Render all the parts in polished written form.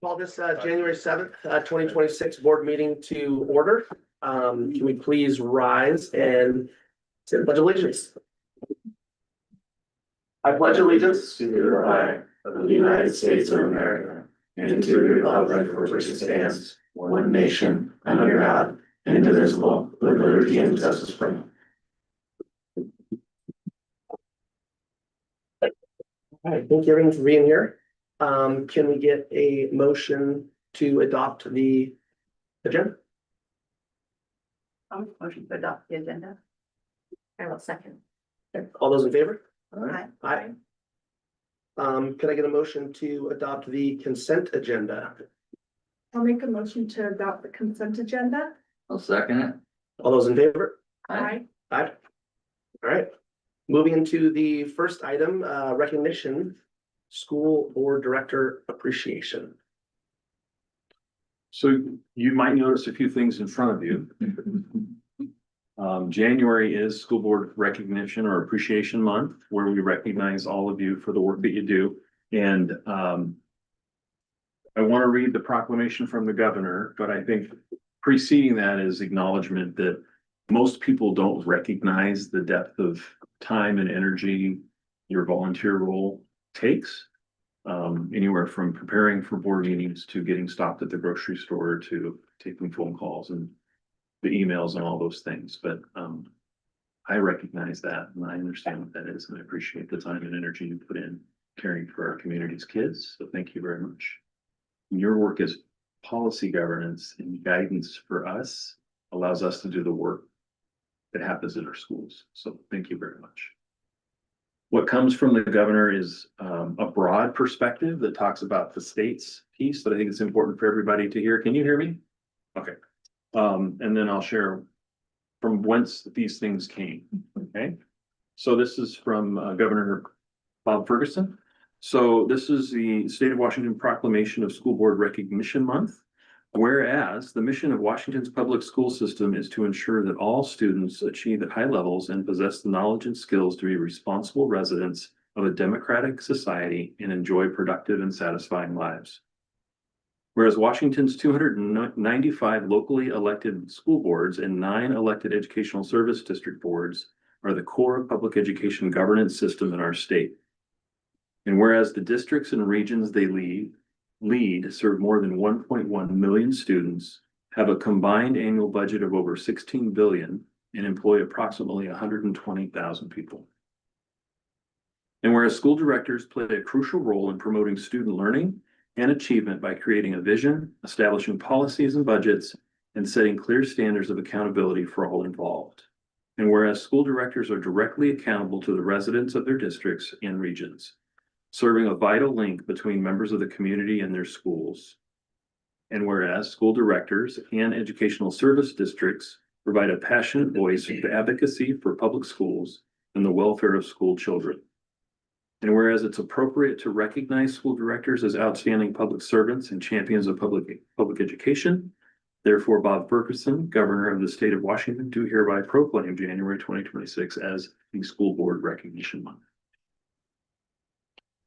Call this January 7th, 2026 board meeting to order. Can we please rise and say the pledge of allegiance? I pledge allegiance to the flag of the United States of America and to the republic for which it stands, one nation, under God, indivisible, with liberty and justice for all. All right, thank you everyone for being here. Can we get a motion to adopt the agenda? I'll motion to adopt the agenda. I will second. Okay, all those in favor? Aye. Aye. Can I get a motion to adopt the consent agenda? I'll make a motion to adopt the consent agenda. I'll second it. All those in favor? Aye. Aye. All right, moving into the first item, recognition, school board director appreciation. So you might notice a few things in front of you. January is School Board Recognition or Appreciation Month, where we recognize all of you for the work that you do. And I want to read the proclamation from the governor, but I think preceding that is acknowledgement that most people don't recognize the depth of time and energy your volunteer role takes. Anywhere from preparing for board meetings to getting stopped at the grocery store to taking phone calls and the emails and all those things. But I recognize that and I understand what that is and I appreciate the time and energy you put in caring for our community's kids. So thank you very much. Your work as policy governance and guidance for us allows us to do the work that happens in our schools. So thank you very much. What comes from the governor is a broad perspective that talks about the state's piece that I think it's important for everybody to hear. Can you hear me? Okay. And then I'll share from whence these things came. Okay. So this is from Governor Bob Ferguson. So this is the State of Washington Proclamation of School Board Recognition Month. Whereas the mission of Washington's public school system is to ensure that all students achieve at high levels and possess the knowledge and skills to be responsible residents of a democratic society and enjoy productive and satisfying lives. Whereas Washington's 295 locally elected school boards and 9 elected educational service district boards are the core of public education governance system in our state. And whereas the districts and regions they lead serve more than 1.1 million students, have a combined annual budget of over 16 billion, and employ approximately 120,000 people. And whereas school directors play a crucial role in promoting student learning and achievement by creating a vision, establishing policies and budgets, and setting clear standards of accountability for all involved. And whereas school directors are directly accountable to the residents of their districts and regions, serving a vital link between members of the community and their schools. And whereas school directors and educational service districts provide a passionate voice for advocacy for public schools and the welfare of school children. And whereas it's appropriate to recognize school directors as outstanding public servants and champions of public education, therefore Bob Ferguson, Governor of the State of Washington, do hereby proclaim January 2026 as the School Board Recognition Month.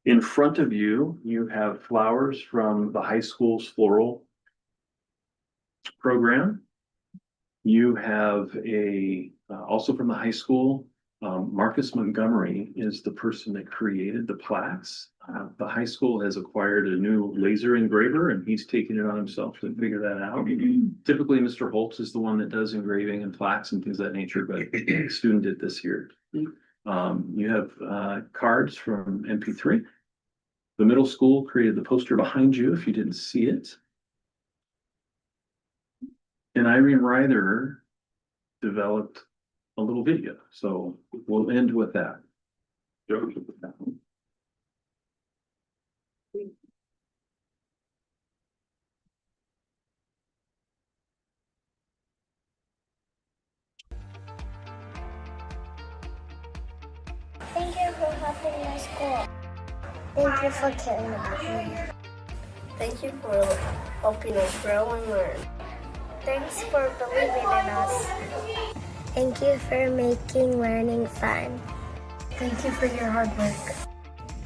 In front of you, you have flowers from the high school's floral program. You have also from the high school, Marcus Montgomery is the person that created the plaques. The high school has acquired a new laser engraver and he's taken it on himself to figure that out. Typically, Mr. Holtz is the one that does engraving and plaques and things of that nature, but the student did this year. You have cards from MP3. The middle school created the poster behind you if you didn't see it. And Irene Ryther developed a little video. So we'll end with that. Thank you for helping my school. Thank you for caring about me. Thank you for helping us grow and learn. Thanks for believing in us. Thank you for making learning fun. Thank you for your hard work.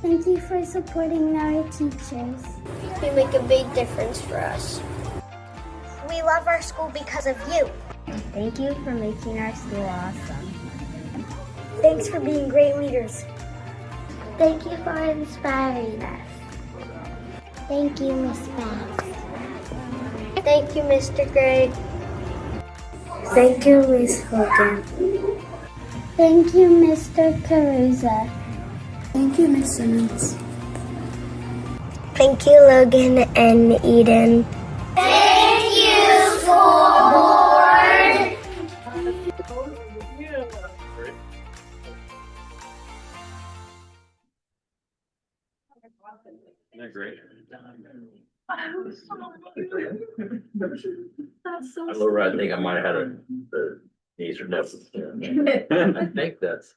Thank you for supporting our teachers. You make a big difference for us. We love our school because of you. Thank you for making our school awesome. Thanks for being great leaders. Thank you for inspiring us. Thank you, Miss Bass. Thank you, Mr. Gray. Thank you, Miss Hogan. Thank you, Mr. Caruza. Thank you, Miss Simmons. Thank you, Logan and Eden. Thank you, school board. Isn't that great? That's so. I think I might have had the knees or nipples. I think that's.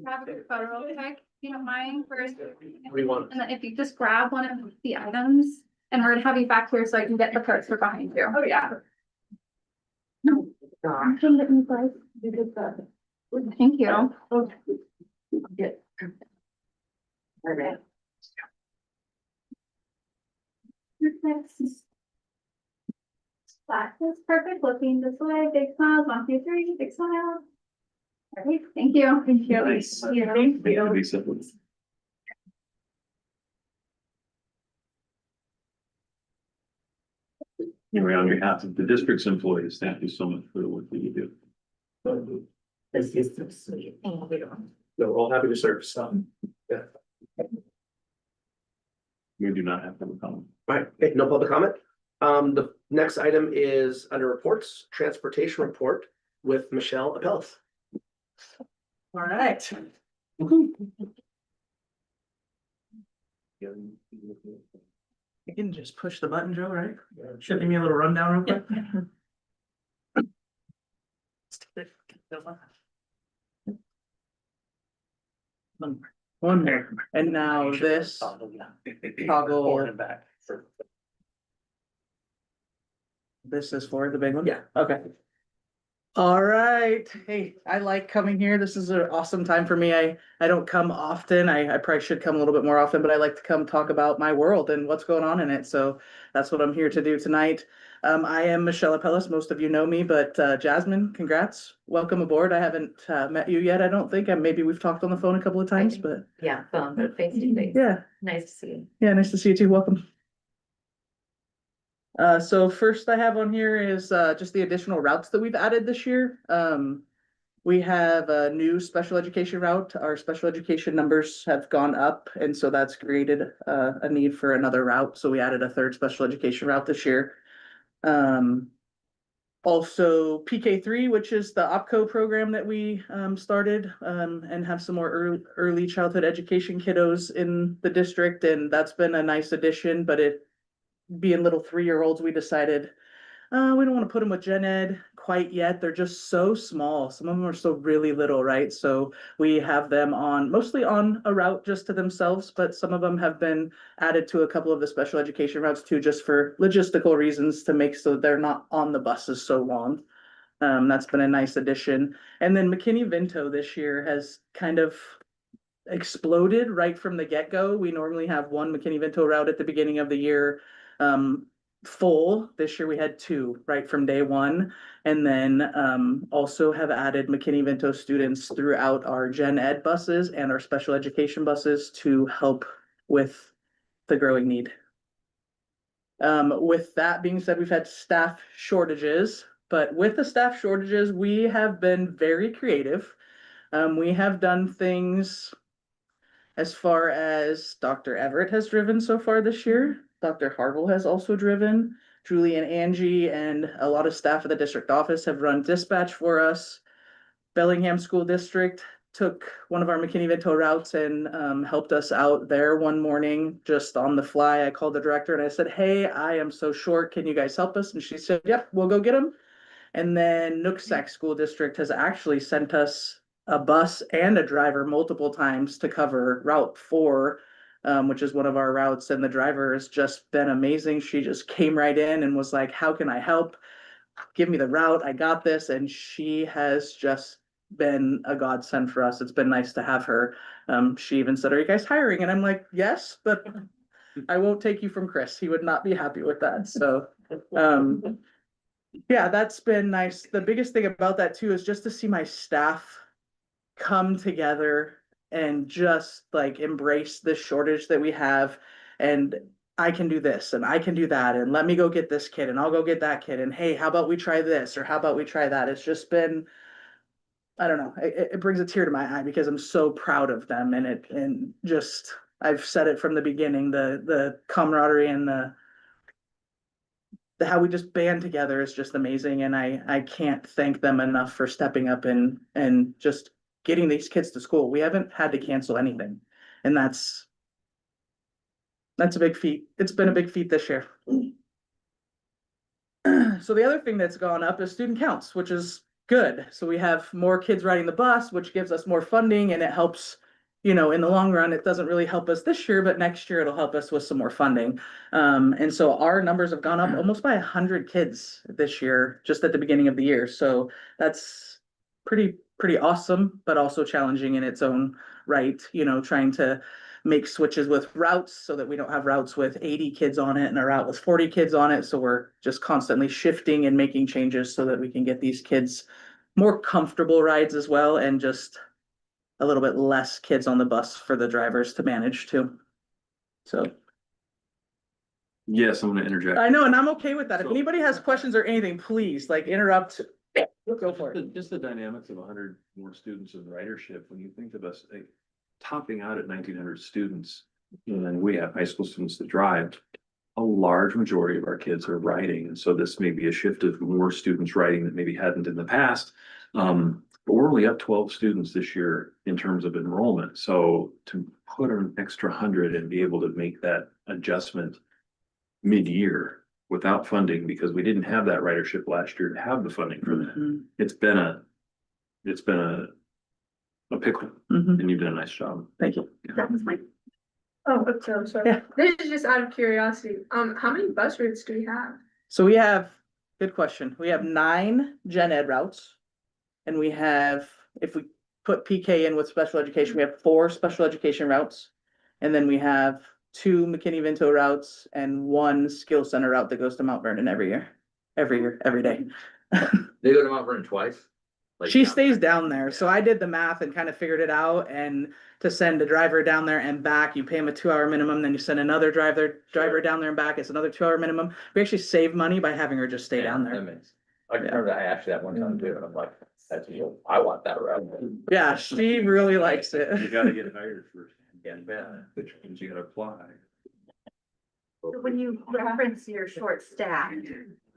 Grab a quick photo real quick, if you don't mind, first. What do you want? And then if you just grab one of the items, and we're gonna have you back here so I can get the cards for behind you. Oh, yeah. No. Thank you. That is perfect, looking this way, big smiles, 1, 2, 3, big smile. Okay, thank you. Thank you. Nice. Thank you. Thank you, Lisa. Anyway, on behalf of the district's employees, thank you so much for the work that you do. This is so sweet. Thank you. No, we're all happy to serve, so. Yeah. We do not have public comment. All right, okay, no public comment. The next item is under reports, transportation report with Michelle Appellis. All right. You can just push the button, Joe, right? Should give me a little rundown real quick. One more. And now this toggle. This is for the big one? Yeah. Okay. All right. Hey, I like coming here. This is an awesome time for me. I don't come often. I probably should come a little bit more often, but I like to come talk about my world and what's going on in it. So that's what I'm here to do tonight. I am Michelle Appellis. Most of you know me, but Jasmine, congrats. Welcome aboard. I haven't met you yet, I don't think. Maybe we've talked on the phone a couple of times, but Yeah, phone, but face to face. yeah. Nice to see you. Yeah, nice to see you too. Welcome. So first I have on here is just the additional routes that we've added this year. We have a new special education route. Our special education numbers have gone up, and so that's created a need for another route. So we added a third special education route this year. Also PK3, which is the OPCO program that we started and have some more early childhood education kiddos in the district, and that's been a nice addition, but it being little 3-year-olds, we decided we don't want to put them with gen ed quite yet. They're just so small. Some of them are so really little, right? So we have them mostly on a route just to themselves, but some of them have been added to a couple of the special education routes too, just for logistical reasons to make so they're not on the buses so long. That's been a nice addition. And then McKinney-Vento this year has kind of exploded right from the get-go. We normally have one McKinney-Vento route at the beginning of the year full. This year we had 2 right from day one, and then also have added McKinney-Vento students throughout our gen ed buses and our special education buses to help with the growing need. With that being said, we've had staff shortages, but with the staff shortages, we have been very creative. We have done things as far as Dr. Everett has driven so far this year. Dr. Harville has also driven. Julie and Angie and a lot of staff at the district office have run dispatch for us. Bellingham School District took one of our McKinney-Vento routes and helped us out there one morning just on the fly. I called the director and I said, hey, I am so short. Can you guys help us? And she said, yep, we'll go get them. And then Nooksack School District has actually sent us a bus and a driver multiple times to cover Route 4, which is one of our routes. And the driver has just been amazing. She just came right in and was like, how can I help? Give me the route. I got this. And she has just been a godsend for us. It's been nice to have her. She even said, "Are you guys hiring?" And I'm like, "Yes, but I won't take you from Chris. He would not be happy with that." So, yeah, that's been nice. The biggest thing about that too is just to see my staff come together and just like embrace the shortage that we have. And I can do this and I can do that. And let me go get this kid and I'll go get that kid. And hey, how about we try this or how about we try that? It's just been, I don't know, it brings a tear to my eye because I'm so proud of them. And just, I've said it from the beginning, the camaraderie and the how we just band together is just amazing. And I can't thank them enough for stepping up and just getting these kids to school. We haven't had to cancel anything. And that's a big feat. It's been a big feat this year. So the other thing that's gone up is student counts, which is good. So we have more kids riding the bus, which gives us more funding and it helps, in the long run, it doesn't really help us this year, but next year it'll help us with some more funding. And so our numbers have gone up almost by 100 kids this year, just at the beginning of the year. So that's pretty awesome, but also challenging in its own right, trying to make switches with routes so that we don't have routes with 80 kids on it and a route with 40 kids on it. So we're just constantly shifting and making changes so that we can get these kids more comfortable rides as well, and just a little bit less kids on the bus for the drivers to manage too. So Yes, I'm gonna interject. I know, and I'm okay with that. If So- anybody has questions or anything, please interrupt. Go for it. Just the dynamics of 100 more students of ridership, when you think of us topping out at 1,900 students, and then we have high school students that drive, a large majority of our kids are riding. And so this may be a shift of more students riding that maybe hadn't in the past. But we're only up 12 students this year in terms of enrollment. So to put an extra 100 and be able to make that adjustment mid-year without funding, because we didn't have that ridership last year to have the funding for that. Mhm. It's been a pickle, Mhm. and you've done a nice job. Thank you. That was my, Oh, okay, I'm sorry. Yeah. This is just out of curiosity. How many bus routes do we have? So we have, good question. We have 9 gen ed routes. And we have, if we put PK in with special education, we have 4 special education routes. And then we have 2 McKinney-Vento routes and 1 skill center route that goes to Mount Vernon every day. They go to Mount Vernon twice? Like She down stays there? down there. So I did the math and kind of figured it out. And to send a driver down there and back, you pay him a 2-hour minimum, then you send another driver down there and back, it's another 2-hour minimum. We actually save money by having her just stay down That there. makes- I remember that I asked you that one time too, and I'm like, that's you, I want that route. Yeah, she really likes You it. gotta get hired first. Yeah. Which means you gotta apply. when you reference your short staff,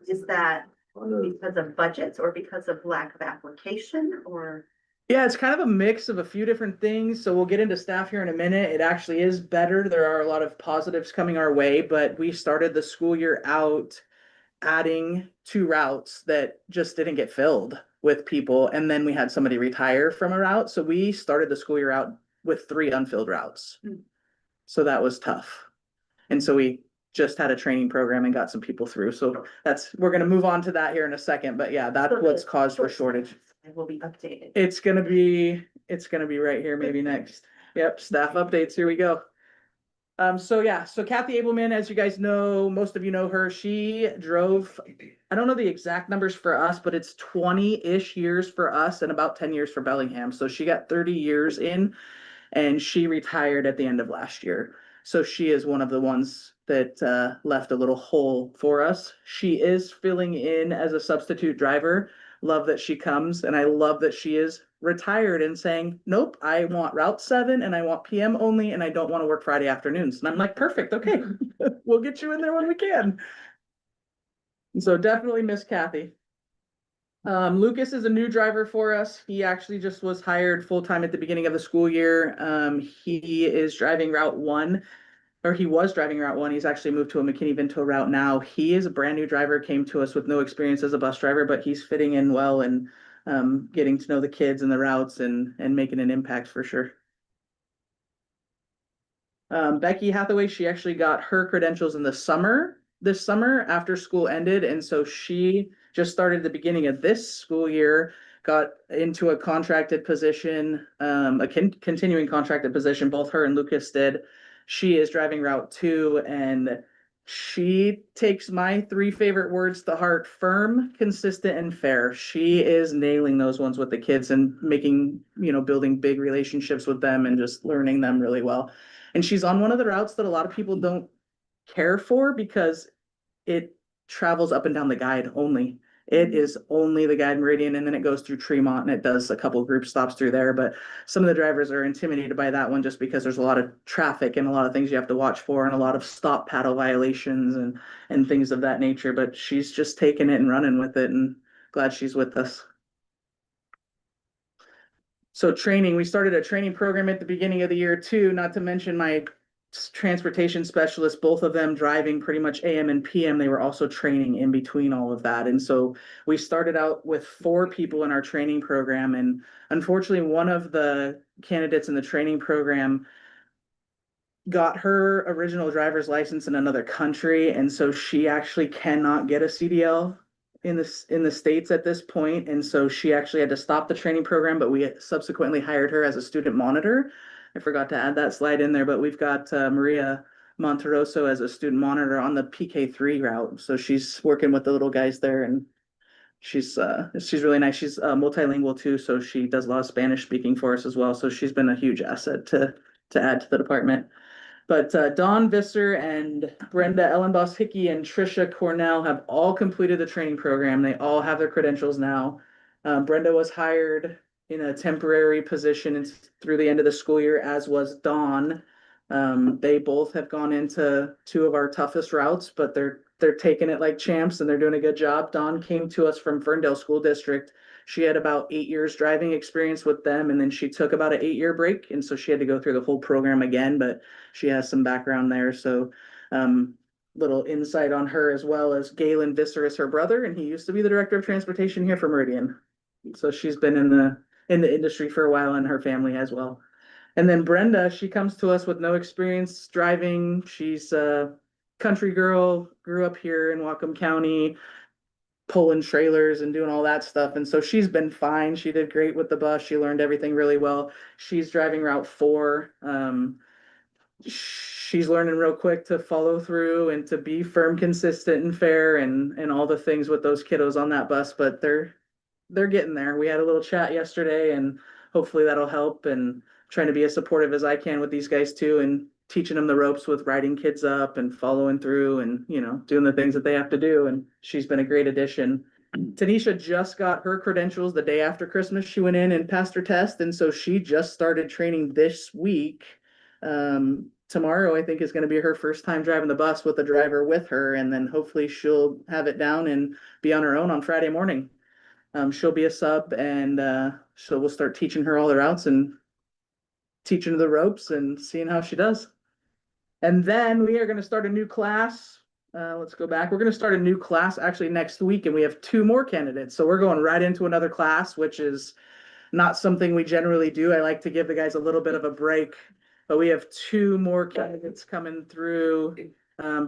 is that because of budgets or because of lack of application or? Yeah, it's kind of a mix of a few different things. So we'll get into staff here in a minute. It actually is better. There are a lot of positives coming our way, but we started the school year out adding 2 routes that just didn't get filled with people. And then we had somebody retire from a route. So we started the school year out with 3 unfilled routes. So that was tough. And so we just had a training program and got some people through. So we're gonna move on to that here in a second, but yeah, that's what's caused for shortage. It will be updated. It's gonna be right here, maybe next. Yep, staff updates, here we go. So Kathy Abelman, as you guys know, most of you know her, she drove, I don't know the exact numbers for us, but it's 20-ish years for us and about 10 years for Bellingham. So she got 30 years in and she retired at the end of last year. So she is one of the ones that left a little hole for us. She is filling in as a substitute driver. Love that she comes, and I love that she is retired and saying, nope, I want Route 7 and I want PM only, and I don't want to work Friday afternoons. And I'm like, perfect, okay, we'll get you in there when we can. And so definitely miss Kathy. Lucas is a new driver for us. He actually just was hired full-time at the beginning of the school year. He is driving Route 1. Or he was driving Route 1. He's actually moved to a McKinney-Vento route now. He is a brand new driver, came to us with no experience as a bus driver, but he's fitting in well and getting to know the kids and the routes and making an impact for sure. Becky Hathaway, she actually got her credentials in this summer after school ended. And so she just started the beginning of this school year got into a contracted position, continuing contracted position, both her and Lucas did. She is driving Route 2, and she takes my three favorite words to heart: firm, consistent, and fair. She is nailing those ones with the kids and making, building big relationships with them and just learning them really well. And she's on one of the routes that a lot of people don't care for because it travels up and down the guide only. It is only the guide meridian, and then it goes through Tremont and it does a couple group stops through there. But some of the drivers are intimidated by that one just because there's a lot of traffic and a lot of things you have to watch for and a lot of stop paddle violations and things of that nature. But she's just taking it and running with it, and glad she's with us. So training, we started a training program at the beginning of the year too, not to mention my transportation specialists, both of them driving pretty much AM and PM. They were also training in between all of that. And so we started out with 4 people in our training program. And unfortunately, one of the candidates in the training program got her original driver's license in another country. And so she actually cannot get a CDL in the States at this point. And so she actually had to stop the training program, but we subsequently hired her as a student monitor. I forgot to add that slide in there, but we've got Maria Monteroso as a student monitor on the PK3 route. So she's working with the little guys there, and she's really nice. She's multilingual too, so she does a lot of Spanish speaking for us as well. So she's been a huge asset to add to the department. But Dawn Visser and Brenda Ellenboss Hickey and Trisha Cornell have all completed the training program. They all have their credentials now. Brenda was hired in a temporary position through the end of the school year, as was Dawn. They both have gone into 2 of our toughest routes, but they're taking it like champs and they're doing a good job. Dawn came to us from Ferndale School District. She had about 8 years driving experience with them, and then she took about an 8-year break, and so she had to go through the whole program again, but she has some background there. So little insight on her, as well as Galen Visser is her brother, and he used to be the director of transportation here for Meridian. So she's been in the industry for a while, and her family as well. And then Brenda, she comes to us with no experience driving. She's a country girl, grew up here in Whatcom County, pulling trailers and doing all that stuff. And so she's been fine. She did great with the bus. She learned everything really well. She's driving Route 4. She's learning real quick to follow through and to be firm, consistent, and fair, and all the things with those kiddos on that bus. But they're getting there. We had a little chat yesterday, and hopefully that'll help, and trying to be as supportive as I can with these guys too, and teaching them the ropes with riding kids up and following through and, doing the things that they have to do. And she's been a great addition. Tanisha just got her credentials the day after Christmas. She went in and passed her test. And so she just started training this week. Tomorrow, I think, is going to be her first time driving the bus with a driver with her. And then hopefully she'll have it down and be on her own on Friday morning. She'll be a sub, and so we'll start teaching her all the routes and teaching her the ropes and seeing how she does. And then we are going to start a new class. Let's go back. We're going to start a new class actually next week, and we have 2 more candidates. So we're going right into another class, which is not something we generally do. I like to give the guys a little bit of a break, but we have 2 more candidates coming through.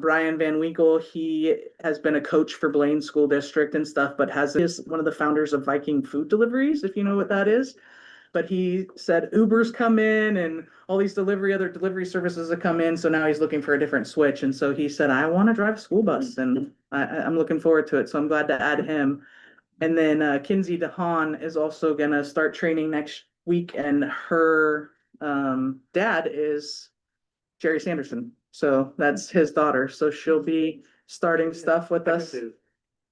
Brian Van Winkle, he has been a coach for Blaine School District and stuff, but is one of the founders of Viking Food Deliveries, if you know what that is. But he said Uber's come in and all these other delivery services have come in. So now he's looking for a different switch. And so he said, I want to drive a school bus, and I'm looking forward to it. So I'm glad to add him. And then Kinsey DeHaan is also going to start training next week. And her dad is Jerry Sanderson. So that's his daughter. So she'll be starting stuff with us.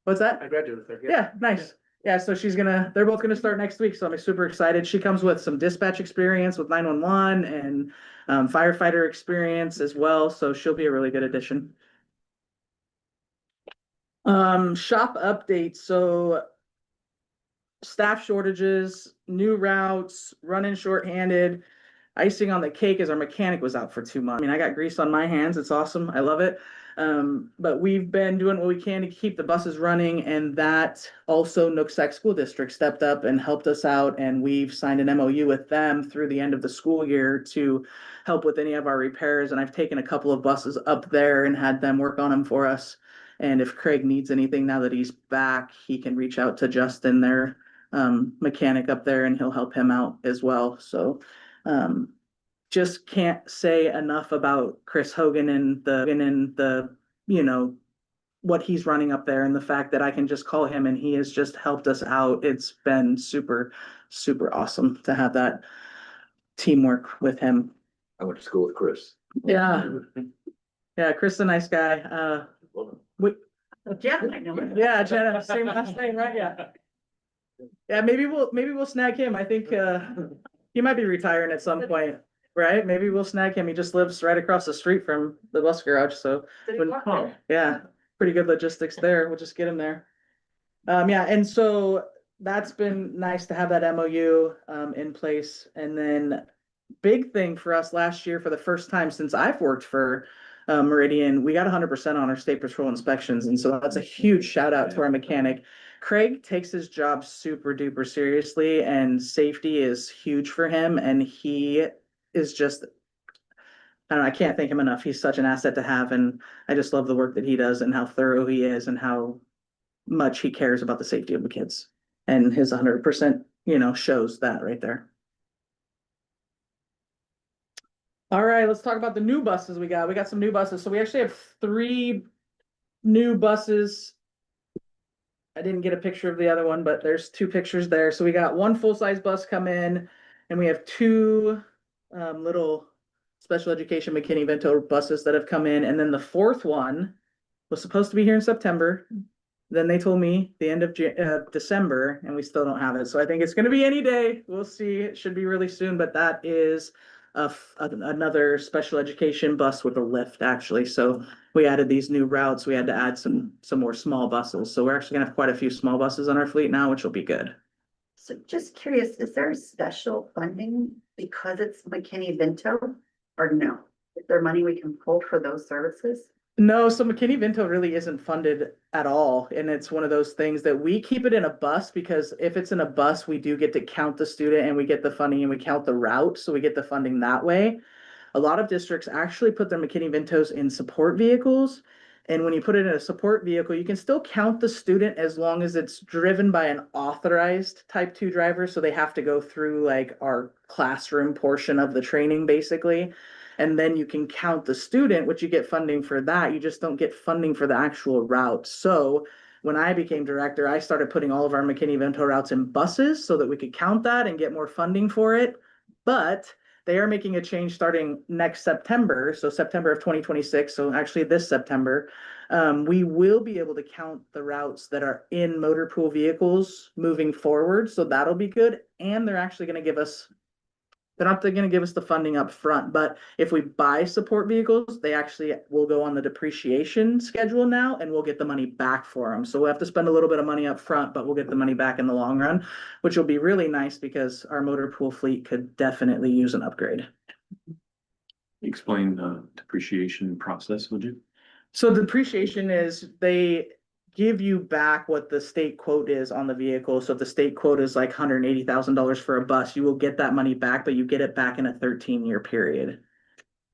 What's that? I graduated there. Yeah, nice. Yeah, so they're both gonna start next week, so I'm super excited. She comes with some dispatch experience with 911 and firefighter experience as well, so she'll be a really good addition. Shop updates. So staff shortages, new routes, running shorthanded. Icing on the cake is our mechanic was out for 2 months. I mean, I got grease on my hands. It's awesome. I love it. But we've been doing what we can to keep the buses running, and that also Nooksack School District stepped up and helped us out, and we've signed an MOU with them through the end of the school year to help with any of our repairs. And I've taken a couple of buses up there and had them work on them for us. And if Craig needs anything now that he's back, he can reach out to Justin, their mechanic up there, and he'll help him out as well. So just can't say enough about Chris Hogan and the you know what he's running up there, and the fact that I can just call him and he has just helped us out. It's been super, super awesome to have that teamwork with him. I went to school with Chris. Yeah. Yeah, Chris is a nice guy. Jeff, I know. Yeah, Jenna, same last name, right? Yeah. Yeah, maybe we'll snag him. I think he might be retiring at some point, right? Maybe we'll snag him. He just lives right across the street from the bus garage, so yeah, pretty good logistics there. We'll just get him there. Yeah, and so that's been nice to have that MOU in place. And then big thing for us last year, for the first time since I've worked for Meridian, we got 100% on our state patrol inspections. And so that's a huge shout out to our mechanic. Craig takes his job super duper seriously, and safety is huge for him. And he is just, I don't know, I can't thank him enough. He's such an asset to have. And I just love the work that he does and how thorough he is and how much he cares about the safety of the kids. And his 100%, shows that right there. All right, let's talk about the new buses we got. We got some new buses. So we actually have 3 new buses. I didn't get a picture of the other one, but there's 2 pictures there. So we got 1 full-size bus come in, and we have 2 little special education McKinney-Vento buses that have come in. And then the 4th one was supposed to be here in September. Then they told me the end of December, and we still don't have it. So I think it's going to be any day. We'll see. It should be really soon, but that is another special education bus with a lift, actually. So we added these new routes. We had to add some more small buses. So we're actually gonna have quite a few small buses on our fleet now, which will be good. So just curious, is there special funding because it's McKinney-Vento or no? Is there money we can pull for those services? No, so McKinney-Vento really isn't funded at all. And it's one of those things that we keep it in a bus, because if it's in a bus, we do get to count the student and we get the funding and we count the route. So we get the funding that way. A lot of districts actually put their McKinney-Ventos in support vehicles. And when you put it in a support vehicle, you can still count the student as long as it's driven by an authorized type 2 driver. So they have to go through like our classroom portion of the training, basically. And then you can count the student, which you get funding for that. You just don't get funding for the actual route. So when I became director, I started putting all of our McKinney-Vento routes in buses so that we could count that and get more funding for it. But they are making a change starting next September. So September of 2026. So actually this September, we will be able to count the routes that are in motor pool vehicles moving forward. So that'll be good. And they're actually going to give us they're not going to give us the funding up front, but if we buy support vehicles, they actually will go on the depreciation schedule now, and we'll get the money back for them. So we'll have to spend a little bit of money up front, but we'll get the money back in the long run, which will be really nice because our motor pool fleet could definitely use an upgrade. Explain the depreciation process, would you? So the depreciation is they give you back what the state quote is on the vehicle. So if the state quote is like $180,000 for a bus, you will get that money back, but you get it back in a 13-year period.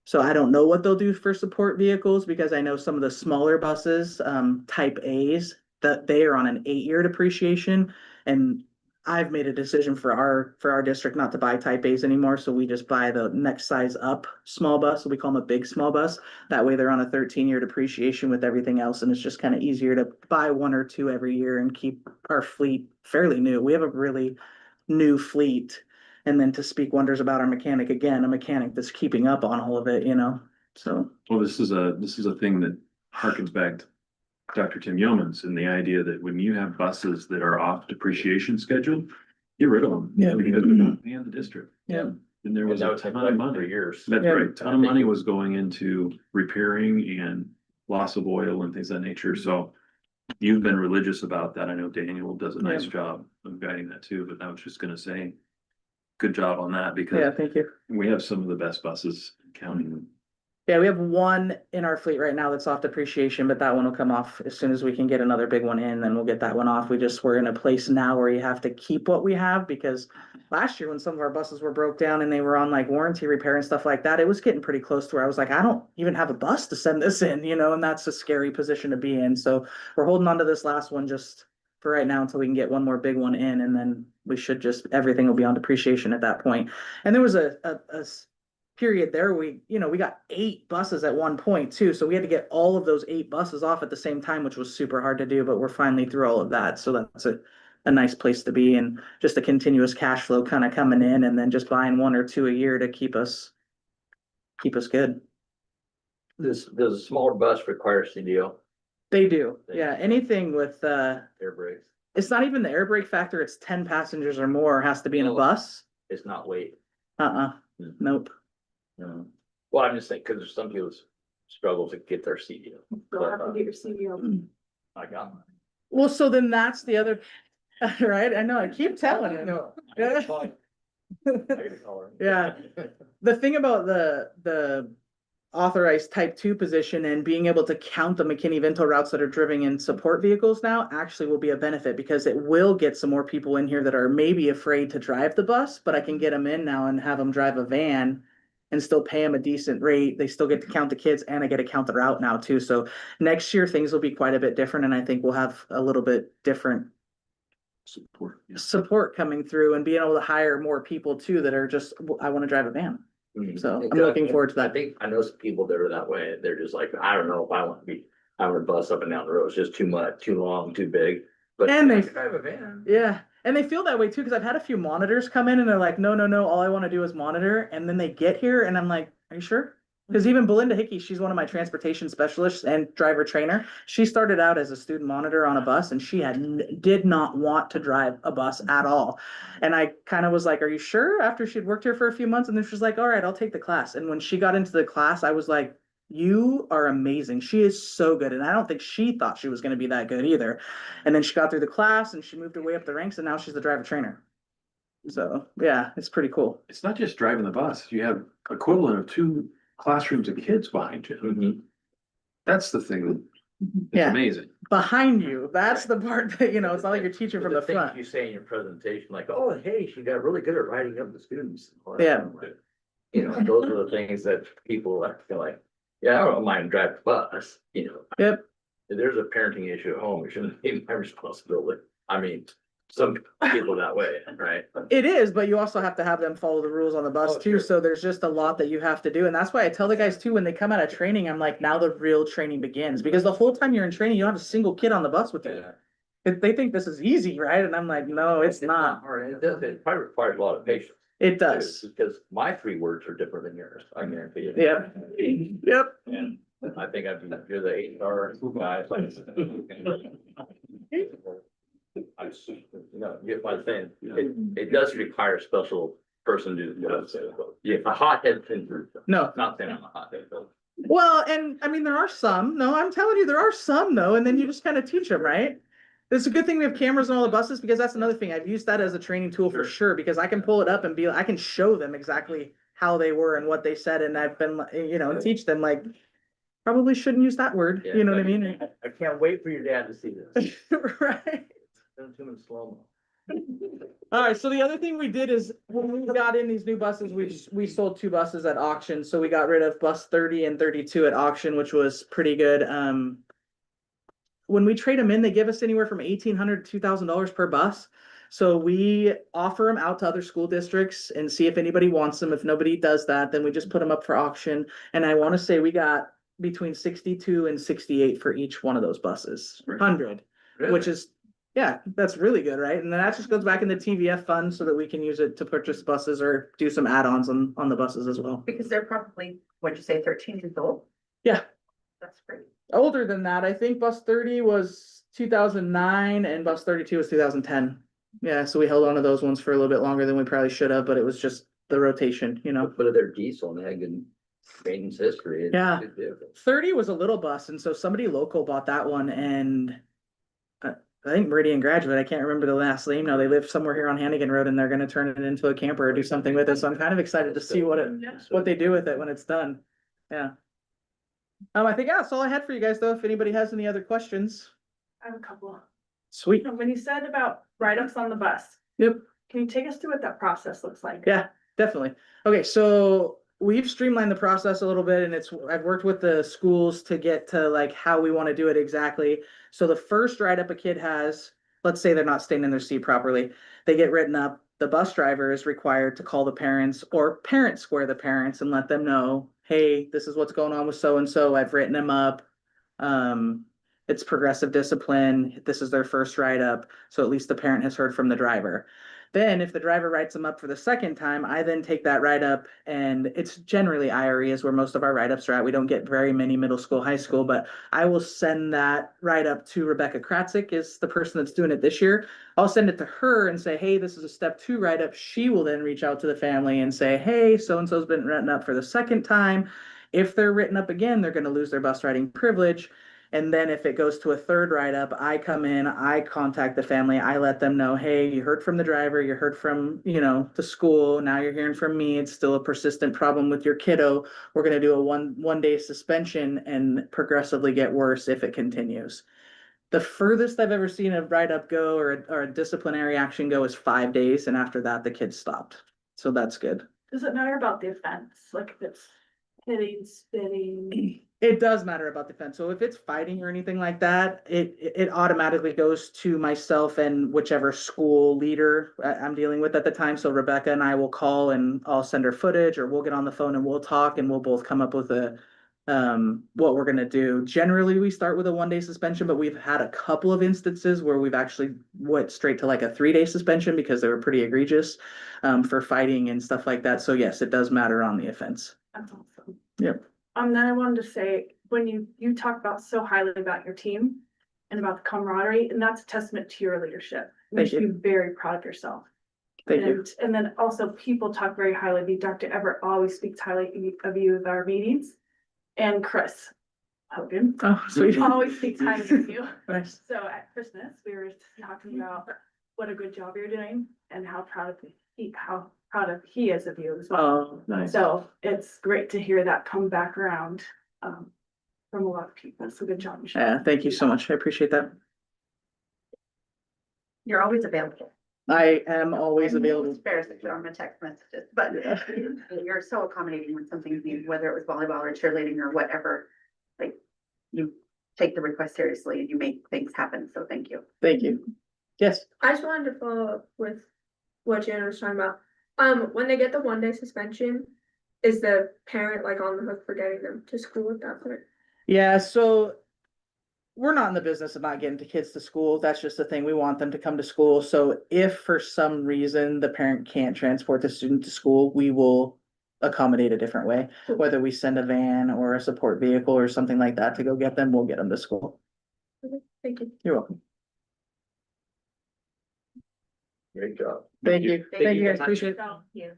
So I don't know what they'll do for support vehicles, because I know some of the smaller buses, type A's, that they are on an 8-year depreciation. And I've made a decision for our district not to buy type A's anymore. So we just buy the next size up small bus. So we call them a big small bus. That way they're on a 13-year depreciation with everything else. And it's just kind of easier to buy 1 or 2 every year and keep our fleet fairly new. We have a really new fleet. And then to speak wonders about our mechanic, again, a mechanic that's keeping up on all of it, so. Well, this is a thing that harkens back to Dr. Tim Yeomans, and the idea that when you have buses that are off depreciation schedule, get rid of them. Yeah. Because they're not paying the district. Yeah. And there was a ton of money. For years. That's Yeah. right. Ton of money was going into repairing and loss of oil and things of that nature. So you've been religious about that. I know Daniel does a nice Yeah. job of guiding that too, but I was just gonna say, good job on that, Yeah, because thank you. we have some of the best buses in county. Yeah, we have 1 in our fleet right now that's off depreciation, but that one will come off as soon as we can get another big one in, then we'll get that one off. We're in a place now where you have to keep what we have, because last year when some of our buses were broke down and they were on like warranty repair and stuff like that, it was getting pretty close to where I was like, I don't even have a bus to send this in, and that's a scary position to be in. So we're holding on to this last one just for right now until we can get one more big one in, and then we should just, everything will be on depreciation at that point. And there was a period there, we got 8 buses at one point too, so we had to get all of those 8 buses off at the same time, which was super hard to do, but we're finally through all of that, so that's a nice place to be, and just a continuous cash flow kind of coming in, and then just buying 1 or 2 a year to keep us good. Does a smaller bus require CDL, They do, yeah, anything with air brakes? it's not even the air brake factor, it's 10 passengers or more has to be in a bus. It's not weight. Nope. Well, I'm just saying, because there's some people struggle to get their CDL. You'll have to get your CDL. I got mine. Well, so then that's the other, right? I know, I keep telling you. No. Yeah. The thing about the authorized type 2 position and being able to count the McKinney-Vento routes that are driven in support vehicles now actually will be a benefit, because it will get some more people in here that are maybe afraid to drive the bus, but I can get them in now and have them drive a van and still pay them a decent rate. They still get to count the kids, and I get to count the route now too. So next year things will be quite a bit different, and I think we'll have a little bit different support coming through, and being able to hire more people too that are just, I want to drive a van. So I'm looking forward to I that. think I know some people that are that way. They're just like, I don't know if I want to be, I want to bus up and down the road. It's just too much, too long, too big. But And I they- can drive a van. Yeah, and they feel that way too, because I've had a few monitors come in and they're like, no, all I want to do is monitor. And then they get here and I'm like, are you sure? Because even Belinda Hickey, she's one of my transportation specialists and driver trainer. She started out as a student monitor on a bus, and she did not want to drive a bus at all. And I kind of was like, are you sure? After she'd worked here for a few months, and then she's like, all right, I'll take the class. And when she got into the class, I was like, you are amazing. She is so good. And I don't think she thought she was going to be that good either. And then she got through the class and she moved her way up the ranks, and now she's the driver trainer. So yeah, it's pretty cool. It's not just driving the bus. You have equivalent of 2 classrooms of kids behind you. That's the thing that's Yeah. amazing. Behind you, that's the part that, it's not like you're teaching from the things front. you say in your presentation, like, oh, hey, she got really good at writing up the students. Yeah. Those are the things that people feel like, yeah, I don't mind driving the bus, Yep. If there's a parenting issue at home, it shouldn't be my responsibility. I mean, some people that way, right? It is, but you also have to have them follow the rules on the bus Oh, too. sure. So there's just a lot that you have to do. And that's why I tell the guys too, when they come out of training, I'm like, now the real training begins. Because the whole time you're in training, you don't have a single kid on the bus with you. They think this is easy, right? And I'm like, no, it's not. Hard. It probably requires a lot of patience. It does. Because my 3 words are different than yours, I guarantee you. Yep. Yep. And I think you're the HR guy. You get what I'm saying? It does require a special person to do it. Yeah, a hothead thinker. No. Not saying I'm a hothead, but. Well, and I mean, there are some. No, I'm telling you, there are some though. And then you just kind of teach them, right? It's a good thing we have cameras on all the buses, because that's another thing. I've used that as a training tool for sure, because I can pull it up and I can show them exactly how they were and what they said. And I've been, and teach them like, probably shouldn't use that word. Yeah, You know what I mean? I can't wait for your dad to see this. Right. Send it to him in slow-mo. All right, so the other thing we did is when we got in these new buses, we sold 2 buses at auction. So we got rid of bus 30 and 32 at auction, which was pretty good. When we trade them in, they give us anywhere from $1,800 to $2,000 per bus. So we offer them out to other school districts and see if anybody wants them. If nobody does that, then we just put them up for auction. And I want to say we got between 62 and 68 for each one of those buses, 100, which is, yeah, that's really good, right? And then that just goes back in the TVF fund so that we can use it to purchase buses or do some add-ons on the buses as well. Because they're probably, what'd you say, 13 years old? Yeah. That's great. Older than that, I think bus 30 was 2009 and bus 32 was 2010. Yeah, so we held on to those ones for a little bit longer than we probably should have, but it was just the rotation, But they're diesel and they had good maintenance history. Yeah. Good vehicles. 30 was a little bus, and so somebody local bought that one, and I think Meridian graduate, I can't remember the last name now. They live somewhere here on Hannigan Road, and they're gonna turn it into a camper or do something with it. So I'm kind of excited to see what they do with it when it's done. Yeah. I think that's all I had for you guys though. If anybody has any other questions. I have a couple. Sweet. When you said about write-ups on the bus. Yep. Can you take us through what that process looks like? Yeah, definitely. Okay, so we've streamlined the process a little bit, and I've worked with the schools to get to like how we want to do it exactly. So the first write-up a kid has, let's say they're not staying in their seat properly, they get written up. The bus driver is required to call the parents or parent square the parents and let them know, hey, this is what's going on with so-and-so. I've written him up. It's progressive discipline. This is their first write-up. So at least the parent has heard from the driver. Then if the driver writes them up for the second time, I then take that write-up, and it's generally IRE is where most of our write-ups are at. We don't get very many middle school, high school, but I will send that write-up to Rebecca Kratzik, is the person that's doing it this year. I'll send it to her and say, hey, this is a step 2 write-up. She will then reach out to the family and say, hey, so-and-so's been written up for the second time. If they're written up again, they're going to lose their bus riding privilege. And then if it goes to a third write-up, I come in, I contact the family, I let them know, hey, you heard from the driver, you heard from, the school, now you're hearing from me, it's still a persistent problem with your kiddo. We're going to do a one day suspension and progressively get worse if it continues. The furthest I've ever seen a write-up go or a disciplinary action go is 5 days, and after that, the kid stopped. So that's good. Does it matter about the offense? Like if it's hitting, spitting? It does matter about the offense. So if it's fighting or anything like that, it automatically goes to myself and whichever school leader I'm dealing with at the time. So Rebecca and I will call and I'll send her footage, or we'll get on the phone and we'll talk, and we'll both come up with what we're gonna do. Generally, we start with a 1 day suspension, but we've had a couple of instances where we've actually went straight to like a 3 day suspension because they were pretty egregious for fighting and stuff like that. So yes, it does matter on the offense. That's awesome. Yep. Then I wanted to say, when you talk about so highly about your team and about the camaraderie, and that's a testament to your leadership. You Thank should you. be very proud of yourself. Thank you. And then also people talk very highly of you. Dr. Everett always speaks highly of you at our meetings. And Chris Hogan Oh, sweet. always speaks highly of you. Nice. So at Christmas, we were talking about what a good job you're doing and how proud of he is of you as well. Oh, nice. So it's great to hear that come back around from a lot of people. So good job, Michelle. Yeah, thank you so much. I appreciate that. You're always available. I am always I'm available. embarrassed that you're on my text messages, but Yeah. you're so accommodating when something's needed, whether it was volleyball or cheerleading or whatever. Like, you take the request seriously and you make things happen. So thank you. Thank you. Yes. I just wanted to follow up with what Janet was talking about. When they get the 1 day suspension, is the parent like on the hook for getting them to school at that point? Yeah, so we're not in the business of not getting kids to school. That's just the thing. We want them to come to school. So if for some reason the parent can't transport the student to school, we will accommodate a different way. Whether we send a van or a support vehicle or something like that to go get them, we'll get them to school. Okay, thank you. You're welcome. Great job. Thank you. Thank Thank you you guys. so much. Appreciate it. So, yeah.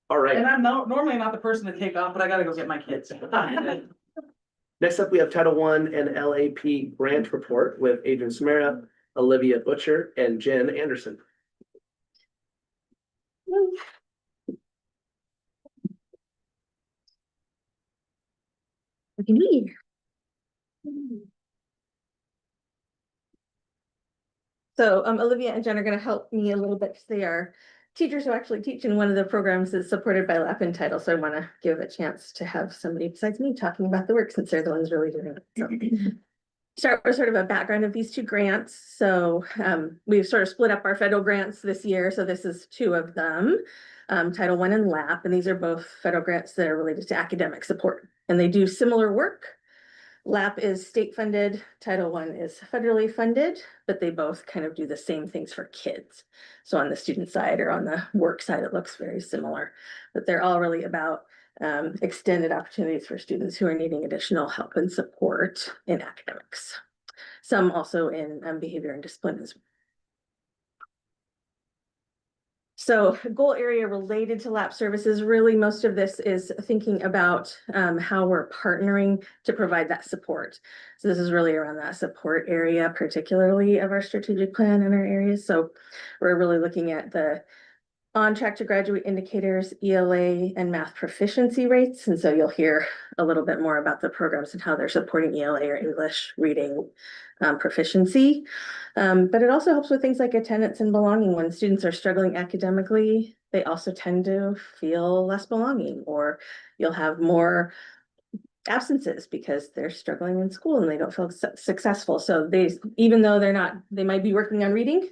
All right. And I'm normally not the person to take off, but I gotta go get my kids. Next up, we have Title I and LAP grant report with Adrian Samara, Olivia Butcher, and Jen Anderson. So Olivia and Jen are going to help me a little bit because they are teachers who actually teach in one of the programs that's supported by LAP and Title. So I want to give a chance to have somebody besides me talking about the work since they're the ones really doing it. So start with sort of a background of these two grants. So we've sort of split up our federal grants this year. So this is 2 of them, Title I and LAP, and these are both federal grants that are related to academic support, and they do similar work. LAP is state funded, Title I is federally funded, but they both kind of do the same things for kids. So on the student side or on the work side, it looks very similar, but they're all really about extended opportunities for students who are needing additional help and support in academics. Some also in behavior and discipline as well. So goal area related to LAP services, really most of this is thinking about how we're partnering to provide that support. So this is really around that support area, particularly of our strategic plan in our areas. So we're really looking at the on track to graduate indicators, ELA, and math proficiency rates. And so you'll hear a little bit more about the programs and how they're supporting ELA or English reading proficiency. But it also helps with things like attendance and belonging. When students are struggling academically, they also tend to feel less belonging, or you'll have more absences because they're struggling in school and they don't feel successful. So even though they might be working on reading,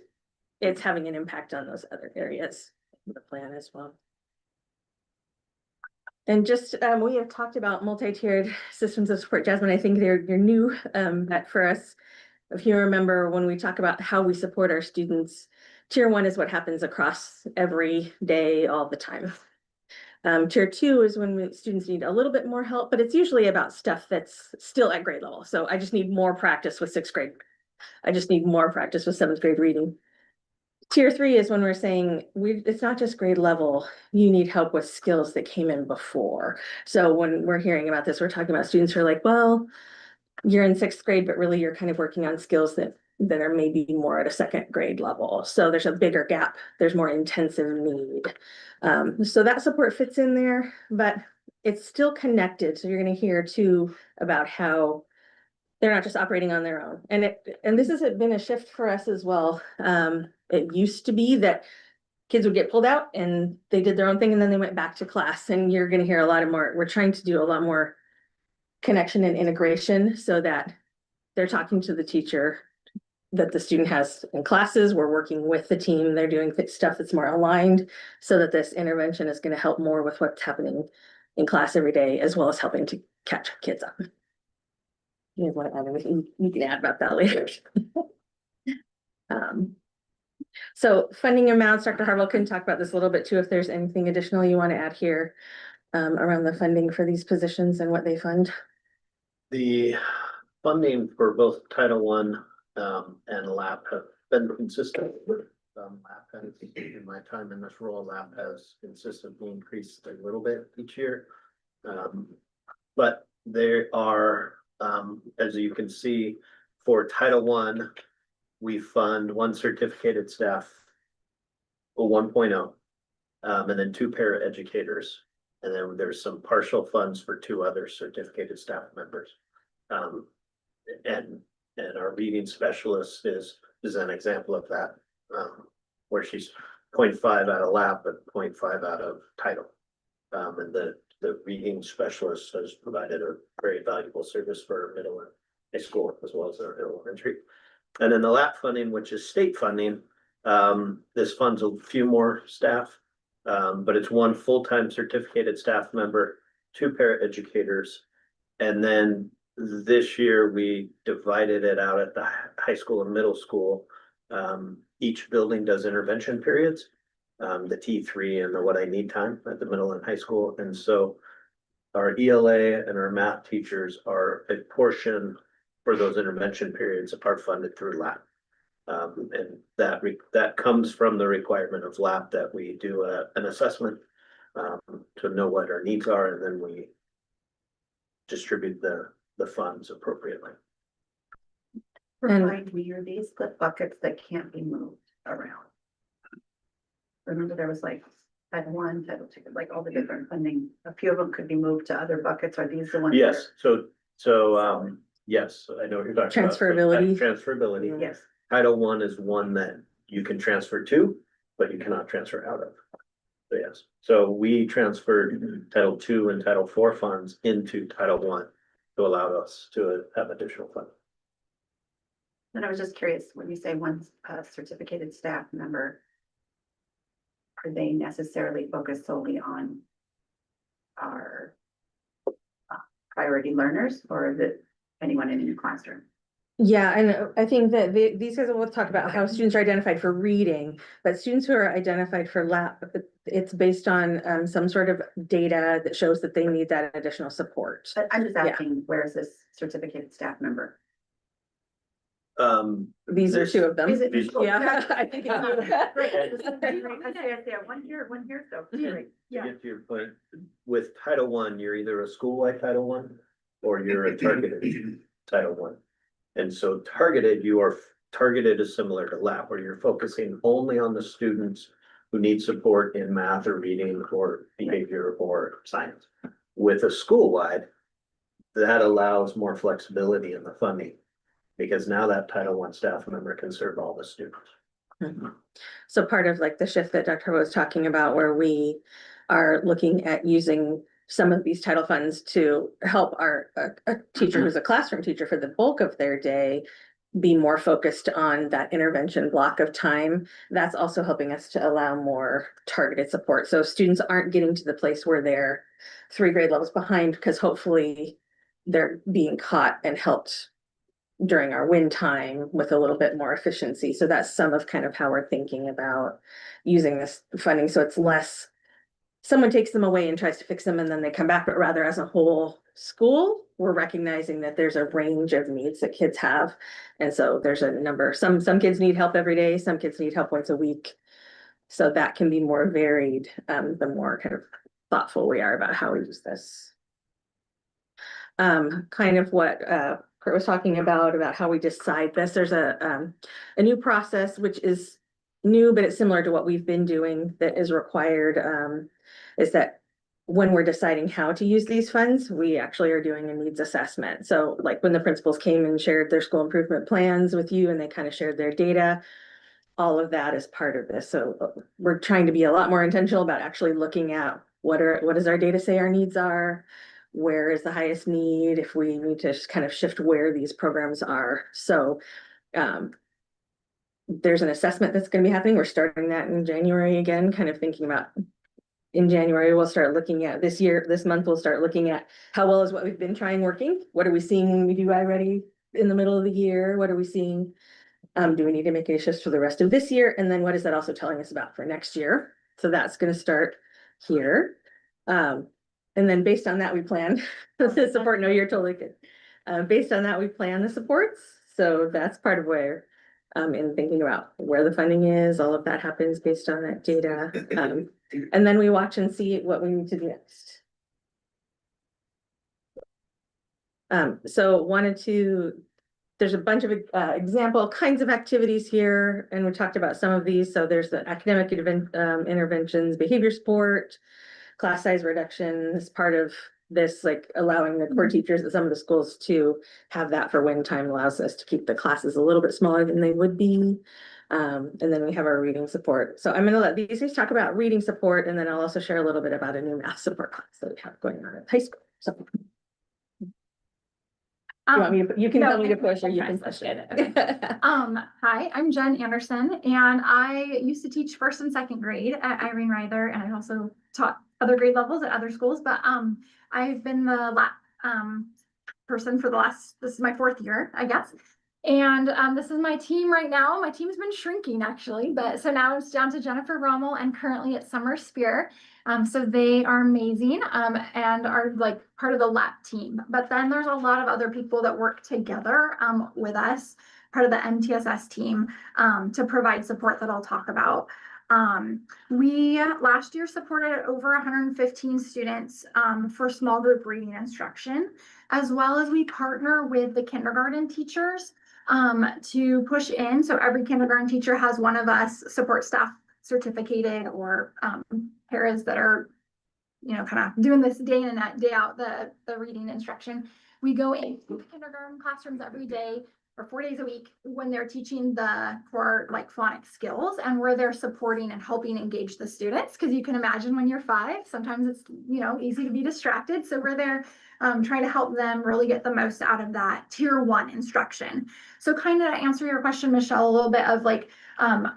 it's having an impact on those other areas of the plan as well. And just, we have talked about multi-tiered systems of support. Jasmine, I think you're new, but for us, if you remember when we talk about how we support our students, tier 1 is what happens across every day, all the time. Tier 2 is when students need a little bit more help, but it's usually about stuff that's still at grade level. So I just need more practice with 6th grade. I just need more practice with 7th grade reading. Tier 3 is when we're saying it's not just grade level, you need help with skills that came in before. So when we're hearing about this, we're talking about students who are like, well, you're in 6th grade, but really you're kind of working on skills that are maybe more at a 2nd grade level. So there's a bigger gap. There's more intensive need. So that support fits in there, but it's still connected. So you're going to hear too about how they're not just operating on their own. And this has been a shift for us as well. It used to be that kids would get pulled out and they did their own thing and then they went back to class. And you're going to hear a lot more. We're trying to do a lot more connection and integration so that they're talking to the teacher that the student has in classes. We're working with the team. They're doing stuff that's more aligned so that this intervention is going to help more with what's happening in class every day, as well as helping to catch kids up. You want to add anything? You can add about that later. So funding amounts, Dr. Harville can talk about this a little bit too, if there's anything additional you want to add here around the funding for these positions and what they fund. The funding for both Title I and LAP have been consistent. LAP has, in my time in this role, LAP has consistently increased a little bit each year. But there are, as you can see, for Title I, we fund 1 certificated staff, a 1.0, and then 2 paraeducators. And then there's some partial funds for 2 other certificated staff members. And our reading specialist is an example of that, where she's 0.5 out of LAP and 0.5 out of Title. And the reading specialist has provided a very valuable service for our middle and high school, as well as our elementary. And then the LAP funding, which is state funding, this funds a few more staff, but it's 1 full-time certificated staff member, 2 paraeducators, and then this year we divided it out at the high school and middle school. Each building does intervention periods, the T3 and the what I need time at the middle and high school. And so our ELA and our math teachers are a portion for those intervention periods are funded through LAP. And that comes from the requirement of LAP that we do an assessment to know what our needs are, and then we distribute the funds appropriately. Remind me, are these the buckets that can't be moved around? Remember there was like Title I, Title II, like all the different funding. A few of them could be moved to other buckets. Are these the ones? Yes, so yes, I know what you're talking about. Transferability. Transferability. Yes. Title I is one that you can transfer to, but you cannot transfer out of. So yes, so we transferred Title II and Title IV funds into Title I to allow us to have additional funding. And I was just curious, when you say 1 certificated staff member, are they necessarily focused solely on our priority learners, or is it anyone in your classroom? Yeah, and I think that these guys will talk about how students are identified for reading, but students who are identified for LAP, it's based on some sort of data that shows that they need that additional support. But I'm just asking, where is this certificated staff member? These are 2 of them. Is it? Yeah, I think it's I see, one here, so. To get to your point, with Title I, you're either a school-wide Title I or you're a targeted Title I. And so targeted is similar to LAP, where you're focusing only on the students who need support in math or reading or behavior or science. With a school-wide, that allows more flexibility in the funding, because now that Title I staff member can serve all the students. Mm-hmm. So part of like the shift that Dr. was talking about, where we are looking at using some of these title funds to help a teacher who's a classroom teacher for the bulk of their day be more focused on that intervention block of time. That's also helping us to allow more targeted support. So students aren't getting to the place where they're 3 grade levels behind, because hopefully they're being caught and helped during our win time with a little bit more efficiency. So that's some of kind of how we're thinking about using this funding. So it's less someone takes them away and tries to fix them and then they come back, but rather as a whole school, we're recognizing that there's a range of needs that kids have. And so there's a number, some kids need help every day, some kids need help once a week. So that can be more varied, the more kind of thoughtful we are about how we use this. Kind of what Kurt was talking about how we decide this. There's a new process, which is new, but it's similar to what we've been doing that is required, is that when we're deciding how to use these funds, we actually are doing a needs assessment. So like when the principals came and shared their school improvement plans with you and they kind of shared their data, all of that is part of this. So we're trying to be a lot more intentional about actually looking at what does our data say our needs are, where is the highest need, if we need to kind of shift where these programs are. So there's an assessment that's going to be happening. We're starting that in January again, kind of thinking about in January, we'll start looking at this month, we'll start looking at how well is what we've been trying working. What are we seeing when we do iReady in the middle of the year? What are we seeing? Do we need to make any shifts for the rest of this year? And then what is that also telling us about for next year? So that's going to start here. And then based on that, we plan the support. No, you're totally good. Based on that, we plan the supports. So that's part of where in thinking about where the funding is, all of that happens based on that data. And then we watch and see what we need to do next. So there's a bunch of example kinds of activities here, and we talked about some of these. So there's the academic interventions, behavior support, class size reduction is part of this, like allowing the core teachers at some of the schools to have that for win time allows us to keep the classes a little bit smaller than they would be. And then we have our reading support. So I'm going to let these guys talk about reading support, and then I'll also share a little bit about a new math support class that we have going on at high school. So you can tell me to push or you can push it. Hi, I'm Jen Anderson, and I used to teach 1st and 2nd grade at Irene Reither, and I also taught other grade levels at other schools, but I've been the person for this is my 4th year, I guess. And this is my team right now. My team's been shrinking actually, but so now it's down to Jennifer Rommel and currently it's Summer Spear. So they are amazing and are like part of the LAP team. But then there's a lot of other people that work together with us, part of the MTSS team to provide support that I'll talk about. We last year supported over 115 students for small group reading instruction, as well as we partner with the kindergarten teachers to push in. So every kindergarten teacher has one of us support staff certificated or paras that are, kind of doing this day in and day out, the reading instruction. We go into the kindergarten classrooms every day or 4 days a week when they're teaching the core like phonics skills, and where they're supporting and helping engage the students. Because you can imagine when you're 5, sometimes it's easy to be distracted. So we're there trying to help them really get the most out of that tier 1 instruction. So kind of to answer your question, Michelle, a little bit of like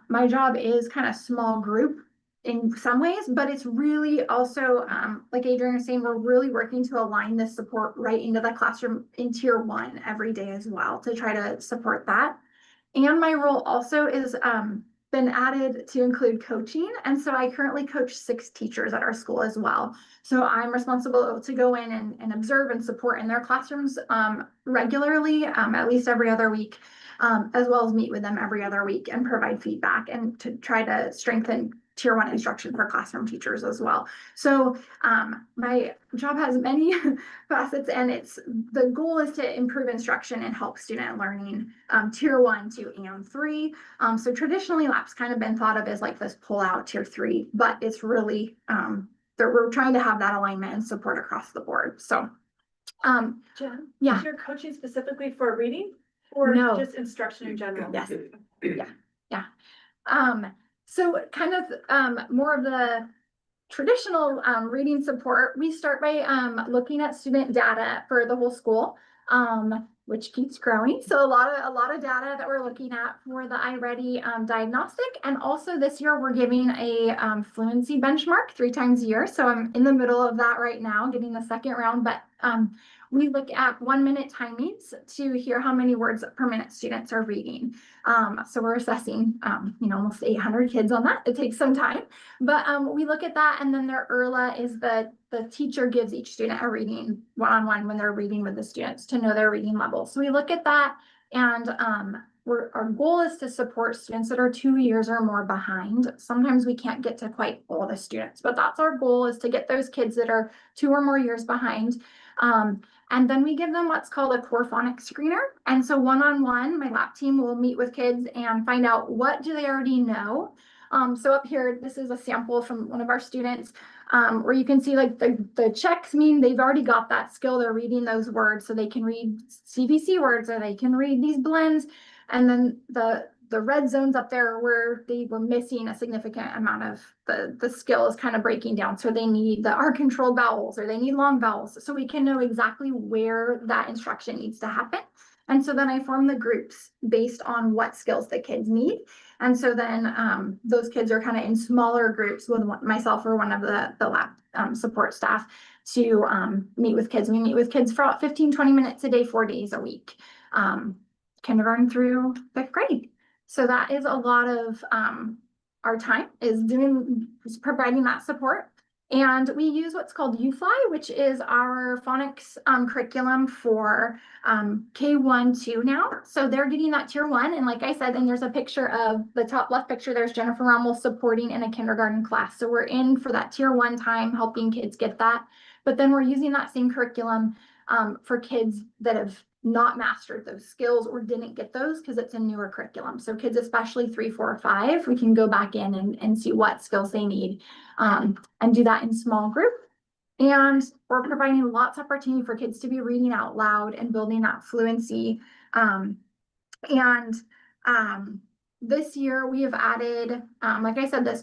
my job is kind of small group in some ways, but it's really also like Adrian was saying, we're really working to align this support right into the classroom in tier 1 every day as well to try to support that. And my role also is been added to include coaching. And so I currently coach 6 teachers at our school as well. So I'm responsible to go in and observe and support in their classrooms regularly, at least every other week, as well as meet with them every other week and provide feedback and to try to strengthen tier 1 instruction for classroom teachers as well. So my job has many facets, and the goal is to improve instruction and help student learning tier 1, 2, and 3. So traditionally LAP's kind of been thought of as like this pull out tier 3, but it's really that we're trying to have that alignment and support across the board. So Jen, yeah. Is your coaching specifically for reading or No. just instruction in general? Yes. Yeah. So kind of more of the traditional reading support, we start by looking at student data for the whole school, which keeps growing. So a lot of data that we're looking at for the iReady diagnostic. And also this year we're giving a fluency benchmark 3 times a year. So I'm in the middle of that right now, getting the second round, but we look at 1-minute timings to hear how many words per minute students are reading. So we're assessing, almost 800 kids on that. It takes some time, but we look at that, and then their ERLA is the teacher gives each student a reading one-on-one when they're reading with the students to know their reading level. So we look at that, and our goal is to support students that are 2 years or more behind. Sometimes we can't get to quite all the students, but that's our goal, is to get those kids that are 2 or more years behind. And then we give them what's called a core phonics screener. And so one-on-one, my lab team will meet with kids and find out what do they already know. So up here, this is a sample from one of our students, where you can see like the checks mean they've already got that skill. They're reading those words, so they can read CVC words, or they can read these blends. And then the red zones up there where they were missing a significant amount of the skill is kind of breaking down. So they need the R-controlled vowels, or they need long vowels. So we can know exactly where that instruction needs to happen. And so then I form the groups based on what skills the kids need. And so then those kids are kind of in smaller groups with myself or one of the lab support staff to meet with kids. We meet with kids for about 15-20 minutes a day, 4 days a week, kindergarten through 5th grade. So that is a lot of our time is providing that support. And we use what's called UFly, which is our phonics curriculum for K1-2 now. So they're getting that tier 1. And like I said, then there's a picture of the top left picture. There's Jennifer Rommel supporting in a kindergarten class. So we're in for that tier 1 time, helping kids get that. But then we're using that same curriculum for kids that have not mastered those skills or didn't get those, because it's a newer curriculum. So kids, especially 3, 4, or 5, we can go back in and see what skills they need and do that in small group. And we're providing lots of opportunity for kids to be reading out loud and building that fluency. This year we have added, like I said, this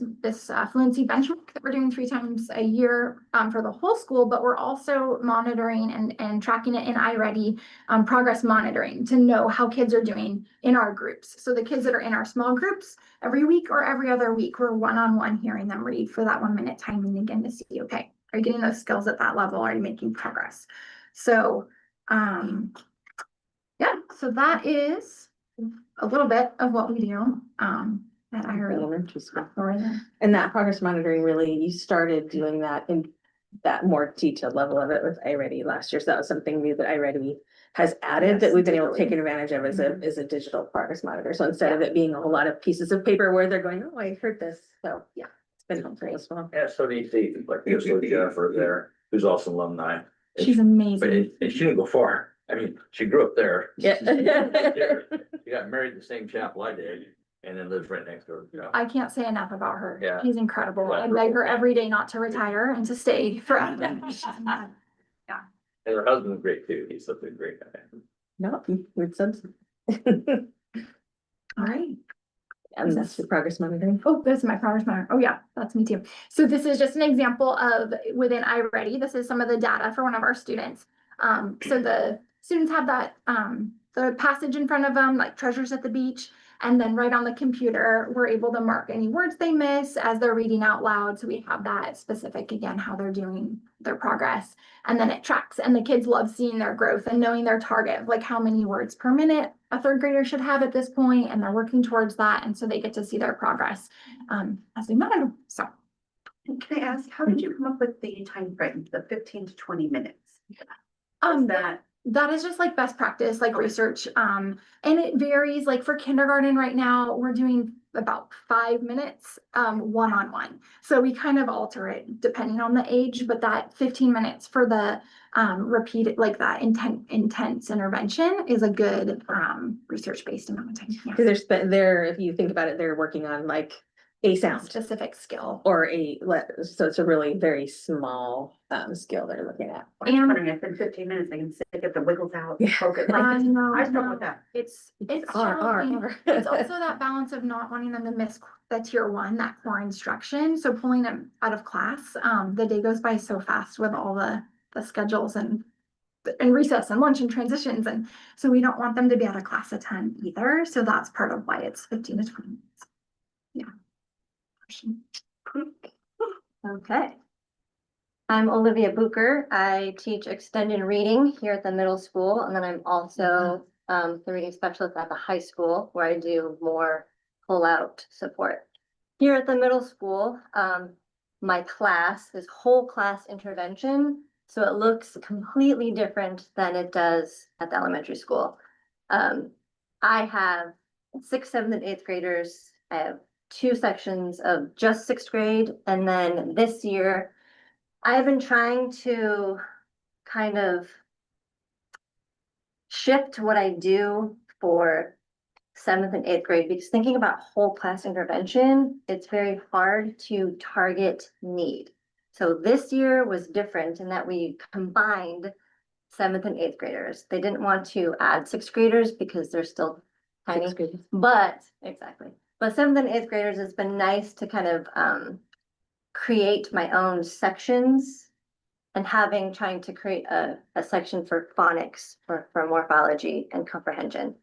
fluency benchmark that we're doing 3 times a year for the whole school, but we're also monitoring and tracking it in iReady progress monitoring to know how kids are doing in our groups. So the kids that are in our small groups, every week or every other week, we're one-on-one hearing them read for that 1-minute timing again to see, okay, are you getting those skills at that level? Are you making progress? So, yeah, so that is a little bit of what we do at Elementary school. And that progress monitoring, really, you started doing that in that more detailed level of it with iReady last year. So that was something new that iReady has added that we've been able to take advantage of as a digital progress monitor. So instead of it being a whole lot of pieces of paper where they're going, oh, I heard this. So yeah, it's been helpful as well. Yeah, so neat, like there's Jennifer there, who's also alumni. She's amazing. And she didn't go far. I mean, she grew up there. Yeah. She got married in the same chapel I did, and then lives right next door, I can't say enough about her. Yeah. She's incredible. I beg her every day not to retire and to stay forever. And her husband's great too. He's such a great guy. No, we've said. All right. And that's the progress monitoring. Oh, this is my progress monitor. Oh yeah, that's me too. So this is just an example of within iReady. This is some of the data for one of our students. So the students have that the passage in front of them, like treasures at the beach, and then right on the computer, we're able to mark any words they miss as they're reading out loud. So we have that specific, again, how they're doing their progress, and then it tracks. And the kids love seeing their growth and knowing their target, like how many words per minute a 3rd grader should have at this point, and they're working towards that. And so they get to see their progress as we monitor. So, And can I ask, how did you come up with the time frame, the 15 to 20 minutes? That is just like best practice, like research. And it varies, like for kindergarten right now, we're doing about 5 minutes one-on-one. So we kind of alter it depending on the age, but that 15 minutes for the repeated, like that intense intervention is a good research-based amount of time. Because they're, if you think about it, they're working on like a sound specific skill. or so it's a really very small skill they're looking at. I'm just wondering if in 15 minutes they can sit, get the wiggles out, Yeah. focus. I know, I struggle with that. It's R, challenging. R. It's also that balance of not wanting them to miss the tier one, that core instruction. So pulling them out of class, the day goes by so fast with all the schedules and recess and lunch and transitions. And so we don't want them to be out of class at 10 either. So that's part of why it's 15 to 20 minutes. Yeah. Okay. I'm Olivia Booker. I teach extended reading here at the middle school, and then I'm also the reading specialist at the high school where I do more pull-out support. Here at the middle school, my class is whole class intervention, so it looks completely different than it does at the elementary school. I have 6th, 7th, and 8th graders. I have 2 sections of just 6th grade, and then this year I've been trying to kind of shift what I do for 7th and 8th grade, because thinking about whole class intervention, it's very hard to target need. So this year was different in that we combined 7th and 8th graders. They didn't want to add 6th graders because they're still tiny, but exactly. But 7th and 8th graders, it's been nice to kind of create my own sections and trying to create a section for phonics for morphology and comprehension.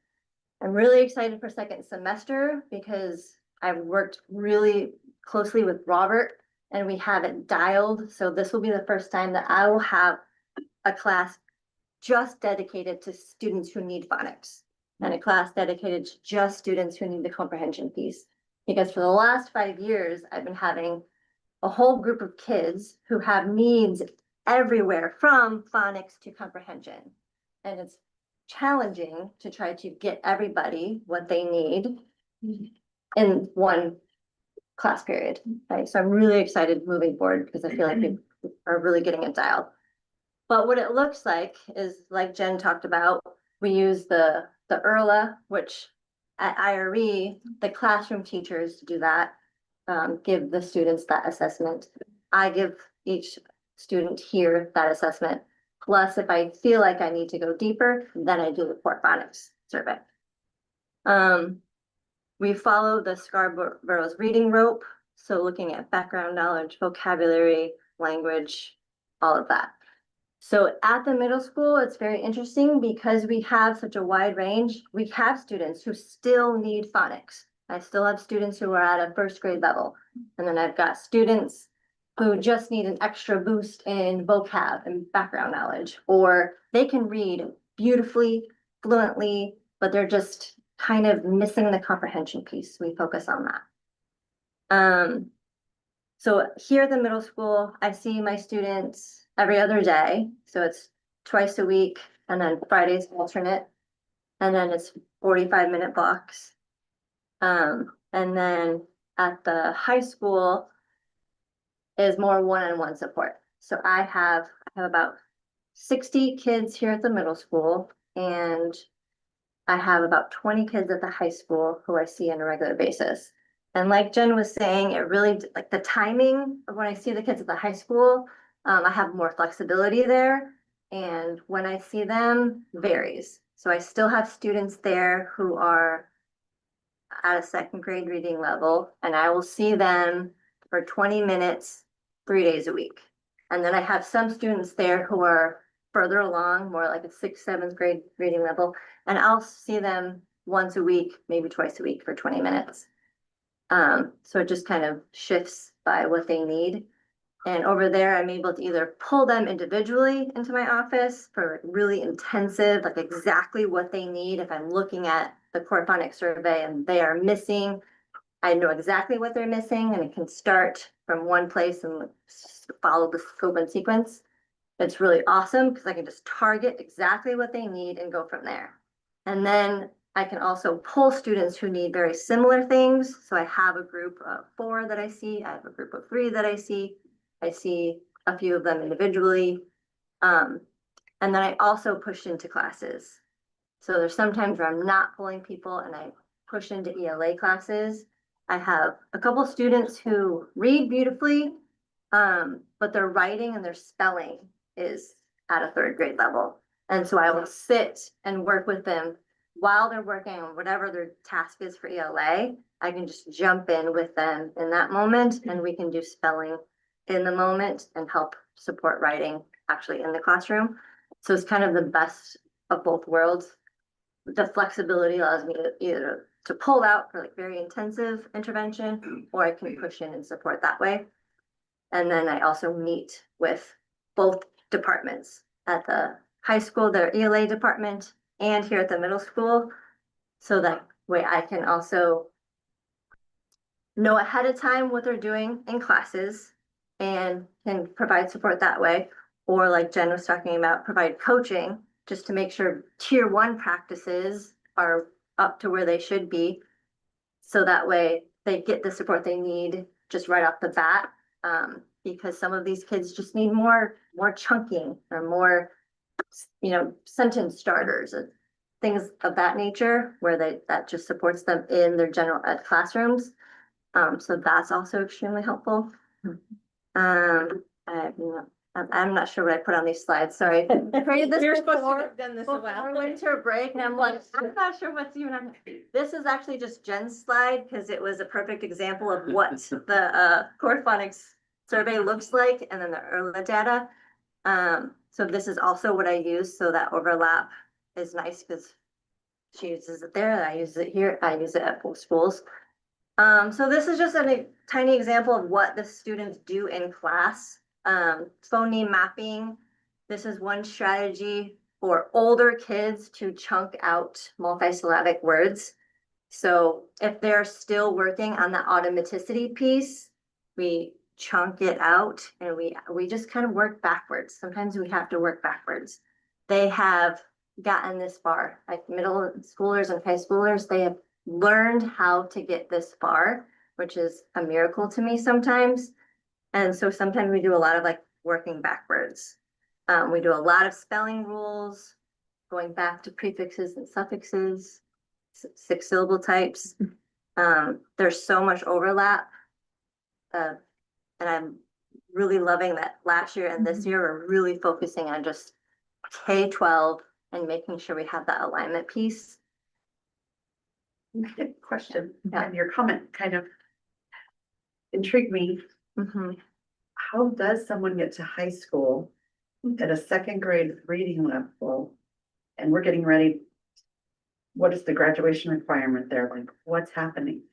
I'm really excited for second semester because I've worked really closely with Robert and we have it dialed. So this will be the first time that I will have a class just dedicated to students who need phonics and a class dedicated to just students who need the comprehension piece. Because for the last 5 years, I've been having a whole group of kids who have needs everywhere from phonics to comprehension. And it's challenging to try to get everybody what they need in one class period, right? So I'm really excited moving forward because I feel like we are really getting it dialed. But what it looks like is, like Jen talked about, we use the ERLA, which at IRE, the classroom teachers do that, give the students that assessment. I give each student here that assessment. Plus, if I feel like I need to go deeper, then I do the core phonics survey. We follow the Scarborough's reading rope. So looking at background knowledge, vocabulary, language, all of that. So at the middle school, it's very interesting because we have such a wide range. We have students who still need phonics. I still have students who are at a 1st grade level. And then I've got students who just need an extra boost in vocab and background knowledge, or they can read beautifully, fluently, but they're just kind of missing the comprehension piece. We focus on that. So here at the middle school, I see my students every other day. So it's twice a week, and then Fridays alternate, and then it's 45-minute blocks. And then at the high school is more one-on-one support. So I have about 60 kids here at the middle school, and I have about 20 kids at the high school who I see on a regular basis. And like Jen was saying, it really, like the timing of when I see the kids at the high school, I have more flexibility there. And when I see them varies. So I still have students there who are at a 2nd grade reading level, and I will see them for 20 minutes, 3 days a week. And then I have some students there who are further along, more like a 6th, 7th grade reading level, and I'll see them once a week, maybe twice a week for 20 minutes. So it just kind of shifts by what they need. And over there, I'm able to either pull them individually into my office for really intensive, like exactly what they need. If I'm looking at the core phonics survey and they are missing, I know exactly what they're missing, and it can start from one place and follow the scope and sequence. It's really awesome because I can just target exactly what they need and go from there. And then I can also pull students who need very similar things. So I have a group of 4 that I see. I have a group of 3 that I see. I see a few of them individually. And then I also push into classes. So there's sometimes where I'm not pulling people and I push into ELA classes. I have a couple students who read beautifully, but their writing and their spelling is at a third grade level. And so I will sit and work with them while they're working on whatever their task is for ELA. I can just jump in with them in that moment and we can do spelling in the moment and help support writing actually in the classroom. So it's kind of the best of both worlds. The flexibility allows me to either to pull out for like very intensive intervention, or I can push in and support that way. And then I also meet with both departments at the high school, their ELA department, and here at the middle school. So that way I can also know ahead of time what they're doing in classes and can provide support that way. Or like Jen was talking about, provide coaching just to make sure tier 1 practices are up to where they should be. So that way they get the support they need just right off the bat. Because some of these kids just need more chunking or more, sentence starters and things of that nature where that just supports them in their general ed classrooms. So that's also extremely helpful. I'm not sure what I put on these slides, sorry. I created this You're supposed to before, have done this a while. before winter break, and I'm like, I'm not sure what's even on. This is actually just Jen's slide, because it was a perfect example of what the core phonics survey looks like, and then the ERLA data. So this is also what I use, so that overlap is nice, because she uses it there, I use it here, I use it at both schools. So this is just a tiny example of what the students do in class. Phoneme mapping. This is one strategy for older kids to chunk out multisyllabic words. So if they're still working on the automaticity piece, we chunk it out and we just kind of work backwards. Sometimes we have to work backwards. They have gotten this far, like middle schoolers and high schoolers, they have learned how to get this far, which is a miracle to me sometimes. And so sometimes we do a lot of like working backwards. We do a lot of spelling rules, going back to prefixes and suffixes, 6-syllable types. There's so much overlap. And I'm really loving that last year and this year, we're really focusing on just K-12 and making sure we have that alignment piece. Question, and your comment kind of intrigued me. Mhm. How does someone get to high school at a second grade reading level? And we're getting ready. What is the graduation requirement there? Like, what's happening?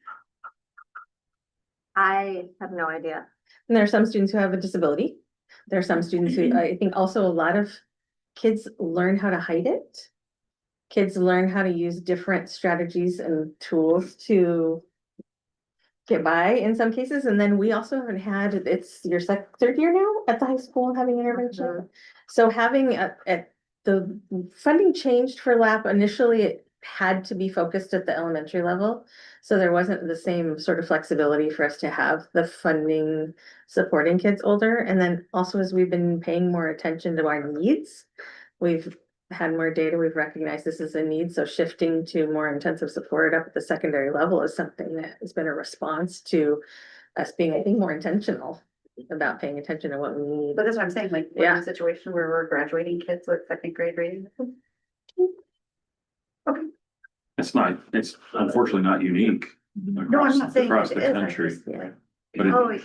I have no idea. And there are some students who have a disability. There are some students who, I think also a lot of kids learn how to hide it. Kids learn how to use different strategies and tools to get by in some cases. And then we also haven't had, it's your third year now at the high school having intervention. So having the funding changed for LAP. Initially, it had to be focused at the elementary level. So there wasn't the same sort of flexibility for us to have the funding supporting kids older. And then also as we've been paying more attention to our needs, we've had more data, we've recognized this is a need. So shifting to more intensive support up at the secondary level is something that has been a response to us being, I think, more intentional about paying attention to what we need. But that's what I'm saying, like, we're in a situation where we're graduating kids with second grade reading. Okay, It's unfortunately not unique. no, I'm not saying Across it the is, I'm country. just like, But Oh,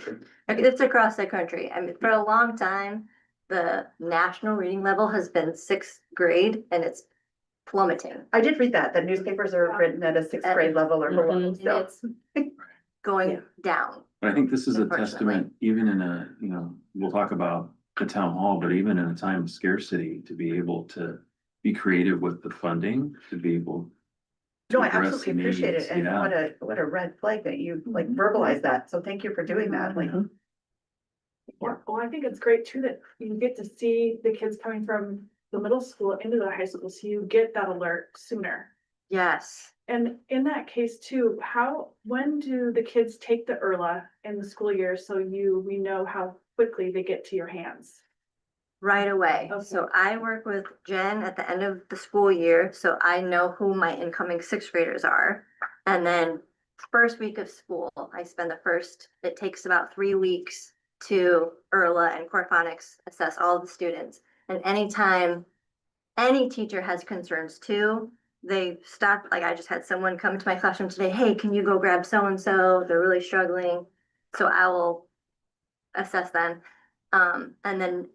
it's across the country. I mean, for a long time, the national reading level has been 6th grade and it's plummeting. I did read that newspapers are written at a 6th grade level or below, so. It's going down. But I think this is a Unfortunately. testament, even in a, we'll talk about the town hall, but even in a time of scarcity, to be able to be creative with the funding, to be able. to No, I address absolutely appreciate needs. it, and Yeah. what a red flag that you like verbalize that, so thank you for doing that, like. Yeah, well, I think it's great too that you get to see the kids coming from the middle school into the high school, so you get that alert sooner. Yes. And in that case too, when do the kids take the ERLA in the school year, so we know how quickly they get to your hands? Right away. Okay. So I work with Jen at the end of the school year, so I know who my incoming 6th graders are. And then first week of school, I spend it takes about 3 weeks to Erla and Core Phonics assess all the students. And anytime any teacher has concerns too, they stop, like I just had someone come to my classroom today, hey, can you go grab so-and-so? They're really struggling. So I will assess them. And then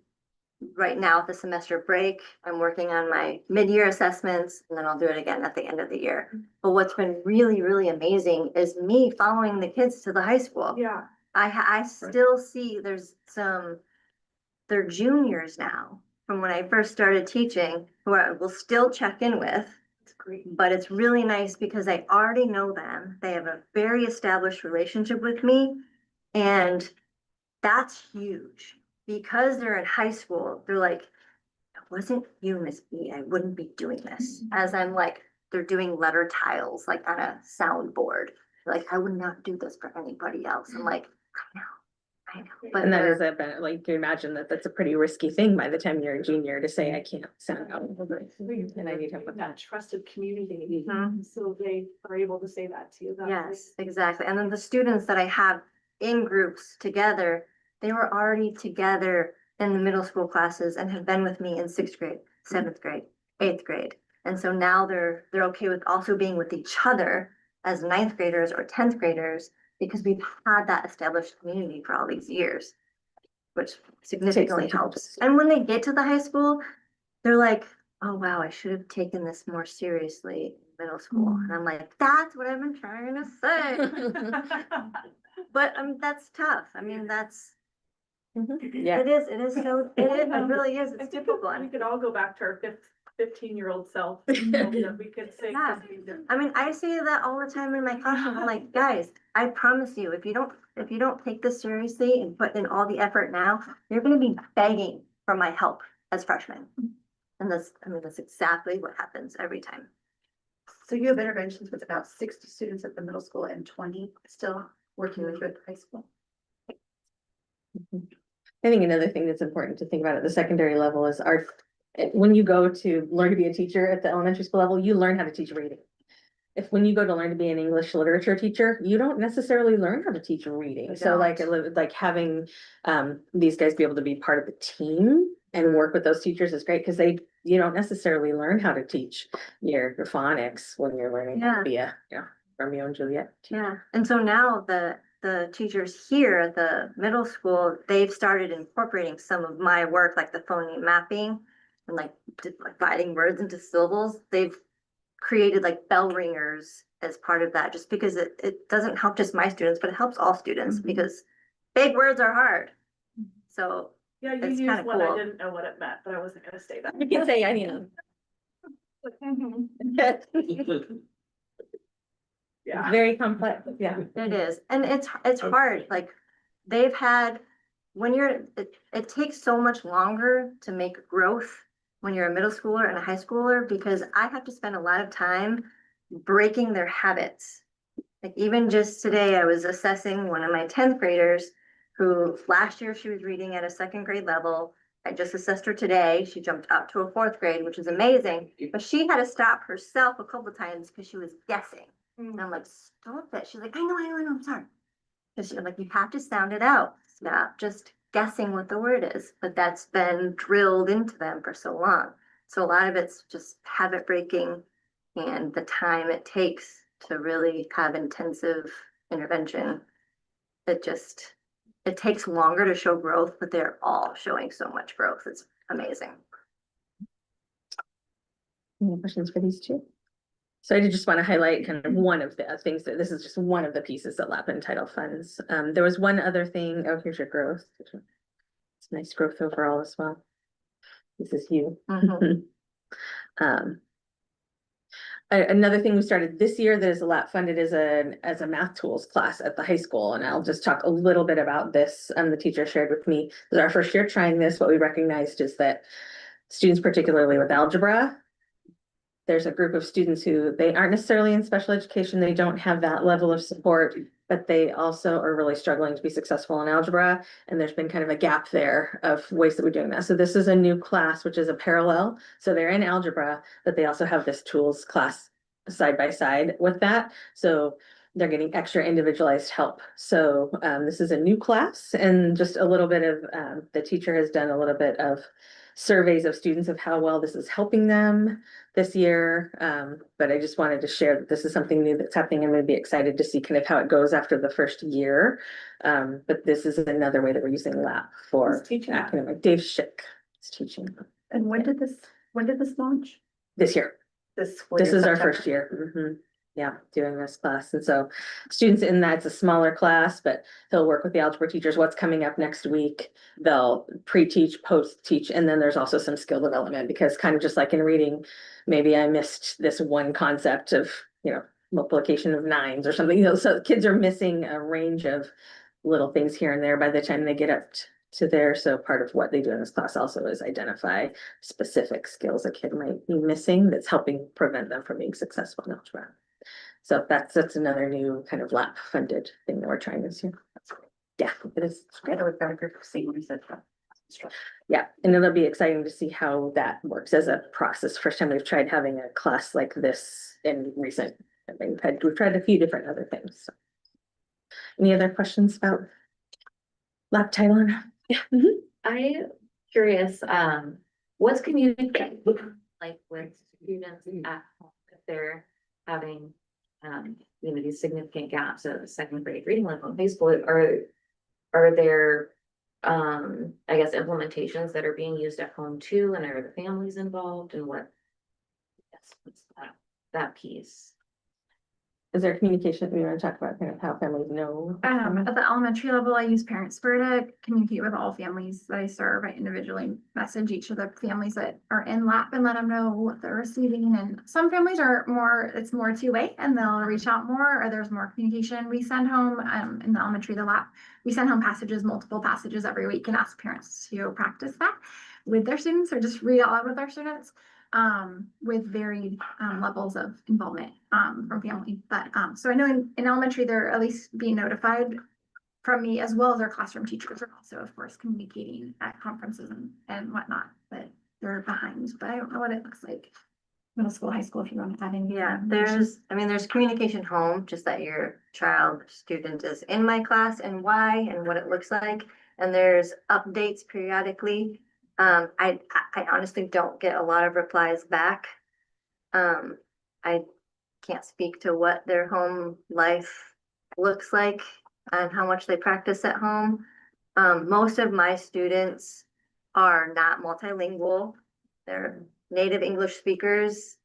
right now at the semester break, I'm working on my mid-year assessments, and then I'll do it again at the end of the year. But what's been really, really amazing is me following the kids to the high school. Yeah. I still see they're juniors now from when I first started teaching, who I will still check in with. It's great. But it's really nice because I already know them. They have a very established relationship with me. And that's huge. Because they're in high school, they're like, if it wasn't you, Miss B, I wouldn't be doing this. As I'm like, they're doing letter tiles, like on a soundboard. Like, I would not do this for anybody else. I'm like, I know. But And that is like, you can imagine that that's a pretty risky thing by the time you're a junior to say, I can't sound out. And I need help with That that. trusted community, Mhm. so they are able to say that to you. That's Yes, exactly. And then the students that I have in groups together, they were already together in the middle school classes and have been with me in 6th grade, 7th grade, 8th grade. And so now they're okay with also being with each other as 9th graders or 10th graders because we've had that established community for all these years, which significantly helps. And when they get to the high school, they're like, oh, wow, I should have taken this more seriously in middle school. And I'm like, that's what I've been trying to say. But that's tough. I mean, that's, Yeah. it is so, it really is. I It's think difficult. we could all go back to our 15-year-old self. That we could say Yeah. something different. I mean, I say that all the time in my classroom. I'm like, guys, I promise you, if you don't take this seriously and put in all the effort now, you're gonna be begging for my help as freshmen. And that's exactly what happens every time. So you have interventions with about 60 students at the middle school and 20 still working with you at the high school. I think another thing that's important to think about at the secondary level is when you go to learn to be a teacher at the elementary school level, you learn how to teach reading. When you go to learn to be an English literature teacher, you don't necessarily learn how to teach reading. So like having these guys be able to be part of the team and work with those teachers is great because you don't necessarily learn how to teach your phonics when you're learning how to be a Romeo and Juliet teacher. Yeah, and so now the teachers here at the middle school, they've started incorporating some of my work, like the phoneme mapping and like dividing words into syllables. They've created like bell ringers as part of that, just because it doesn't help just my students, but it helps all students because big words are hard. So Yeah, you it's used kinda one, I cool. didn't know what it meant, but I wasn't gonna say that. You can say any of them. Yeah. Very complex, yeah. it is, and it's hard, like they've had, it takes so much longer to make growth when you're a middle schooler and a high schooler, because I have to spend a lot of time breaking their habits. Like even just today, I was assessing one of my 10th graders who last year she was reading at a 2nd grade level. I just assessed her today. She jumped up to a 4th grade, which is amazing, but she had to stop herself a couple times because she was guessing. And I'm like, stop it. She's like, I know, I'm sorry. Because you're like, you have to sound it out. Stop just guessing what the word is. But that's been drilled into them for so long. So a lot of it's just habit breaking and the time it takes to really have intensive intervention. It takes longer to show growth, but they're all showing so much growth. It's amazing. Any questions for these two? So I did just want to highlight kind of one of the things that this is just one of the pieces that LAP Entitle funds. There was one other thing. Oh, here's your growth. It's nice growth overall as well. This is you. Another thing we started this year that is a LAP funded is as a math tools class at the high school. And I'll just talk a little bit about this. The teacher shared with me, this is our first year trying this. What we recognized is that students, particularly with algebra, there's a group of students who they aren't necessarily in special education. They don't have that level of support, but they also are really struggling to be successful in algebra. And there's been kind of a gap there of ways that we're doing that. So this is a new class, which is a parallel. So they're in algebra, but they also have this tools class side by side with that. So they're getting extra individualized help. So this is a new class, and just a little bit of, the teacher has done a little bit of surveys of students of how well this is helping them this year. But I just wanted to share that this is something new that's happening. I'm going to be excited to see kind of how it goes after the first year. But this is another way that we're using LAP for Who's teaching that? academic. Dave Schick is teaching And when did this launch? this year. This school This year, is our September? first year. Yeah, doing this class. And so students in that, it's a smaller class, but he'll work with the algebra teachers, what's coming up next week. They'll pre-teach, post-teach, and then there's also some skill development, because kind of just like in reading, maybe I missed this one concept of, multiplication of nines or something, so kids are missing a range of little things here and there by the time they get up to there. So part of what they do in this class also is identify specific skills a kid might be missing that's helping prevent them from being successful in algebra. So that's another new kind of LAP funded thing that we're trying this year. Yeah, it is. It's great. We've got a group of seniors that. Yeah, and it'll be exciting to see how that works as a process. First time we've tried having a class like this in recent. We've tried a few different other things. So. Any other questions about LAP title? Yeah. I'm curious, what's communication like with students at home if they're having, these significant gaps at the second grade reading level in high school? Are there, I guess, implementations that are being used at home too, and are the families involved, and what's that piece? Is there communication we want to talk about, kind of how families know? At the elementary level, I use Parents Spur to communicate with all families that I serve. I individually message each of the families that are in LAP and let them know what they're receiving. And some families it's more two-way, and they'll reach out more, or there's more communication. We send home, in the elementary, the LAP, we send home multiple passages every week, and ask parents to practice that with their students, or just read out with our students. With varied levels of involvement from family. But so I know in elementary, they're at least being notified from me, as well as our classroom teachers are also, of course, communicating at conferences and whatnot. But they're behind. But I don't know what it looks like. Middle school, high school, if you want to add in. Yeah, there's communication home, just that your student is in my class and why and what it looks like. And there's updates periodically. I honestly don't get a lot of replies back. I can't speak to what their home life looks like and how much they practice at home. Most of my students are not multilingual. They're native English speakers.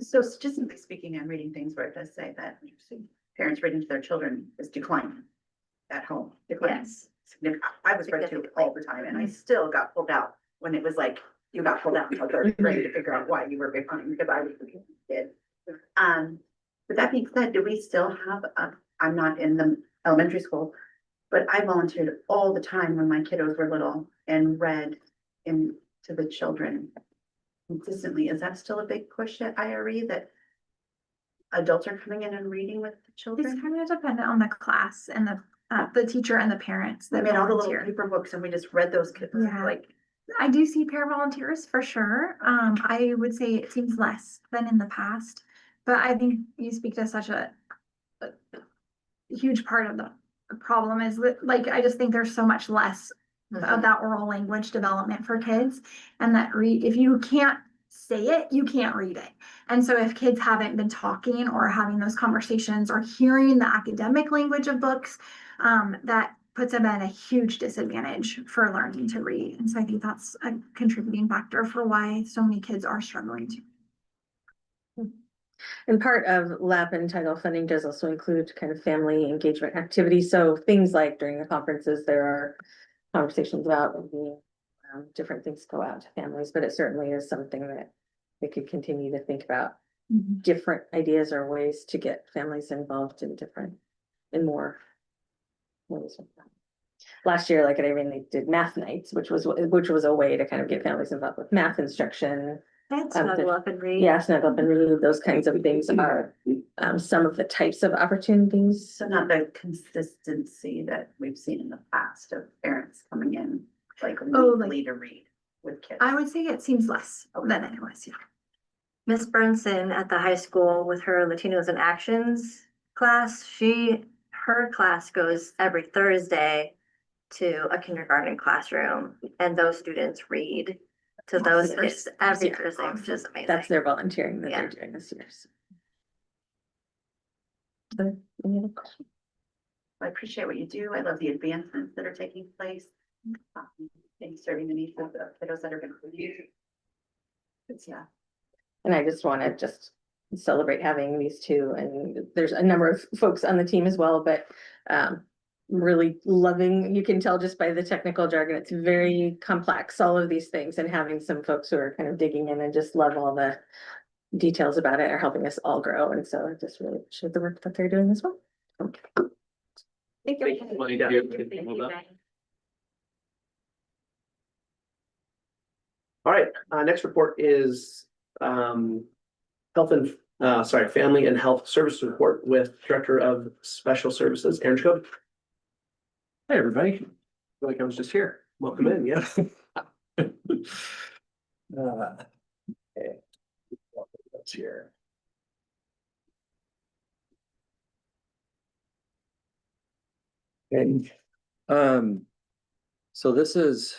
So statistically speaking, I'm reading things where it does say that parents reading to their children is declining at home. Yes. Significant. I was read to all the time, and I still got pulled out when it was like, you got pulled out until third grade to figure out why you were behind, because I was a kid. But that being said, do we still have, I'm not in the elementary school, but I volunteered all the time when my kiddos were little and read to the children consistently. Is that still a big push at IRE, that adults are coming in and reading with the children? It's kind of dependent on the class and the teacher and the parents I that made all the little volunteer. paper books and we just read those kids, Yeah. like. I do see pair volunteers for sure. I would say it seems less than in the past, but I think you speak to such a huge part of the problem is that, like, I just think there's so much less of that oral language development for kids, and that if you can't say it, you can't read it. And so if kids haven't been talking or having those conversations or hearing the academic language of books, that puts them at a huge disadvantage for learning to read. And so I think that's a contributing factor for why so many kids are struggling to. And part of LAP and title funding does also include kind of family engagement activities. So things like during the conferences, there are conversations about different things go out to families, but it certainly is something that we could continue to think about different ideas or ways to get families involved in more ways. Last year, like at Irene, they did math nights, which was a way to kind of get families involved with math instruction. And snuggle up and read. Yeah, snuggle up and read. Those kinds of things are some of the types of opportunities. So not the consistency that we've seen in the past of parents coming in like weekly to read with kids. I would say it seems less than it was, yeah. Miss Burnson at the high school with her Latinos in Actions class, her class goes every Thursday to a kindergarten classroom, and those students read to those kids every Thursday, which is amazing. That's their volunteering that Yeah. they're doing this year. So, any other questions? I appreciate what you do. I love the advancements that are taking place. And serving the needs of the kiddos that are going to use. Yeah. And I just want to just celebrate having these two, and there's a number of folks on the team as well, but really loving, you can tell just by the technical jargon, it's very complex, all of these things, and having some folks who are kind of digging in and just love all the details about it are helping us all grow, and so I just really appreciate the work that they're doing as well. Thank you. Thank you. All right, next report is Family and Health Services Report with Director of Special Services, Aaron Jacob. Hey, everybody. Feel like I was just here. Welcome in, yeah. Okay. That's here. Okay. So this is,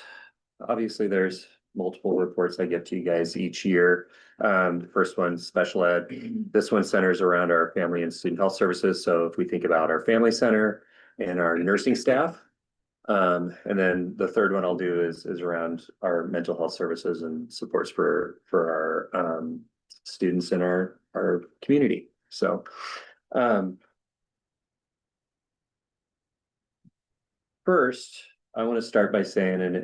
obviously there's multiple reports I give to you guys each year. The first one, special ed. This one centers around our family and student health services. So if we think about our family center and our nursing staff, and then the third one I'll do is around our mental health services and supports for our students in our community. So first, I want to start by saying, and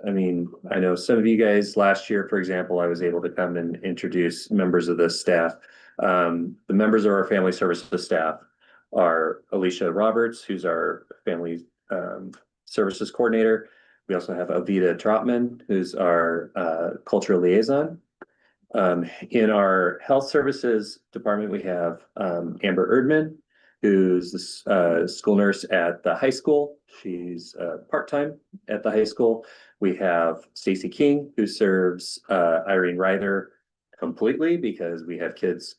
I mean, I know some of you guys last year, for example, I was able to come and introduce members of this staff. The members of our family services staff are Alicia Roberts, who's our family services coordinator. We also have Avita Trotman, who's our cultural liaison. In our health services department, we have Amber Erdman, who's the school nurse at the high school. She's part-time at the high school. We have Stacy King, who serves Irene Ryther completely because we have kids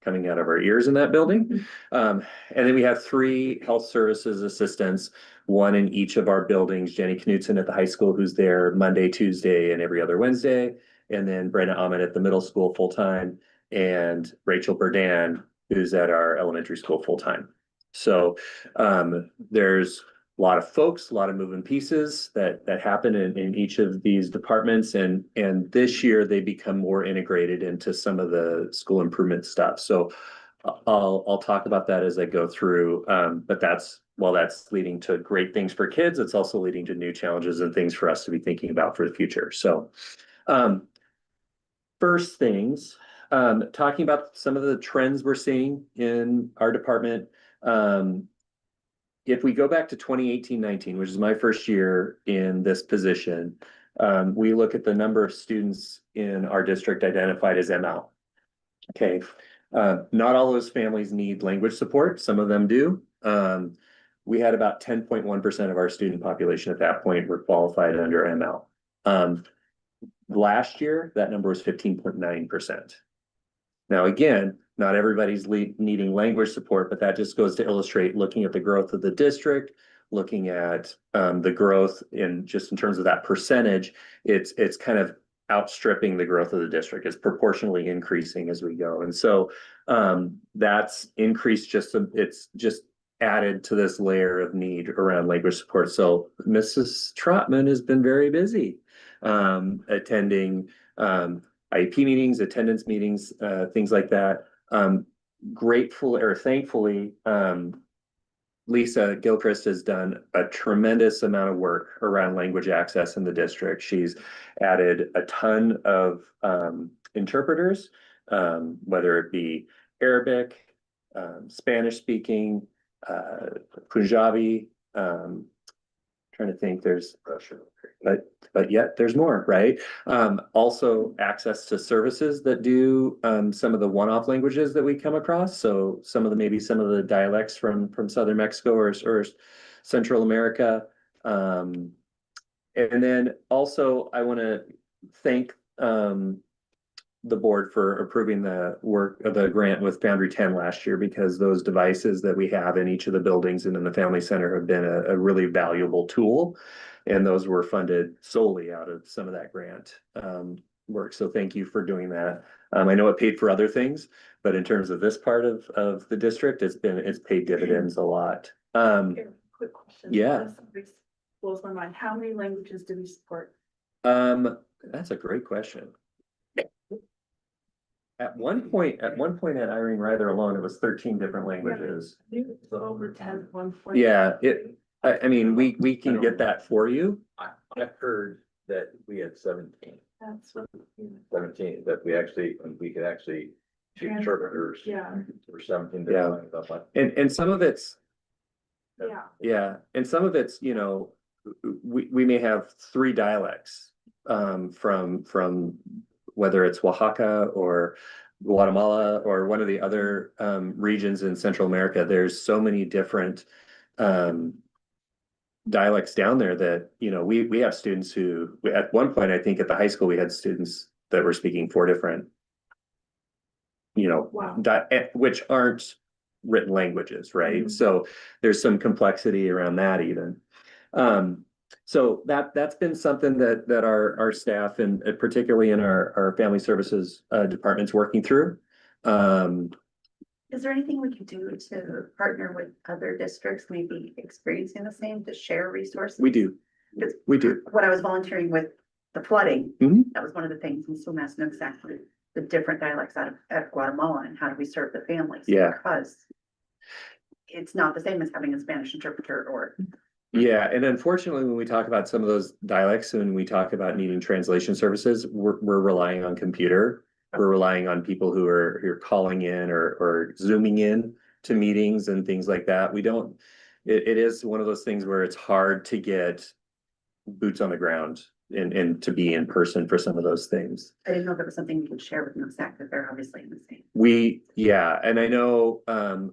coming out of our ears in that building. And then we have 3 health services assistants, one in each of our buildings. Jenny Knudsen at the high school, who's there Monday, Tuesday, and every other Wednesday. And then Brenna Ahmed at the middle school full-time, and Rachel Burdan, who's at our elementary school full-time. So there's a lot of folks, a lot of moving pieces that happen in each of these departments. And this year they become more integrated into some of the school improvement stuff. So I'll talk about that as I go through. But while that's leading to great things for kids, it's also leading to new challenges and things for us to be thinking about for the future. So first things, talking about some of the trends we're seeing in our department. If we go back to 2018-19, which is my first year in this position, we look at the number of students in our district identified as ML. Okay, not all those families need language support. Some of them do. We had about 10.1% of our student population at that point were qualified under ML. Last year, that number was 15.9%. Now, again, not everybody's needing language support, but that just goes to illustrate looking at the growth of the district, looking at the growth in terms of that percentage, it's kind of outstripping the growth of the district. It's proportionally increasing as we go. And so that's increased it's just added to this layer of need around language support. So Mrs. Trotman has been very busy attending IEP meetings, attendance meetings, things like that. Thankfully, Lisa Gilchrist has done a tremendous amount of work around language access in the district. She's added a ton of interpreters, whether it be Arabic, Spanish speaking, Punjabi, trying to think, there's but yet there's more, right? Also access to services that do some of the one-off languages that we come across. So some of the dialects from Southern Mexico or Central America. And then also I want to thank the board for approving the work of the grant with Foundry 10 last year, because those devices that we have in each of the buildings and in the Family Center have been a really valuable tool. And those were funded solely out of some of that grant work. So thank you for doing that. I know it paid for other things, but in terms of this part of the district, it's paid dividends a lot. Quick question. Yeah. This blows my mind. How many languages do we support? That's a great question. At one point at Irene Ryther alone, it was 13 different languages. I think it's over 10 at one point. Yeah, I mean, we can get that for you. I heard that we had 17, That's what. 17, that we could actually do interpreters. Yeah. For 17 Yeah. different stuff like. And some of it's, Yeah. yeah, and some of it's, you know, we may have 3 dialects from whether it's Oaxaca or Guatemala or one of the other regions in Central America. There's so many different dialects down there that, you know, we have students who, at one point, I think at the high school, we had students that were speaking 4 different, you know, Wow. which aren't written languages, right? So there's some complexity around that even. So that's been something that our staff and particularly in our family services department's working through. Is there anything we can do to partner with other districts, maybe experiencing the same, to share resources? We do. Because We do. when I was volunteering with the flooding, Mhm. that was one of the things, and Sumas knew exactly the different dialects out of Guatemala and how do we serve the families? Yeah. Because it's not the same as having a Spanish interpreter or. Yeah, and unfortunately, when we talk about some of those dialects and we talk about needing translation services, we're relying on computer. We're relying on people who are calling in or zooming in to meetings and things like that. We don't, it is one of those things where it's hard to get boots on the ground and to be in person for some of those things. I didn't know if it was something we could share with NOSAC, that they're obviously in the same. Yeah, and I know,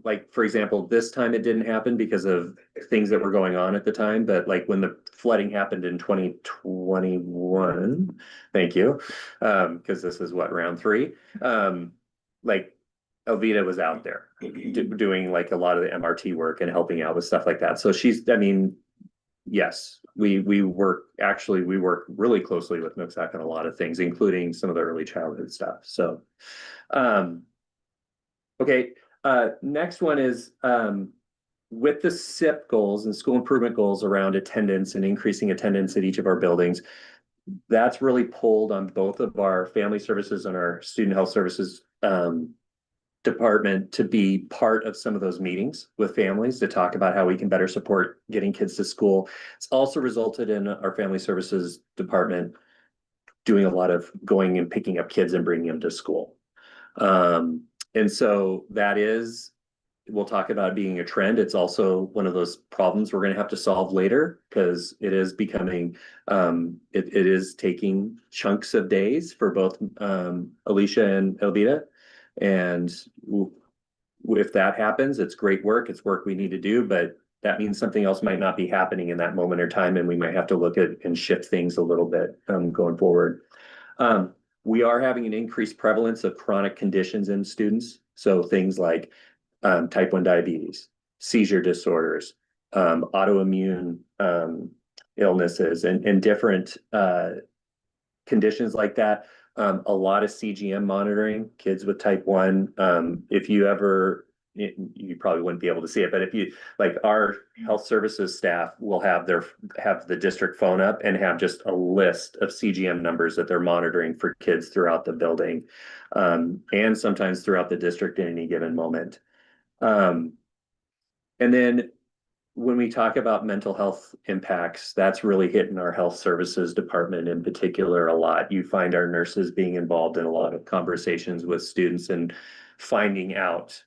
like, for example, this time it didn't happen because of things that were going on at the time, but like when the flooding happened in 2021, thank you, because this is what, round 3, like Elvita was out there doing like a lot of the MRT work and helping out with stuff like that. So I mean, yes, we work really closely with NOSAC on a lot of things, including some of the early childhood stuff. So, okay, next one is with the SIP goals and school improvement goals around attendance and increasing attendance at each of our buildings. That's really pulled on both of our family services and our student health services department to be part of some of those meetings with families to talk about how we can better support getting kids to school. It's also resulted in our family services department doing a lot of going and picking up kids and bringing them to school. And so we'll talk about being a trend. It's also one of those problems we're going to have to solve later because it is becoming, it is taking chunks of days for both Alicia and Elvita. And if that happens, it's great work. It's work we need to do, but that means something else might not be happening in that moment or time, and we might have to look at and shift things a little bit going forward. We are having an increased prevalence of chronic conditions in students. So things like type 1 diabetes, seizure disorders, autoimmune illnesses, and different conditions like that. A lot of CGM monitoring, kids with type 1. If you ever, you probably wouldn't be able to see it, but if you, like, our health services staff will have the district phone up and have just a list of CGM numbers that they're monitoring for kids throughout the building, and sometimes throughout the district at any given moment. And then when we talk about mental health impacts, that's really hitting our health services department in particular a lot. You find our nurses being involved in a lot of conversations with students and finding out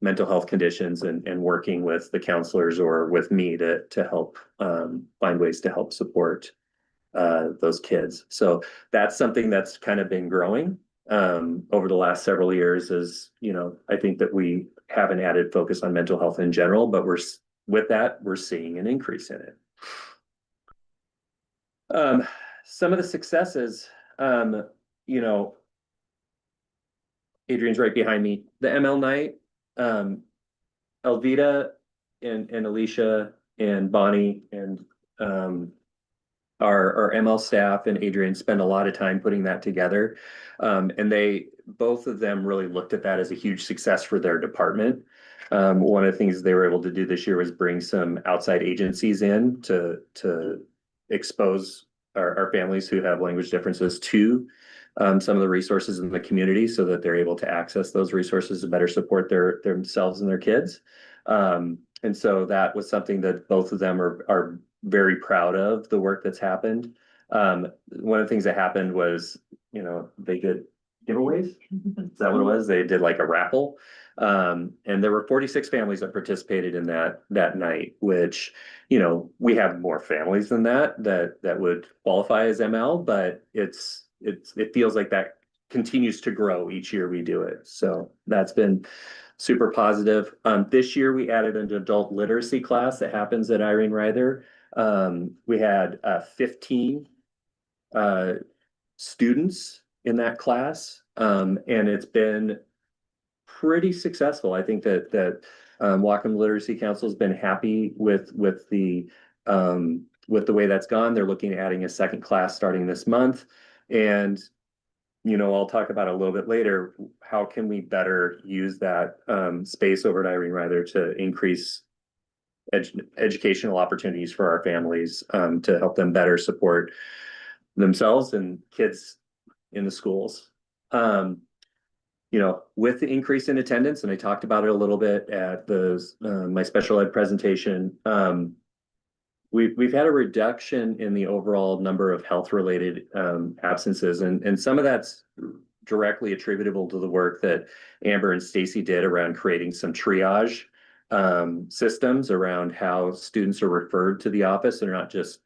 mental health conditions and working with the counselors or with me to help find ways to help support those kids. So that's something that's kind of been growing over the last several years. Is, you know, I think that we have an added focus on mental health in general, but we're seeing an increase in it. Some of the successes, you know, Adrian's right behind me. The ML night, Elvita and Alicia and Bonnie and our ML staff and Adrian spend a lot of time putting that together. And both of them really looked at that as a huge success for their department. One of the things they were able to do this year was bring some outside agencies in to expose our families who have language differences to some of the resources in the community so that they're able to access those resources to better support themselves and their kids. And so that was something that both of them are very proud of, the work that's happened. One of the things that happened was, they did giveaways. Is that what it was? They did like a raffle. And there were 46 families that participated in that night, which, we have more families than that would qualify as ML, but it feels like that continues to grow each year we do it. So that's been super positive. This year we added an adult literacy class that happens at Irene Reither. We had 15 students in that class, and it's been pretty successful. I think that Whatcom Literacy Council has been happy with the way that's gone. They're looking at adding a second class starting this month, and I'll talk about it a little bit later. How can we better use that space over at Irene Reither to increase educational opportunities for our families, to help them better support themselves and kids in the schools. With the increase in attendance, and I talked about it a little bit at my special ed presentation, we've had a reduction in the overall number of health-related absences, and some of that's directly attributable to the work that Amber and Stacy did around creating some triage systems around how students are referred to the office. They're not just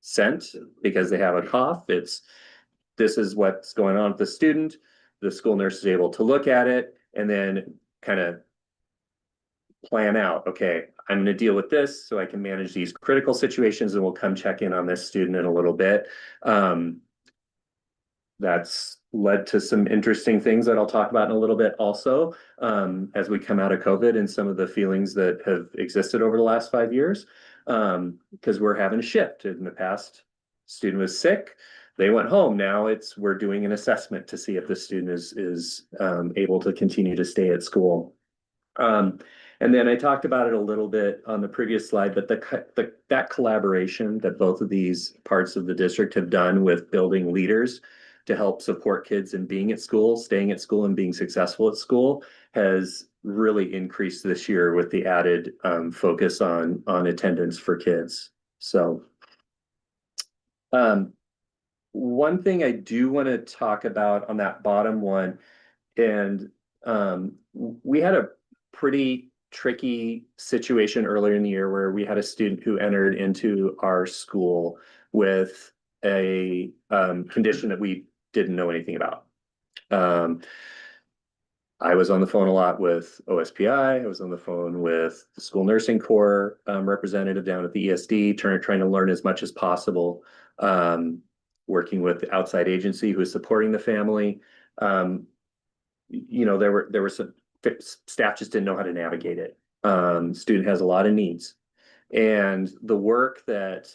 sent because they have a cough. This is what's going on with the student. The school nurse is able to look at it and then kind of plan out, okay, I'm going to deal with this so I can manage these critical situations, and we'll come check in on this student in a little bit. That's led to some interesting things that I'll talk about in a little bit also, as we come out of COVID and some of the feelings that have existed over the last 5 years, because we're having a shift. In the past, student was sick, they went home. Now we're doing an assessment to see if the student is able to continue to stay at school. And then I talked about it a little bit on the previous slide, but that collaboration that both of these parts of the district have done with building leaders to help support kids in being at school, staying at school, and being successful at school has really increased this year with the added focus on attendance for kids. So one thing I do want to talk about on that bottom one, and we had a pretty tricky situation earlier in the year where we had a student who entered into our school with a condition that we didn't know anything about. I was on the phone a lot with OSPI. I was on the phone with the school nursing corps representative down at the ESD, trying to learn as much as possible, working with the outside agency who is supporting the family. There were some staff just didn't know how to navigate it. Student has a lot of needs, and the work that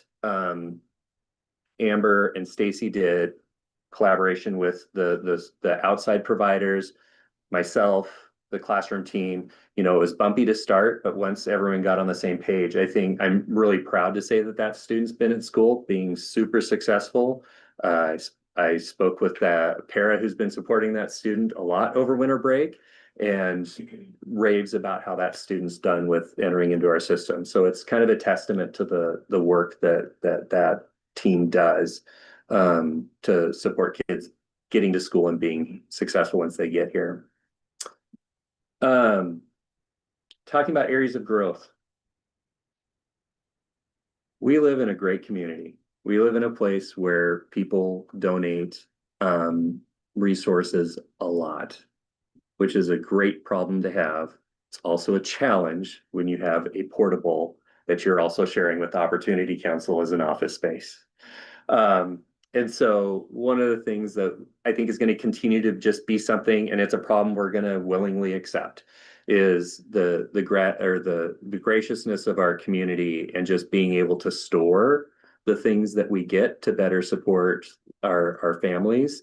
Amber and Stacy did, collaboration with the outside providers, myself, the classroom team, it was bumpy to start, but once everyone got on the same page, I think I'm really proud to say that student's been at school being super successful. I spoke with Para, who's been supporting that student a lot over winter break, and raves about how that student's done with entering into our system. So it's kind of a testament to the work that team does to support kids getting to school and being successful once they get here. Talking about areas of growth. We live in a great community. We live in a place where people donate resources a lot, which is a great problem to have. It's also a challenge when you have a portable that you're also sharing with Opportunity Council as an office space. And so one of the things that I think is going to continue to just be something, and it's a problem we're going to willingly accept, is the graciousness of our community and just being able to store the things that we get to better support our families.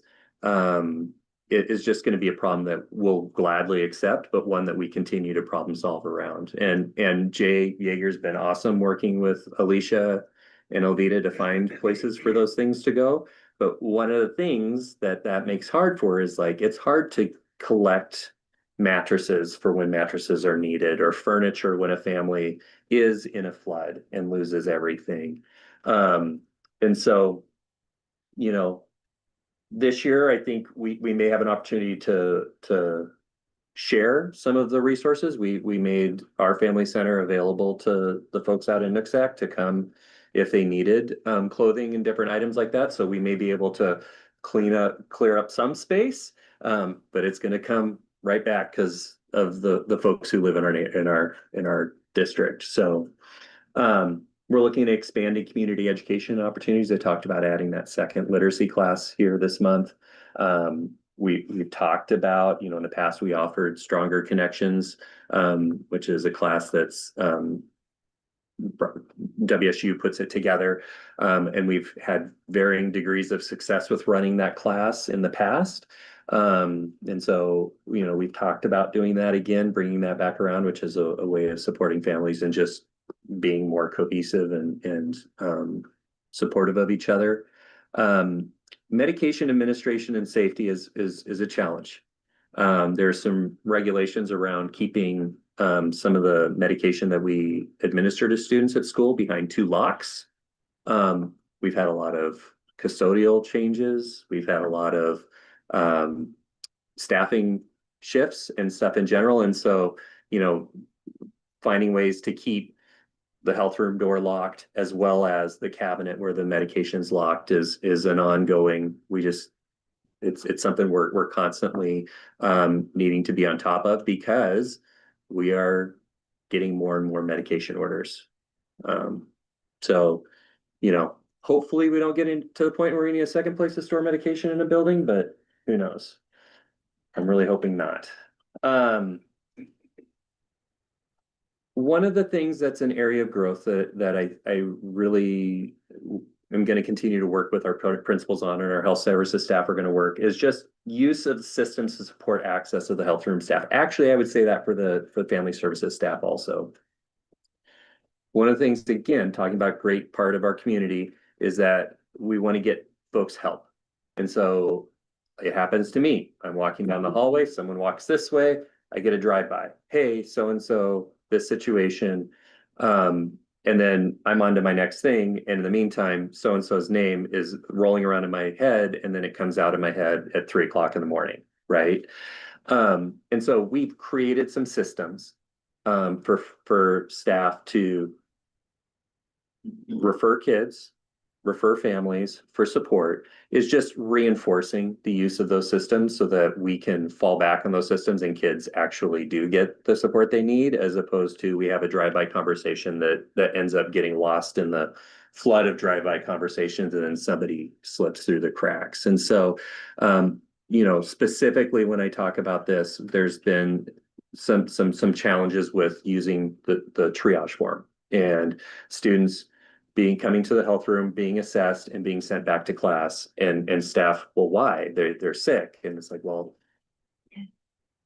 It is just going to be a problem that we'll gladly accept, but one that we continue to problem solve around. And Jay Yeager's been awesome working with Alicia and Ovita to find places for those things to go. But one of the things that makes hard for is like, it's hard to collect mattresses for when mattresses are needed, or furniture when a family is in a flood and loses everything. And so, you know, this year, I think we may have an opportunity to share some of the resources. We made our family center available to the folks out in Nooksack to come if they needed clothing and different items like that. So we may be able to clear up some space, but it's going to come right back because of the folks who live in our district. So we're looking at expanding community education opportunities. I talked about adding that second literacy class here this month. We've talked about, in the past, we offered Stronger Connections, which is a class that's WSU puts it together. And we've had varying degrees of success with running that class in the past. And so, we've talked about doing that again, bringing that back around, which is a way of supporting families and just being more cohesive and supportive of each other. Medication administration and safety is a challenge. There's some regulations around keeping some of the medication that we administer to students at school behind 2 locks. We've had a lot of custodial changes. We've had a lot of staffing shifts and stuff in general. And so, finding ways to keep the health room door locked, as well as the cabinet where the medication's locked, is an ongoing. It's something we're constantly needing to be on top of, because we are getting more and more medication orders. So, hopefully we don't get into the point where we need a second place to store medication in a building, but who knows? I'm really hoping not. One of the things that's an area of growth that I really am going to continue to work with our principals on, and our health services staff are going to work, is just use of systems to support access of the health room staff. Actually, I would say that for the family services staff also. One of the things, again, talking about great part of our community, is that we want to get folks help. And so it happens to me. I'm walking down the hallway, someone walks this way, I get a drive-by. Hey, so-and-so, this situation. And then I'm on to my next thing. And in the meantime, so-and-so's name is rolling around in my head, and then it comes out of my head at 3 o'clock in the morning, right? And so we've created some systems for staff to refer kids, refer families for support, is just reinforcing the use of those systems so that we can fall back on those systems and kids actually do get the support they need, as opposed to we have a drive-by conversation that ends up getting lost in the flood of drive-by conversations, and then somebody slips through the cracks. And so, specifically when I talk about this, there's been some challenges with using the triage form, and students coming to the health room, being assessed, and being sent back to class, and staff, well, why? They're sick. And it's like, well,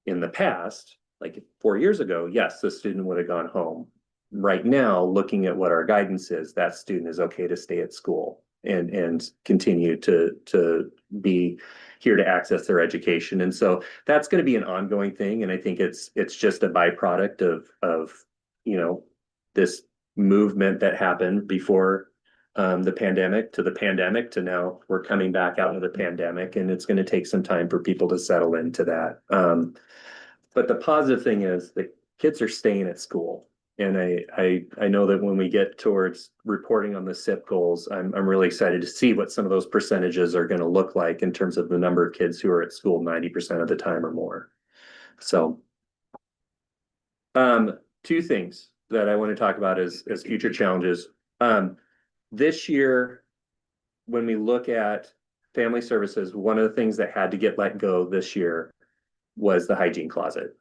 in the past, like 4 years ago, yes, the student would have gone home. Right now, looking at what our guidance is, that student is okay to stay at school and continue to be here to access their education. And so that's going to be an ongoing thing. And I think it's just a byproduct of this movement that happened before the pandemic to now we're coming back out of the pandemic, and it's going to take some time for people to settle into that. But the positive thing is the kids are staying at school. And I know that when we get towards reporting on the SIP goals, I'm really excited to see what some of those percentages are going to look like in terms of the number of kids who are at school 90% of the time or more. So 2 things that I want to talk about as future challenges. This year, when we look at family services, one of the things that had to get let go this year was the hygiene closet.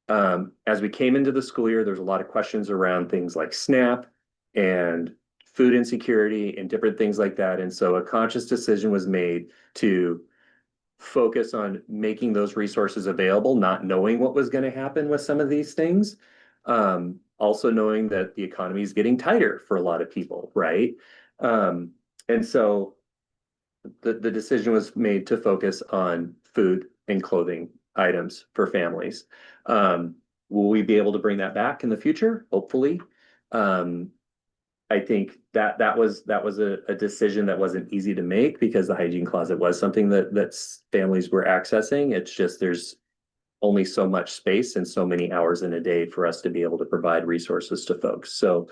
As we came into the school year, there's a lot of questions around things like SNAP and food insecurity and different things like that. And so a conscious decision was made to focus on making those resources available, not knowing what was going to happen with some of these things. Also knowing that the economy is getting tighter for a lot of people, right? And so the decision was made to focus on food and clothing items for families. Will we be able to bring that back in the future? Hopefully. I think that was a decision that wasn't easy to make because the hygiene closet was something that families were accessing. It's just there's only so much space and so many hours in a day for us to be able to provide resources to folks. So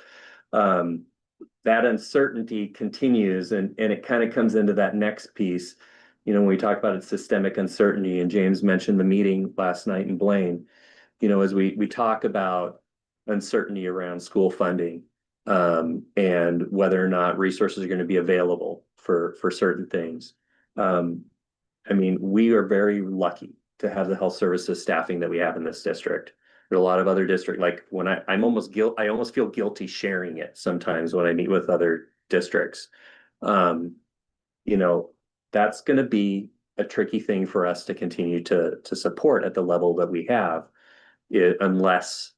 that uncertainty continues, and it kind of comes into that next piece. You know, when we talk about it, systemic uncertainty, and James mentioned the meeting last night in Blaine, you know, as we talk about uncertainty around school funding, and whether or not resources are going to be available for certain things. I mean, we are very lucky to have the health services staffing that we have in this district. There's a lot of other districts, like when I almost feel guilty sharing it sometimes when I meet with other districts. You know, that's going to be a tricky thing for us to continue to support at the level that we have, unless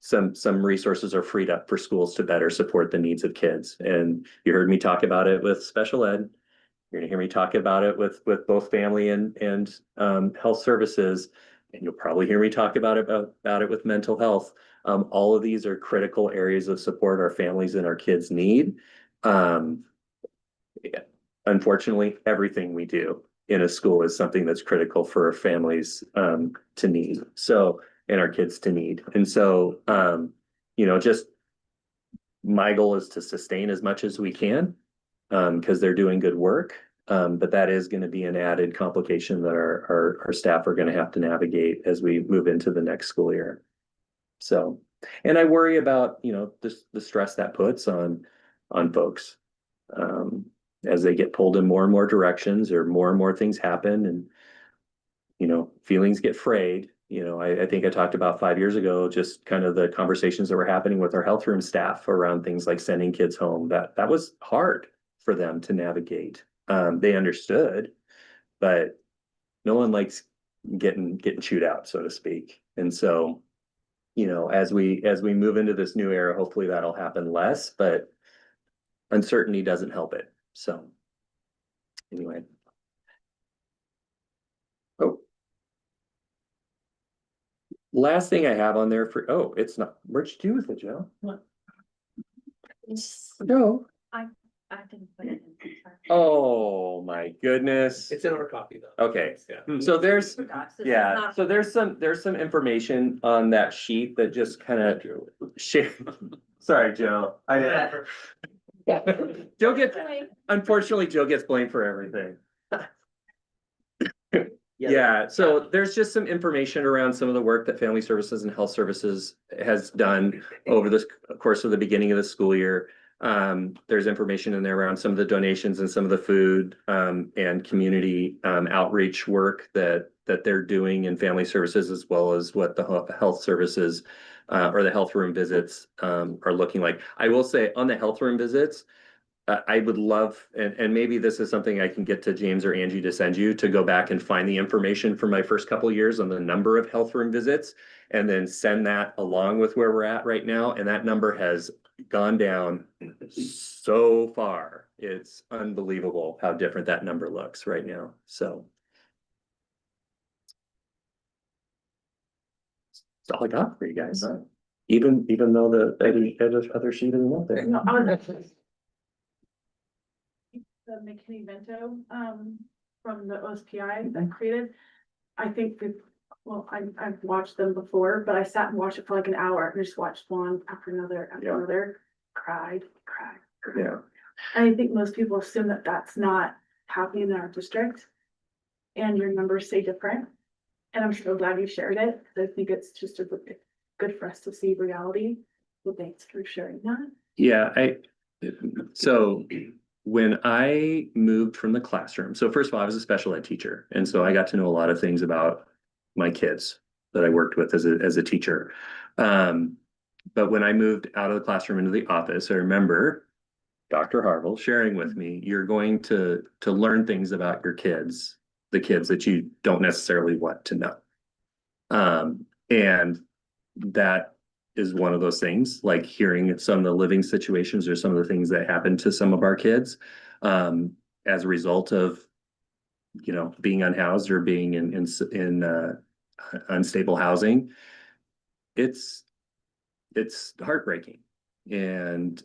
some resources are freed up for schools to better support the needs of kids. And you heard me talk about it with special ed. You're gonna hear me talk about it with both family and health services, and you'll probably hear me talk about it with mental health. All of these are critical areas of support our families and our kids need. Unfortunately, everything we do in a school is something that's critical for our families to need. So, and our kids to need. And so, you know, just my goal is to sustain as much as we can, because they're doing good work. But that is going to be an added complication that our staff are going to have to navigate as we move into the next school year. So, and I worry about, you know, the stress that puts on folks, as they get pulled in more and more directions, or more and more things happen, and, you know, feelings get frayed. You know, I think I talked about 5 years ago, just kind of the conversations that were happening with our health room staff around things like sending kids home. That was hard for them to navigate. They understood, but no one likes getting chewed out, so to speak. And so, you know, as we move into this new era, hopefully that'll happen less, but uncertainty doesn't help it. So anyway. Oh. Last thing I have on there it's not, what'd you do with it, Joe? What? No. I didn't put it in. Oh, my goodness. It's in our copy though. Okay, Yeah. so there's some information on that sheet that just kind of sorry, Joe. Unfortunately, Joe gets blamed for everything. Yeah, so there's just some information around some of the work that Family Services and Health Services has done over the course of the beginning of the school year. There's information in there around some of the donations and some of the food and community outreach work that they're doing in Family Services, as well as what the health services or the health room visits are looking like. I will say on the health room visits, I would love, and maybe this is something I can get to James or Angie to send you, to go back and find the information for my first couple of years on the number of health room visits, and then send that along with where we're at right now. And that number has gone down so far. It's unbelievable how different that number looks right now. So that's all I got for you guys. Even though the other sheet isn't up there. No, the McKinney Vento, from the OSPI that created, I think I've watched them before, but I sat and watched it for like an hour and just watched one after another after another, cried. Yeah. And I think most people assume that that's not happening in our district, and your numbers say different. And I'm so glad you shared it, because I think it's just good for us to see reality. So thanks for sharing that. Yeah, So when I moved from the classroom, so first of all, I was a special ed teacher, and so I got to know a lot of things about my kids that I worked with as a teacher. But when I moved out of the classroom into the office, I remember Dr. Harville sharing with me, you're going to learn things about your kids, the kids that you don't necessarily want to know. And that is one of those things, like hearing some of the living situations or some of the things that happen to some of our kids as a result of, you know, being unhoused or being in unstable housing. It's heartbreaking. And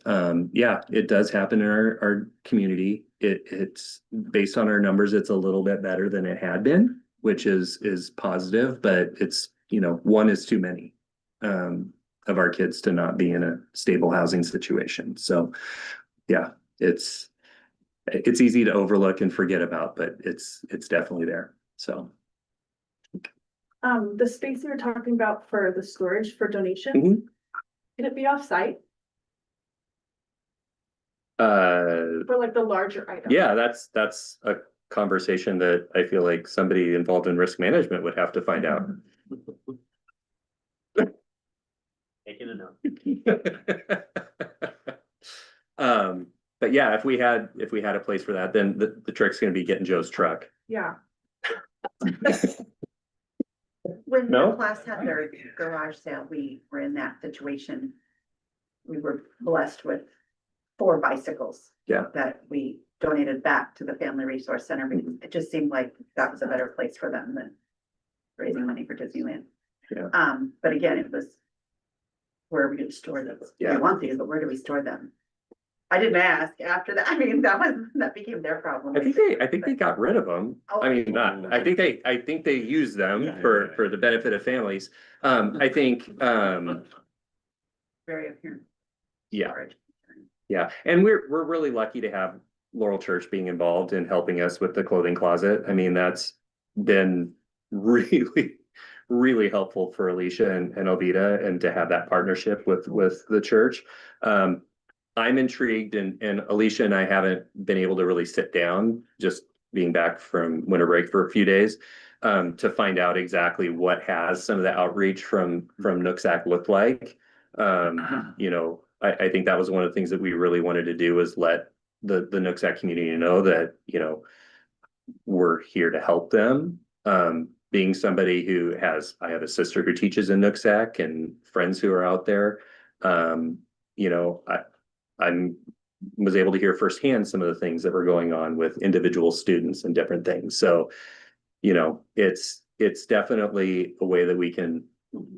yeah, it does happen in our community. It's based on our numbers, it's a little bit better than it had been, which is positive, but it's, you know, one is too many of our kids to not be in a stable housing situation. So yeah, it's easy to overlook and forget about, but it's definitely there. So The space you were talking about for the storage for donations, can it be off-site for like the larger items? yeah, that's a conversation that I feel like somebody involved in risk management would have to find out. Taking a note. But yeah, if we had a place for that, then the trick's gonna be getting Joe's truck. Yeah. When No? the class had their garage sale, we were in that situation. We were blessed with 4 bicycles. Yeah. That we donated back to the Family Resource Center because it just seemed like that was a better place for them than raising money for Disneyland. Yeah. But again, it was where are we gonna store them? Yeah. We want these, but where do we store them? I didn't ask after that. I mean, that became their problem. I think they got rid of them. I mean, not, I think they use them for the benefit of families. I think, Very apparent. yeah. Yeah, and we're really lucky to have Laurel Church being involved in helping us with the clothing closet. I mean, that's been really helpful for Alicia and Ovita, and to have that partnership with the church. I'm intrigued, and Alicia and I haven't been able to really sit down, just being back from winter break for a few days, to find out exactly what has some of the outreach from Nooksack looked like. You know, I think that was one of the things that we really wanted to do, was let the Nooksack community know that, you know, we're here to help them. Being somebody who I have a sister who teaches in Nooksack and friends who are out there. You know, I was able to hear firsthand some of the things that were going on with individual students and different things. So, you know, it's definitely a way that we can,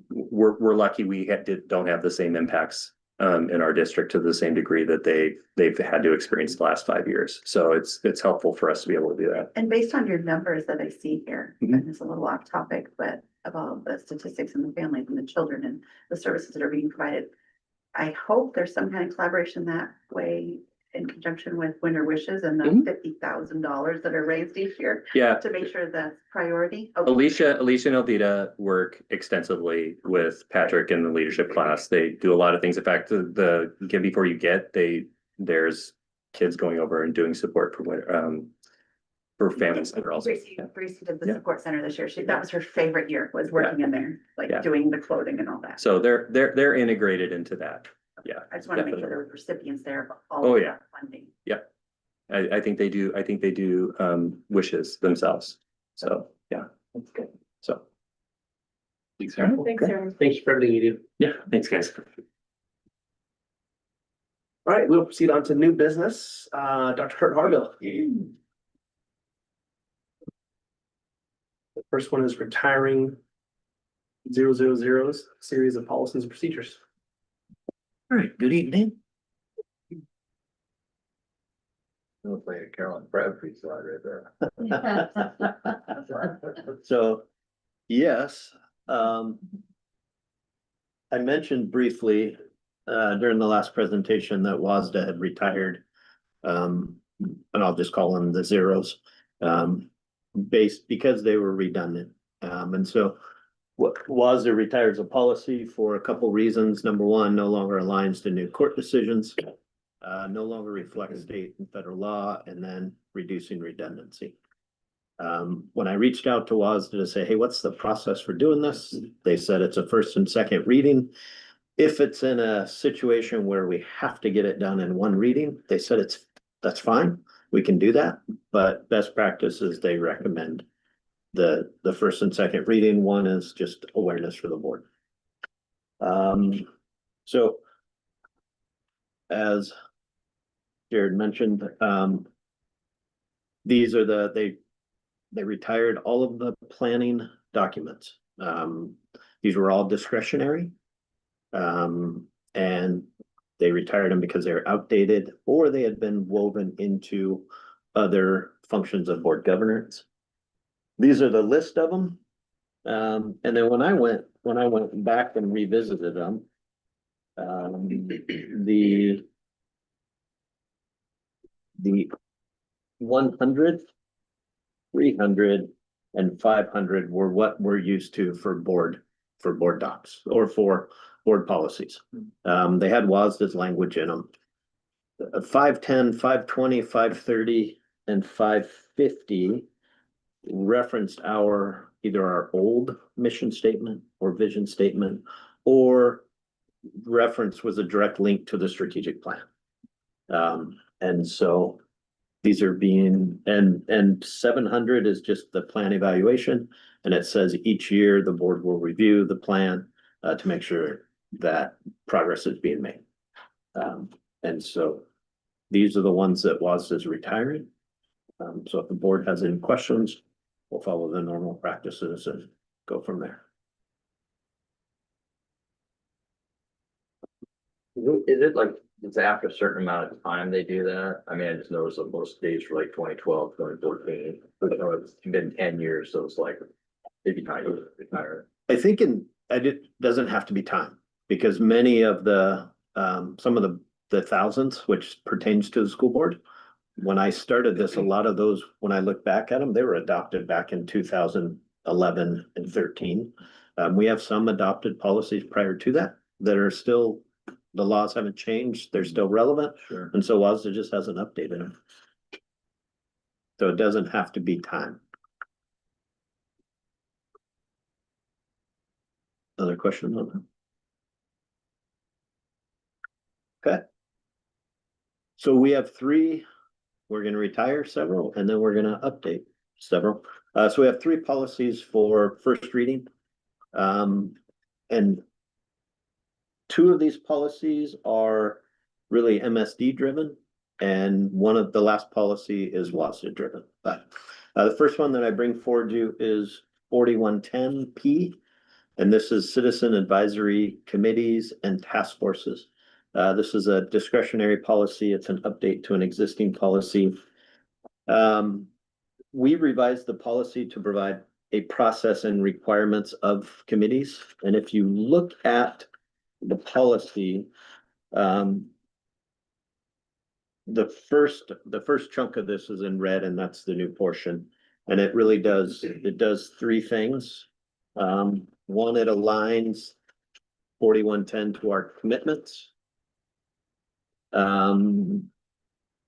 we're lucky we don't have the same impacts in our district to the same degree that they've had to experience the last 5 years. So it's helpful for us to be able to do that. And based on your numbers that I see here, and it's a little off topic, but of all the statistics and the families and the children and the services that are being provided, I hope there's some kind of collaboration that way in conjunction with Winter Wishes and the $50,000 that are raised each year. Yeah. To make sure that's priority. Alicia and Elvita work extensively with Patrick and the leadership class. They do a lot of things. In fact, the Give Before You Get, there's kids going over and doing support for families that are also. Gracie did the support center this year. That was her favorite year, was working in there, like doing the clothing and all that. So they're integrated into that. Yeah. I just want to make sure there were recipients there of all Oh, of yeah. that funding. Yeah. I think they do wishes themselves. So yeah. That's good. So. Thanks, Aaron. Thanks, Aaron. Thanks for everything you do. Yeah, thanks, guys. All right, we'll proceed on to new business. Dr. Kurt Harville. The first one is retiring 000's series of policies and procedures. All right, good evening. Looks like a Carolyn Bradford slide right there. So, yes, I mentioned briefly during the last presentation that WASDA had retired. And I'll just call them the zeros, because they were redundant. And so what WASDA retires a policy for a couple reasons. Number one, no longer aligns to new court decisions. no longer reflect state and federal law, and then reducing redundancy. When I reached out to WASDA to say, hey, what's the process for doing this? They said it's a first and second reading. If it's in a situation where we have to get it done in one reading, they said that's fine. We can do that, but best practice is they recommend the first and second reading. One is just awareness for the board. So as Jared mentioned, these are they retired all of the planning documents. These were all discretionary. And they retired them because they were outdated or they had been woven into other functions of board governance. These are the list of them. And then when I went back and revisited them, the 100, 300, and 500 were what we're used to for board docs or for board policies. They had WASDA's language in them. 510, 520, 530, and 550 referenced either our old mission statement or vision statement, or reference was a direct link to the strategic plan. And so these are and 700 is just the plan evaluation. And it says each year the board will review the plan to make sure that progress is being made. And so these are the ones that WASDA is retiring. So if the board has any questions, we'll follow the normal practices and go from there. Is it like, it's after a certain amount of time they do that? I mean, I just noticed that most days for like 2012, 2014, it's been 10 years, so it's like, maybe time to retire. I think it doesn't have to be time, because many of some of the thousands, which pertains to the school board, when I started this, a lot of those, when I look back at them, they were adopted back in 2011 and 13. We have some adopted policies prior to that are still, the laws haven't changed, they're still relevant. Sure. And so WASDA just hasn't updated them. So it doesn't have to be time. Other questions on that? Okay. So we have 3, we're gonna retire several, and then we're gonna update several. So we have 3 policies for first reading. And 2 of these policies are really MSD driven, and one of the last policy is WASDA driven. But the first one that I bring forward you is 4110P. And this is citizen advisory committees and task forces. This is a discretionary policy. It's an update to an existing policy. We revised the policy to provide a process and requirements of committees. And if you look at the policy, the first chunk of this is in red, and that's the new portion. And it really does 3 things. One, it aligns 4110 to our commitments. 2,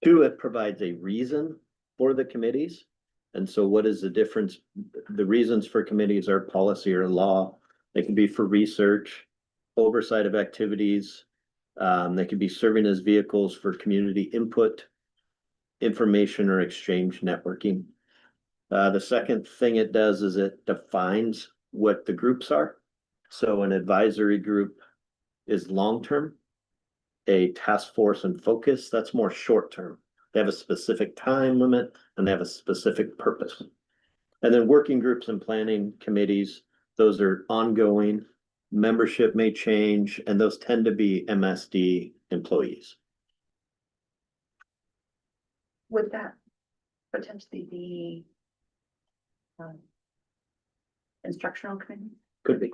it provides a reason for the committees. And so what is the difference? The reasons for committees are policy or law. They can be for research, oversight of activities. They can be serving as vehicles for community input, information or exchange networking. The second thing it does is it defines what the groups are. So an advisory group is long-term. A task force and focus, that's more short-term. They have a specific time limit and they have a specific purpose. And then working groups and planning committees, those are ongoing. Membership may change, and those tend to be MSD employees. Would that potentially be instructional committee? Could be,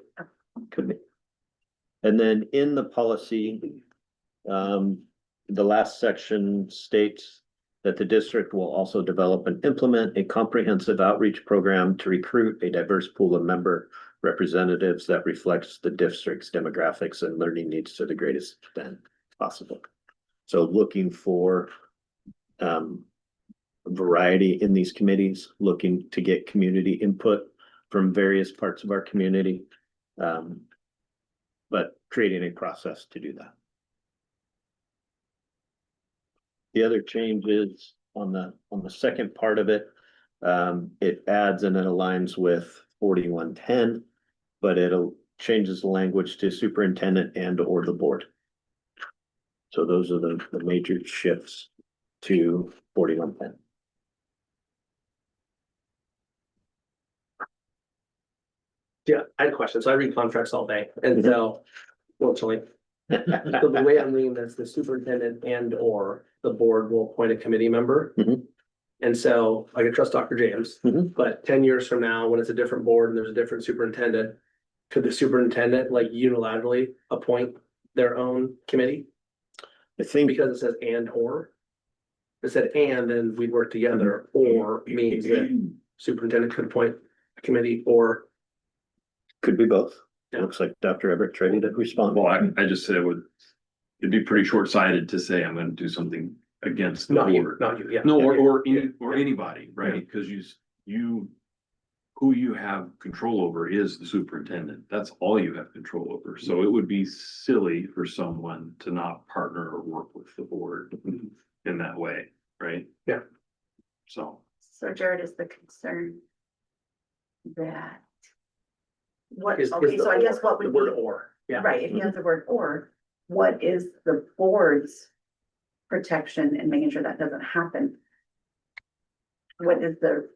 could be. And then in the policy, the last section states that the district will also develop and implement a comprehensive outreach program to recruit a diverse pool of member representatives that reflects the district's demographics and learning needs to the greatest extent possible. So looking for variety in these committees, looking to get community input from various parts of our community. But creating a process to do that. The other change is on the second part of it. It adds and it aligns with 4110, but it'll changes the language to superintendent and or the board. So those are the major shifts to 4110. Yeah, I had a question. So I read contracts all day, and so, fortunately, so the way I'm reading this, the superintendent and or the board will appoint a committee member. Mhm. And so I can trust Dr. James, Mhm. but 10 years from now, when it's a different board and there's a different superintendent, could the superintendent like unilaterally appoint their own committee? I think Because it says and or. It said and then we'd work together, or means that superintendent could appoint a committee or. could be both. Yeah. Looks like Dr. Everett's ready to respond. Well, I just said it'd be pretty short-sighted to say I'm gonna do something against the Not you, board. not you, yeah. No, or Yeah. anybody, right? Because who you have control over is the superintendent. That's all you have control over. So it would be silly for someone to not partner or work with the board in that way, right? Yeah. So. So Jared, is the concern that what, Is okay, the so I guess or, what the would word be, or, yeah. right, if you have the word or, what is the board's protection and making sure that doesn't happen? What is the,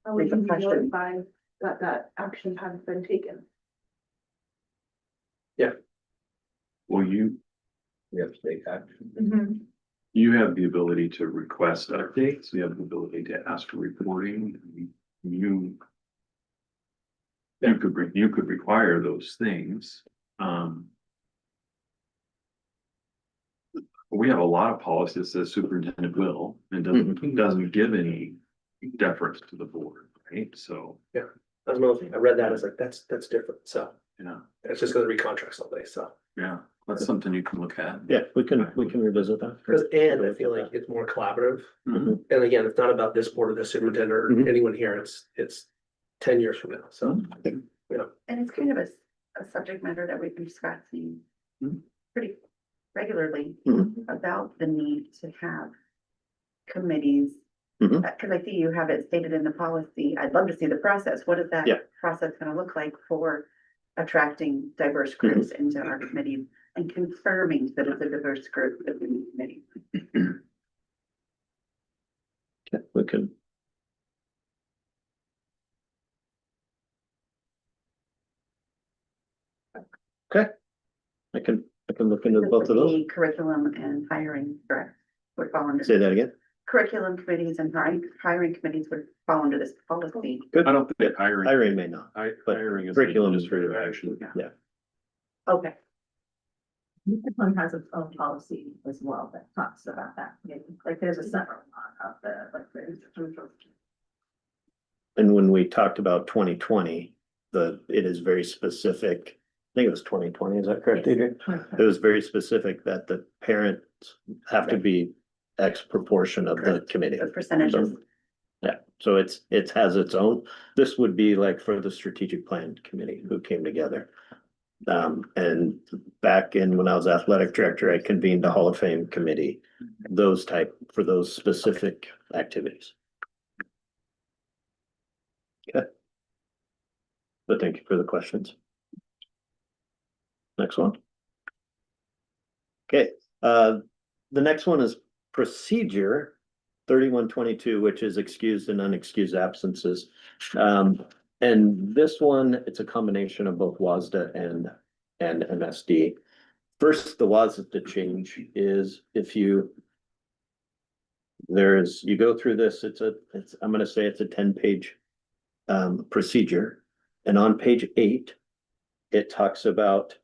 Or we can be repercussion. notified that action has been taken. Well, We have to take action. you have the ability to request updates. You have the ability to ask for reporting. You could require those things. We have a lot of policy that says superintendent will and doesn't give any deference to the board, right? So, That's another thing. I read that as like, that's different. So yeah, it's just gonna read contracts all day. So. yeah, that's something you can look at. Yeah, we can revisit that. Because, and I feel like it's more collaborative. Mhm. And again, it's not about this board or this superintendent or Mhm. anyone here. It's 10 years from now. So, and it's kind of a subject matter that we've been discussing Mhm. pretty regularly Mhm. about the need to have committees. Mhm. Because I see you have it stated in the policy. I'd love to see the process. What is that Yeah. process gonna look like for attracting diverse groups into our committees and confirming that it's a diverse group within the committee? Okay, we can. Okay. I can look into both of those. The curriculum and hiring, correct, would fall under. Say that again. Curriculum committees and hiring committees would fall under this policy. Good. I don't think hiring. Hiring may not. but Hiring is curriculum is administrative action. Yeah. Okay. One has its own policy as well that talks about that, like there's a separate one of the, like, And when we talked about 2020, it is very specific. I think it was 2020, is that correct, Adrian? It was very specific that the parents have to be X proportion of the Correct. committee. The percentages. Yeah, so it has its own. This would be like for the strategic plan committee who came together. And back in when I was athletic director, I convened a Hall of Fame committee, for those specific activities. Okay. But thank you for the questions. Next one. Okay, the next one is procedure 3122, which is excused and unexcused absences. And this one, it's a combination of both WASDA and MSD. First, the WASDA change is if you go through this, I'm gonna say it's a 10-page procedure. And on page 8, it talks about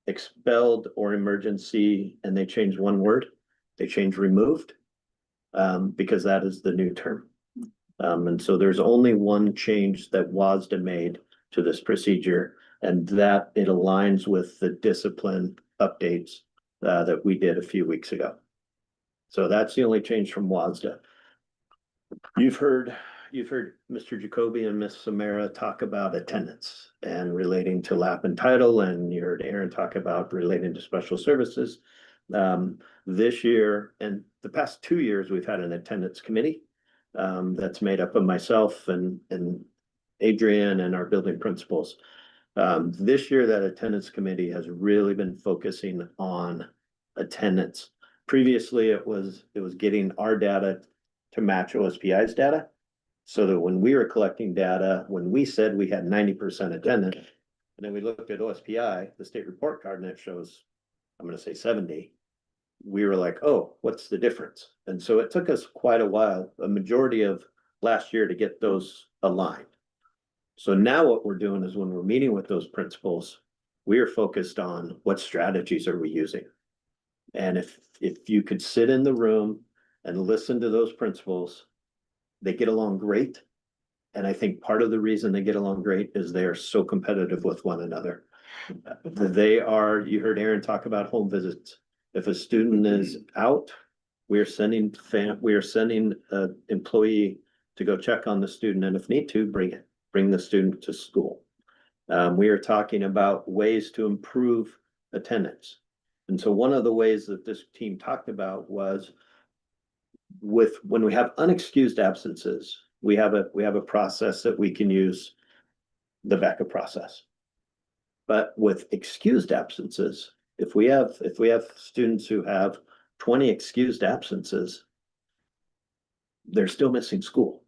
expelled or emergency, and they change one word. They change removed, because that is the new term. And so there's only one change that WASDA made to this procedure, and that it aligns with the discipline updates that we did a few weeks ago. So that's the only change from WASDA. You've heard Mr. Jacoby and Miss Samara talk about attendance and relating to lap and title, and you heard Aaron talk about relating to special services. This year and the past 2 years, we've had an attendance committee that's made up of myself and Adrian and our building principals. This year, that attendance committee has really been focusing on attendance. Previously, it was getting our data to match OSPI's data. So that when we were collecting data, when we said we had 90% attendance, and then we looked at OSPI, the state report card, and it shows, I'm gonna say 70. We were like, oh, what's the difference? And so it took us quite a while, a majority of last year, to get those aligned. So now what we're doing is when we're meeting with those principals, we are focused on what strategies are we using. And if you could sit in the room and listen to those principals, they get along great. And I think part of the reason they get along great is they are so competitive with one another. You heard Aaron talk about home visits. If a student is out, we are sending an employee to go check on the student, and if need to, bring the student to school. We are talking about ways to improve attendance. And so one of the ways that this team talked about was when we have unexcused absences, we have a process that we can use, the backup process. But with excused absences, if we have students who have 20 excused absences, they're still missing school.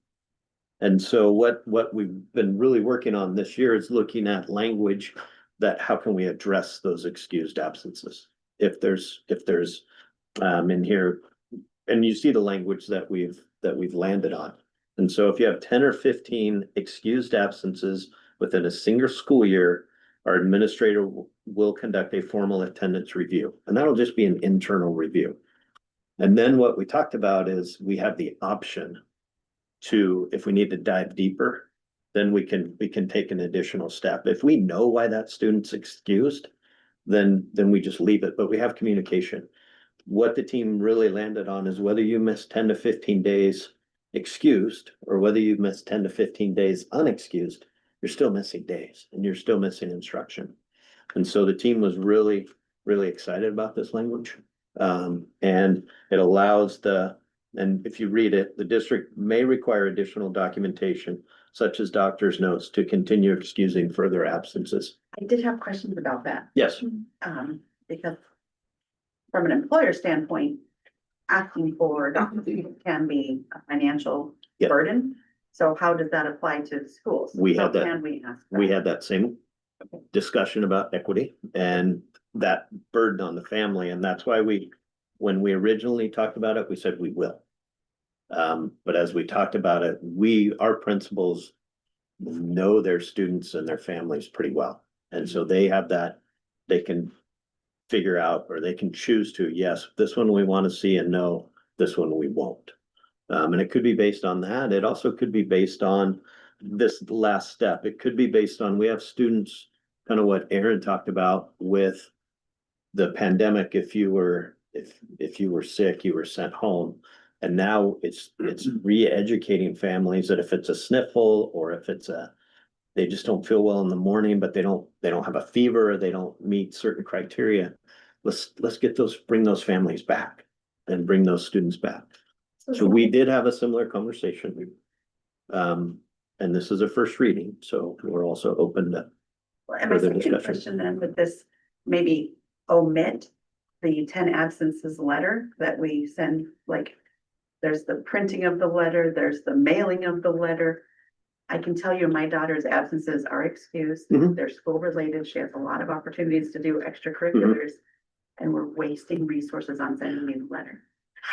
And so what we've been really working on this year is looking at language that how can we address those excused absences? If there's in here, and you see the language that we've landed on. And so if you have 10 or 15 excused absences within a single school year, our administrator will conduct a formal attendance review, and that'll just be an internal review. And then what we talked about is we have the option to, if we need to dive deeper, then we can take an additional step. If we know why that student's excused, then we just leave it, but we have communication. What the team really landed on is whether you miss 10 to 15 days excused, or whether you miss 10 to 15 days unexcused, you're still missing days and you're still missing instruction. And so the team was really, really excited about this language. And it allows and if you read it, the district may require additional documentation, such as doctor's notes, to continue excusing further absences. I did have questions about that. Yes. Because from an employer standpoint, asking for documentation can be a financial Yeah. burden. So how does that apply to schools? We How had that. Can we ask? We that? had that same discussion about equity and that burden on the family. And that's why when we originally talked about it, we said we will. But as we talked about it, our principals know their students and their families pretty well. And so they have that, they can figure out, or they can choose to, yes, this one we want to see, and no, this one we won't. And it could be based on that. It also could be based on this last step. It could be based on, we have students, kind of what Aaron talked about with the pandemic. If you were sick, you were sent home. And now it's re-educating families that if it's a sniffle, or if they just don't feel well in the morning, but they don't have a fever, or they don't meet certain criteria. Let's bring those families back and bring those students back. So we did have a similar conversation. And this is a first reading, so we're also open to And my further second discussion. question then, would this maybe omit the 10 absences letter that we send? Like, there's the printing of the letter, there's the mailing of the letter. I can tell you my daughter's absences are excused. Mhm. They're school related. She has a lot of opportunities to do extracurriculars. And we're wasting resources on sending me the letter.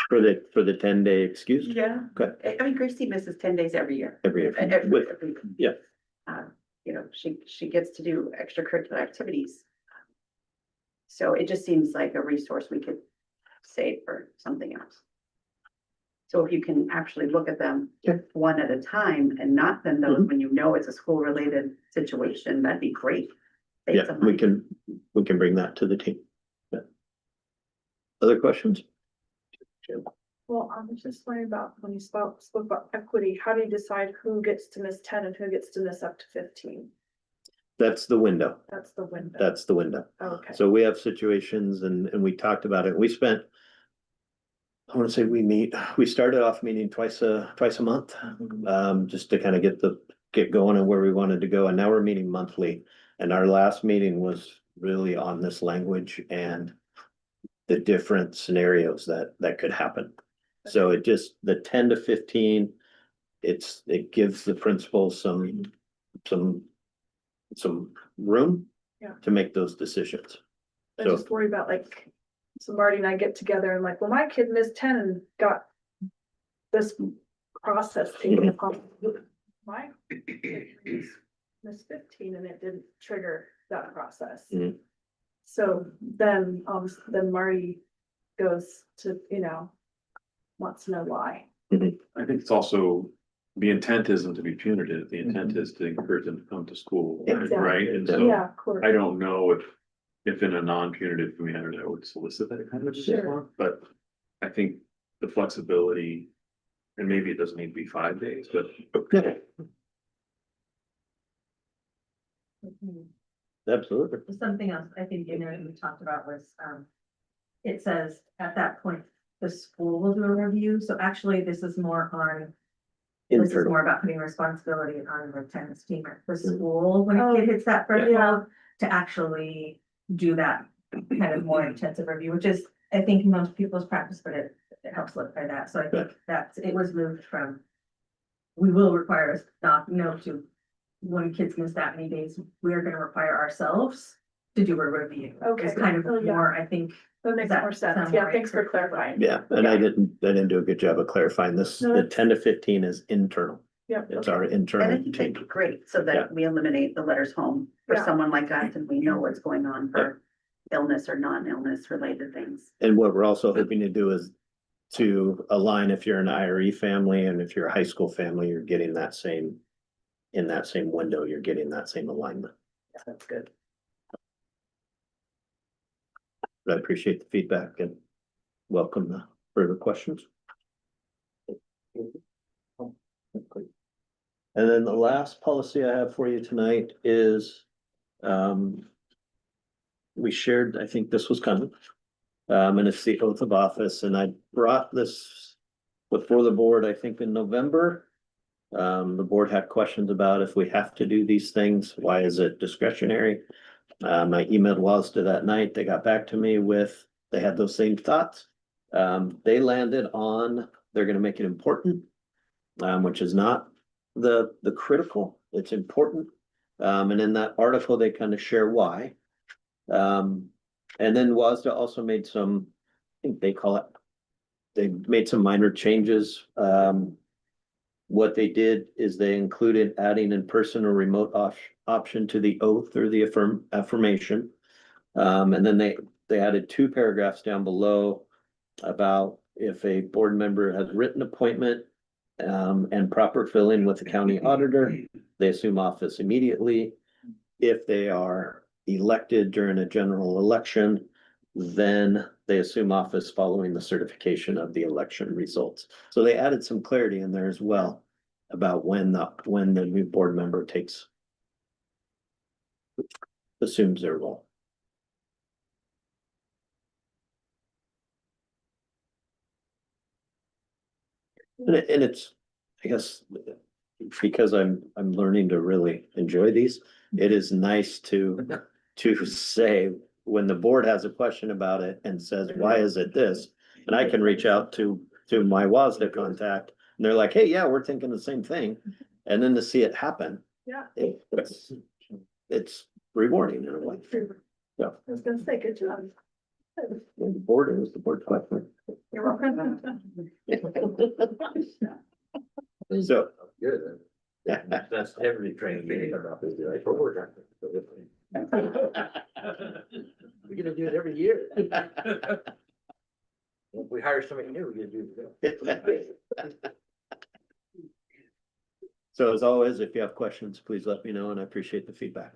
For the 10-day excuse. Yeah. Okay. I mean, Gracie misses 10 days every year. Every year. Every- Yeah. You know, she gets to do extracurricular activities. So it just seems like a resource we could save for something else. So if you can actually look at them one at a time and not send those when you know it's a school related situation, that'd be great. Save Yeah, some we money. can bring that to the team. Yeah. Other questions? Well, I was just wondering about when you spoke about equity, how do you decide who gets to miss 10 and who gets to miss up to 15? That's the window. That's the window. That's the window. Okay. So we have situations and we talked about it. We spent, I want to say we started off meeting twice a month. Just to kind of get going and where we wanted to go. And now we're meeting monthly. And our last meeting was really on this language and the different scenarios that could happen. So it just, the 10 to 15, it gives the principals some room Yeah. to make those decisions. I So- just worry about like, so Marty and I get together and like, well, my kid missed 10 and got this process taken upon. My kid missed 15 and it didn't trigger that process. Mhm. So then, then Marty goes to, wants to know why. I think it's also, the intent isn't to be punitive, the intent is to encourage them to come to school, Exactly. right? And so Yeah, of course. I don't know if in a non-punitive manner that would solicit that kind of Sure. response, but I think the flexibility, and maybe it doesn't need to be 5 days, but Absolutely. Something else I think in there that we talked about was, it says at that point, the school will do a review, so actually this is more on. This is Internal. more about putting responsibility on the tennis team at the school when a kid hits that yeah. threshold to actually do that kind of more intensive review, which is, I think, most people's practice, but it helps look by that, so I think it was moved from. We will require us not, to, when kids miss that many days, we're gonna require ourselves to do a review. Okay. It's kind of Oh, yeah. more, I think. That makes That more sense. sound Yeah, right? thanks for clarifying. Yeah, and I didn't do a good job of clarifying this. No, The that's- 10 to 15 is internal. Yeah. It's our And I internal think team. that'd be great, so Yeah. that we eliminate the letters home for Yeah. someone like us and we know what's going on for illness or non-illness related things. And what we're also hoping to do is to align if you're an IRE family and if you're a high school family, you're getting that same, in that same window, you're getting that same alignment. Yeah, that's good. But I appreciate the feedback and welcome the further questions. And then the last policy I have for you tonight is, we shared, I think this was coming. And it's the oath of office, and I brought this before the board, I think in November. The board had questions about if we have to do these things, why is it discretionary? I emailed WASDA that night, they got back to me with, they had those same thoughts. They landed on, they're gonna make it important, which is not the critical, it's important. And in that article, they kind of share why. And then WASDA also made some, I think they call it, they made some minor changes. What they did is they included adding in-person or remote option to the oath or the affirmation. And then they added 2 paragraphs down below about if a board member has written appointment and proper filling with the county auditor, they assume office immediately. If they are elected during a general election, then they assume office following the certification of the election results. So they added some clarity in there as well about when the new board member assumes their role. And it's, I guess, because I'm learning to really enjoy these, it is nice to say, when the board has a question about it and says, why is it this? And I can reach out to my WASDA contact, and they're like, hey, yeah, we're thinking the same thing. And then to see it happen, Yeah. it's rewarding in a way. I was gonna say, good job. The board is the board question. You're welcome. So. Good. That's every training meeting about this, like, for work. We're gonna do it every year. If we hire somebody new, we're gonna do it. So as always, if you have questions, please let me know, and I appreciate the feedback.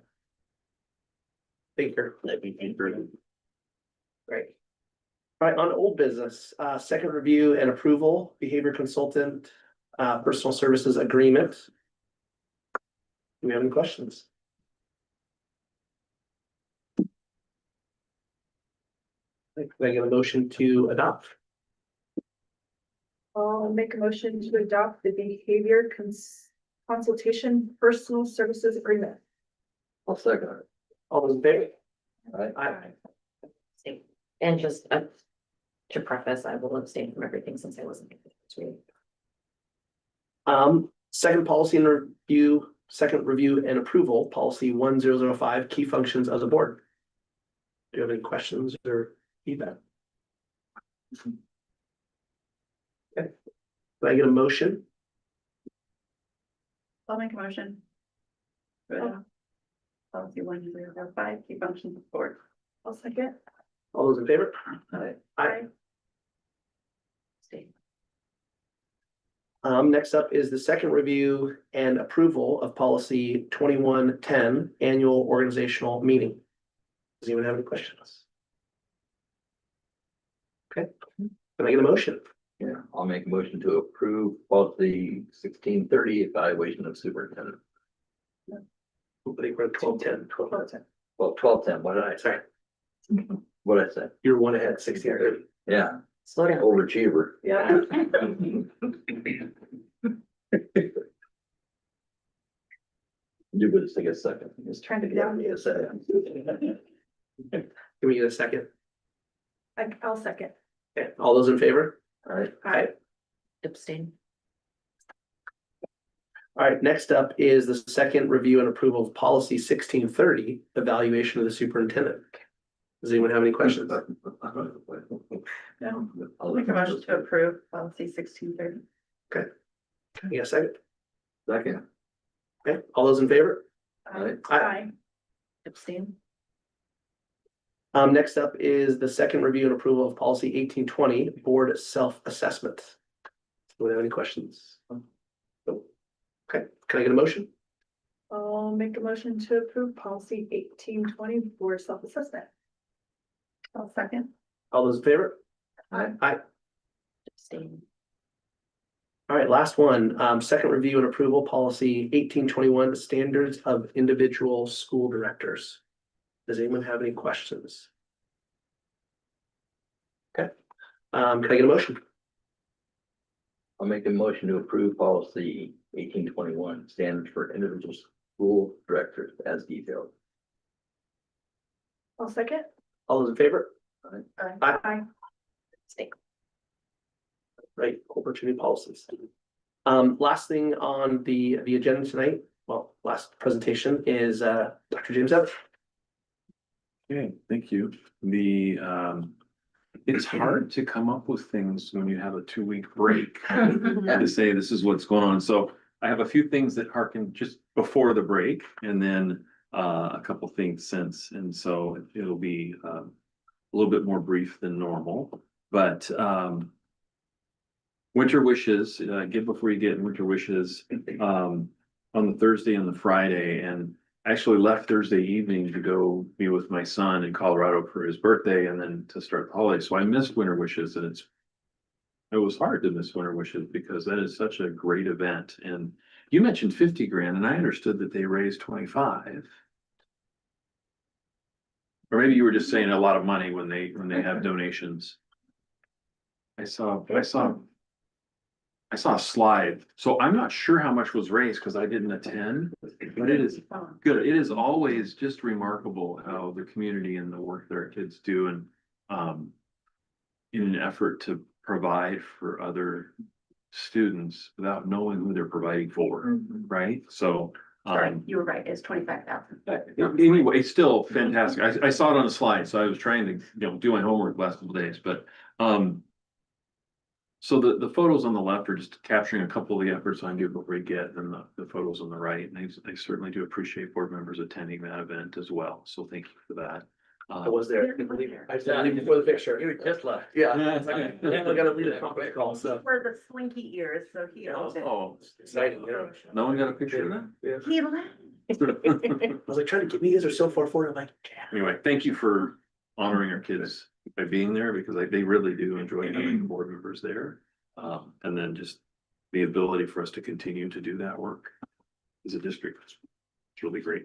Thank you. That'd be great. Great. All right, on old business, second review and approval, behavior consultant, personal services agreement. Do we have any questions? Can I get a motion to adopt? I'll make a motion to adopt the behavior consultation personal services agreement. I'll second it. All those in favor? Right. Aye. And just to preface, I will abstain from everything since I wasn't. at the first reading. Second policy and review, second review and approval, policy 1005, key functions of the board. Do you have any questions or feedback? Okay, can I get a motion? I'll make a motion. For the policy 1005, key functions of the board. I'll second. All those in favor? Aye. Abstain. Next up is the second review and approval of policy 2110, annual organizational meeting. Does anyone have any questions? Okay, can I get a motion? Yeah, I'll make a motion to approve policy 1630, evaluation of superintendent. I think we're at 1210. Well, 1210, what did I say? Sorry, What did I say? you're one ahead, 1630. Yeah, Slow down. overachiever. Yeah. You would take a second. Just trying to Yeah, me a second. Can we get a second? I'll second. Okay, all those in favor? All right. Aye. Abstain. All right, next up is the second review and approval of policy 1630, evaluation of the superintendent. Does anyone have any questions? No. I'll make a motion to approve policy 1630. Can I get a second? Second. Okay, all those in favor? Aye. Aye. Abstain. Next up is the second review and approval of policy 1820, board self-assessment. Do we have any questions? Nope. Okay, can I get a motion? I'll make a motion to approve policy 1820 board self-assessment. I'll second. All those in favor? Aye. Aye. Abstain. All right, last one, second review and approval policy 1821, standards of individual school directors. Does anyone have any questions? Okay, can I get a motion? I'll make a motion to approve policy 1821, standards for individual school directors as detailed. I'll second. All those in favor? Aye. Aye. Abstain. Right, opportunity policies. Last thing on the agenda tonight, well, last presentation is Dr. James Evans. Okay, thank you. It's hard to come up with things when you have a 2-week break to say this is what's going on. So I have a few things that harken just before the break and then a couple things since. And so it'll be a little bit more brief than normal, but winter wishes, get before you get winter wishes on the Thursday and the Friday. And I actually left Thursday evening to go be with my son in Colorado for his birthday and then to start the holiday. So I missed winter wishes, and it was hard to miss winter wishes because that is such a great event. And you mentioned 50 grand and I understood that they raised 25. Or maybe you were just saying a lot of money when they have donations. I saw a slide, so I'm not sure how much was raised because I didn't attend, but it is good. It is always just remarkable how the community and the work that our kids do and in an effort to provide for other students without knowing who they're providing for, right? So Sorry, you were right, it's 25,000. anyway, it's still fantastic. I saw it on the slide, so I was trying to do my homework last couple days, but so the photos on the left are just capturing a couple of the efforts on Give Before You Get, and the photos on the right. And I certainly do appreciate board members attending that event as well. So thank you for that. I was there. I said leave before the picture. You just left. Yeah. I gotta lead a conference call, so. For the slinky ears, so he owns it. Oh, Exciting, yeah. no one got a picture of that? Yeah. He left. I was like trying to get me, you guys are so far forward. I'm like, yeah. Anyway, thank you for honoring our kids by being there because they really do enjoy having board members there. And then just the ability for us to continue to do that work as a district. It's really great.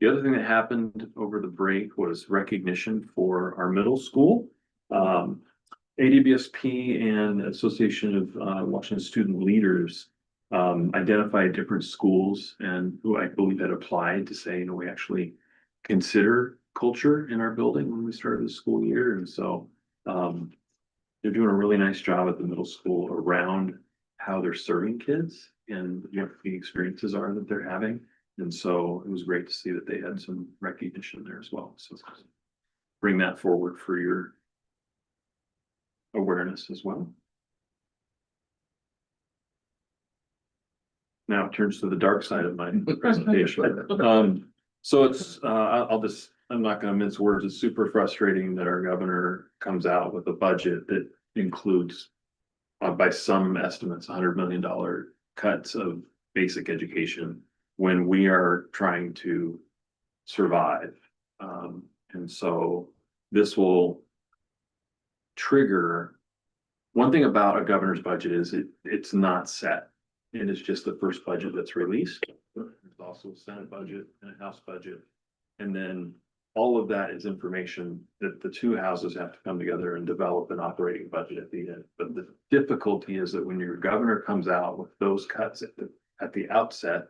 The other thing that happened over the break was recognition for our middle school. ADBSP and Association of Washington Student Leaders identified different schools and who I believe had applied to say, we actually consider culture in our building when we started the school year. And so they're doing a really nice job at the middle school around how they're serving kids and what the experiences are that they're having. And so it was great to see that they had some recognition there as well. So bring that forward for your awareness as well. Now it turns to the dark side of my presentation. So it's, I'm not gonna mince words. It's super frustrating that our governor comes out with a budget that includes, by some estimates, $100 million cuts of basic education when we are trying to survive. And so this will trigger, one thing about a governor's budget is it's not set. It is just the first budget that's released. There's also a Senate budget and a House budget. And then all of that is information that the two houses have to come together and develop an operating budget at the end. But the difficulty is that when your governor comes out with those cuts at the outset,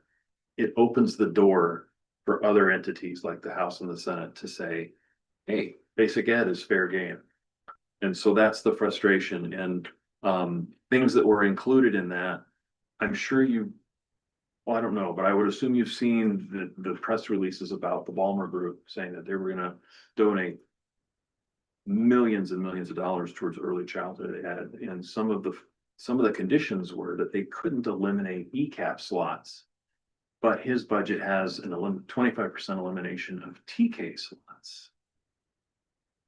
it opens the door for other entities like the House and the Senate to say, hey, basic ed is fair game. And so that's the frustration. And things that were included in that, I'm sure well, I don't know, but I would assume you've seen the press releases about the Balmer Group saying that they were gonna donate millions and millions of dollars towards early childhood ed. And some of the conditions were that they couldn't eliminate ECAP slots, but his budget has an 25% elimination of TK slots.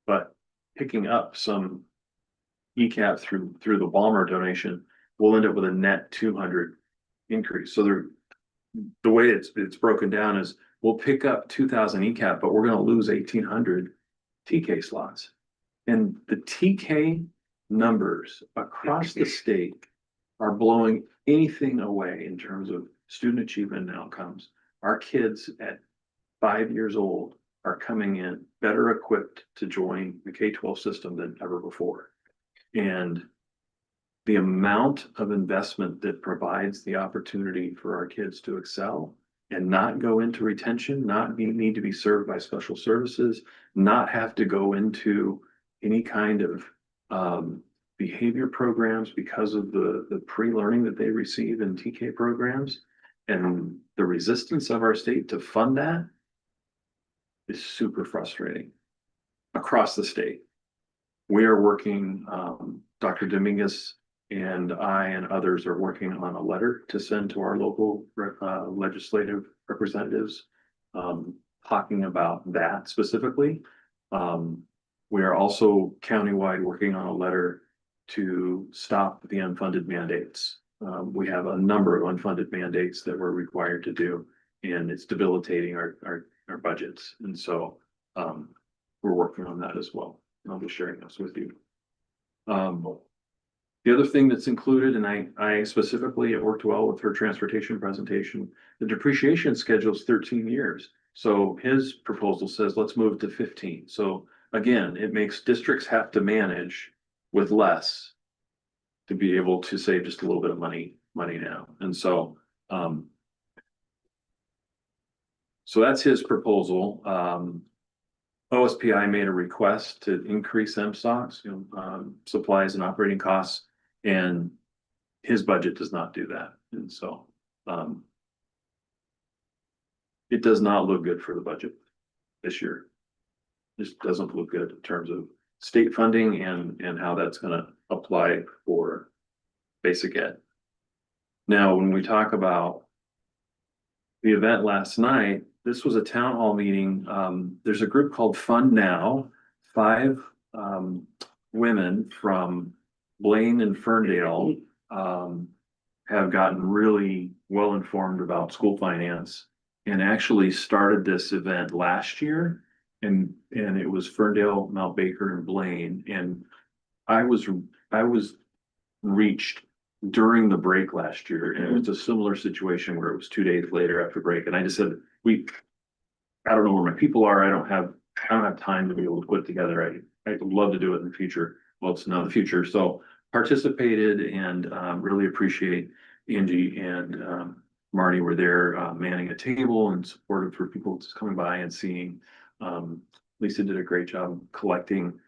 But picking up some ECAP through the Balmer donation, we'll end up with a net 200 increase. So the way it's broken down is we'll pick up 2,000 ECAP, but we're going to lose 1,800 TK slots. And the TK numbers across the state are blowing anything away in terms of student achievement and outcomes. Our kids at 5 years old are coming in better equipped to join the K-12 system than ever before. And the amount of investment that provides the opportunity for our kids to excel and not go into retention, not need to be served by special services, not have to go into any kind of behavior programs because of the pre-learning that they receive in TK programs, and the resistance of our state to fund that is super frustrating across the state. We are working, Dr. Dominguez and I and others are working on a letter to send to our local legislative representatives, talking about that specifically. We are also countywide working on a letter to stop the unfunded mandates. We have a number of unfunded mandates that we're required to do, and it's debilitating our budgets. And so we're working on that as well. I'll be sharing this with you. The other thing that's included, and I specifically, it worked well with her transportation presentation, the depreciation schedule is 13 years. So his proposal says, let's move to 15. So again, it makes districts have to manage with less to be able to save just a little bit of money now. And so, so that's his proposal. OSPI made a request to increase MSOCs, supplies and operating costs, and his budget does not do that. And so it does not look good for the budget this year. This doesn't look good in terms of state funding and how that's going to apply for basic ed. Now, when we talk about the event last night, this was a town hall meeting. There's a group called Fund Now. 5 women from Blaine and Ferndale have gotten really well informed about school finance and actually started this event last year. And it was Ferndale, Mount Baker and Blaine. And I was reached during the break last year, and it was a similar situation where it was 2 days later after break. And I just said, I don't know where my people are. I don't have time to be able to put it together. I'd love to do it in the future. Well, it's not the future. So participated and really appreciate Angie and Marty were there manning a table and supportive for people just coming by and seeing. Lisa did a great job collecting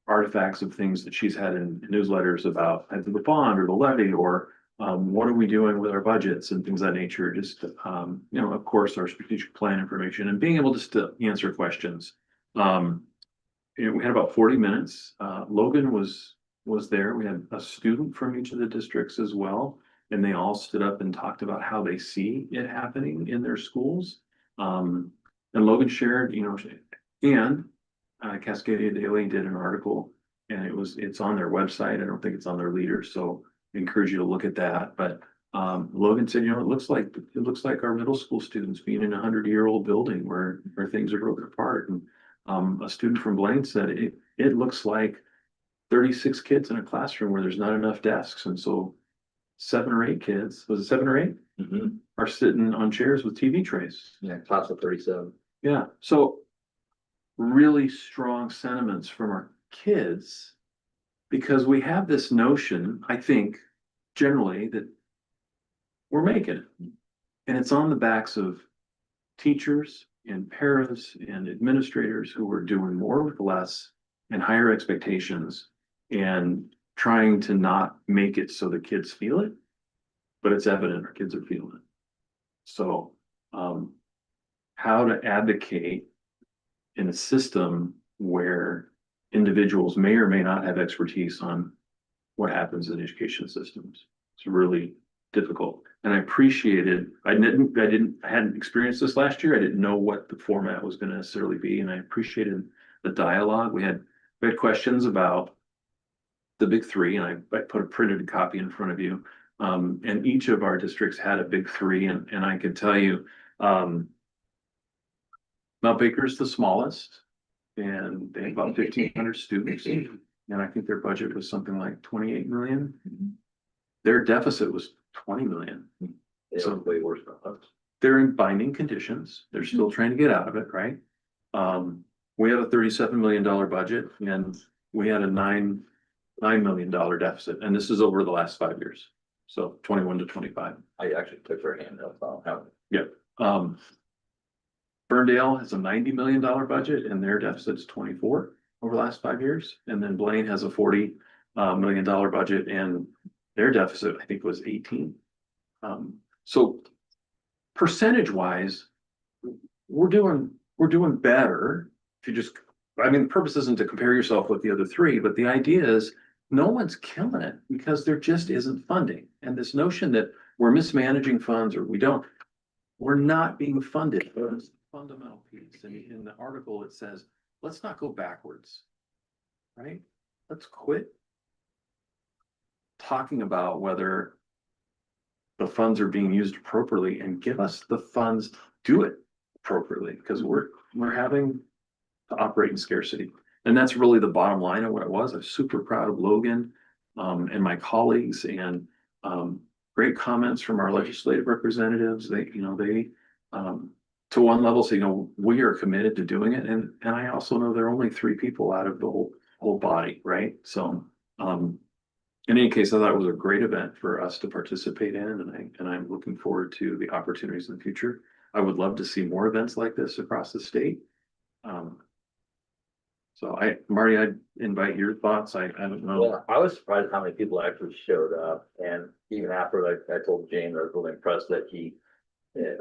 artifacts of things that she's had in newsletters about either the bond or the levy or what are we doing with our budgets and things of that nature. Just, of course, our strategic plan information and being able just to answer questions. We had about 40 minutes. Logan was there. We had a student from each of the districts as well. And they all stood up and talked about how they see it happening in their schools. And Logan shared, and Cascadia Daily did an article and it's on their website. I don't think it's on their leader. So I encourage you to look at that. But Logan said, it looks like our middle school students being in a 100-year-old building where things are broken apart. And a student from Blaine said it looks like 36 kids in a classroom where there's not enough desks. And so 7 or 8 kids, was it 7 or 8? Are sitting on chairs with TV trays. Yeah, class of 37. Yeah. So really strong sentiments from our kids because we have this notion, I think, generally that we're making it. And it's on the backs of teachers and parents and administrators who are doing more with less and higher expectations and trying to not make it so the kids feel it, but it's evident our kids are feeling it. So how to advocate in a system where individuals may or may not have expertise on what happens in education systems. It's really difficult. And I appreciated, I hadn't experienced this last year. I didn't know what the format was going to necessarily be. And I appreciated the dialogue. We had questions about the big three, and I put a printed copy in front of you. And each of our districts had a big three. And I can tell you, Mount Baker is the smallest, and they have about 1,500 students. And I think their budget was something like 28 million. Their deficit was 20 million. So way worse than us. They're in binding conditions. They're still trying to get out of it, right? We have a $37 million budget, and we had a $9 million deficit, and this is over the last 5 years. So 21 to 25. I actually took her hand up. Yeah. Ferndale has a $90 million budget and their deficit's 24 over the last 5 years. And then Blaine has a $40 million budget and their deficit, I think, was 18. So percentage wise, we're doing better. If you just, the purpose isn't to compare yourself with the other three, but the idea is no one's killing it because there just isn't funding. And this notion that we're mismanaging funds or we're not being funded. That's the fundamental piece. And in the article, it says, let's not go backwards, right? Let's quit talking about whether the funds are being used appropriately and give us the funds to do it appropriately because we're having to operate in scarcity. And that's really the bottom line of what it was. I'm super proud of Logan and my colleagues and great comments from our legislative representatives. They to one level say, we are committed to doing it. And I also know there are only 3 people out of the whole body, right? So in any case, I thought it was a great event for us to participate in, and I'm looking forward to the opportunities in the future. I would love to see more events like this across the state. So Marty, I'd invite your thoughts. I don't know. Well, I was surprised how many people actually showed up, and even after I told James, I was really impressed that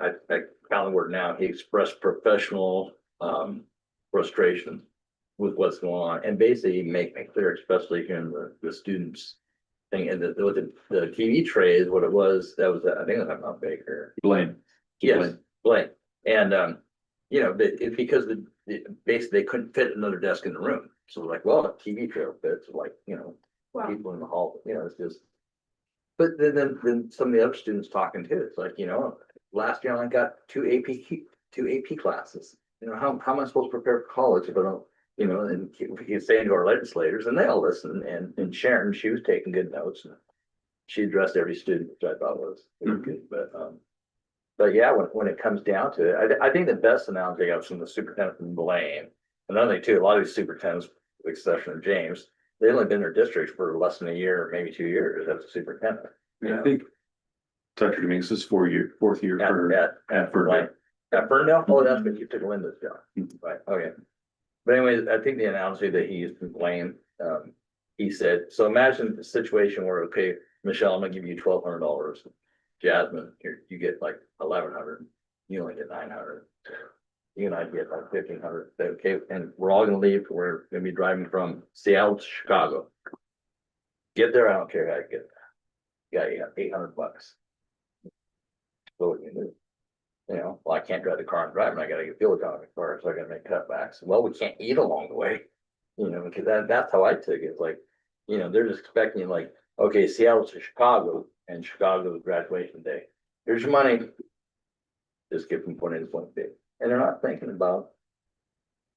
I found the word now, he expressed professional frustration with what's going on, and basically make it clear, especially hearing the students thing, and the TV trays, what it was, I think it was Mount Baker. Blaine. Yes, Blaine. And because basically they couldn't fit another desk in the room. So like, well, a TV tray fits, like, Wow. people in the hall, it's just. But then some of the other students talking too, it's like, last year I only got two AP classes. You know, how am I supposed to prepare for college if I don't, you know, and we keep saying to our legislators and they all listen and Sharon, she was taking good notes. She addressed every student, which I thought was good, but yeah, when it comes down to it, I think the best analogy I got from the superintendent from Blaine. Another thing too, a lot of these superintendents, with the exception of James, they only been in their districts for less than a year, maybe 2 years as a superintendent. Yeah, I think Dr. Dominguez is fourth year At Ferndale, oh, that's what you took Linda's job, right, okay. But anyway, I think the analogy that he used from Blaine, he said, so imagine the situation where, okay, Michelle, I'm gonna give you $1,200. Jasmine, you get like 1,100, you only get 900. You and I get like 1,500, okay, and we're all gonna leave, we're gonna be driving from Seattle to Chicago. Get there, I don't care how you get there. You got $800. So what do you do? You know, well, I can't drive the car and drive, and I gotta get fuel out of the car, so I gotta make cutbacks. Well, we can't eat along the way. You know, because that's how I took it. It's like, you know, they're just expecting like, okay, Seattle to Chicago and Chicago graduation day. Here's your money. Just get from point A to point B. And they're not thinking about,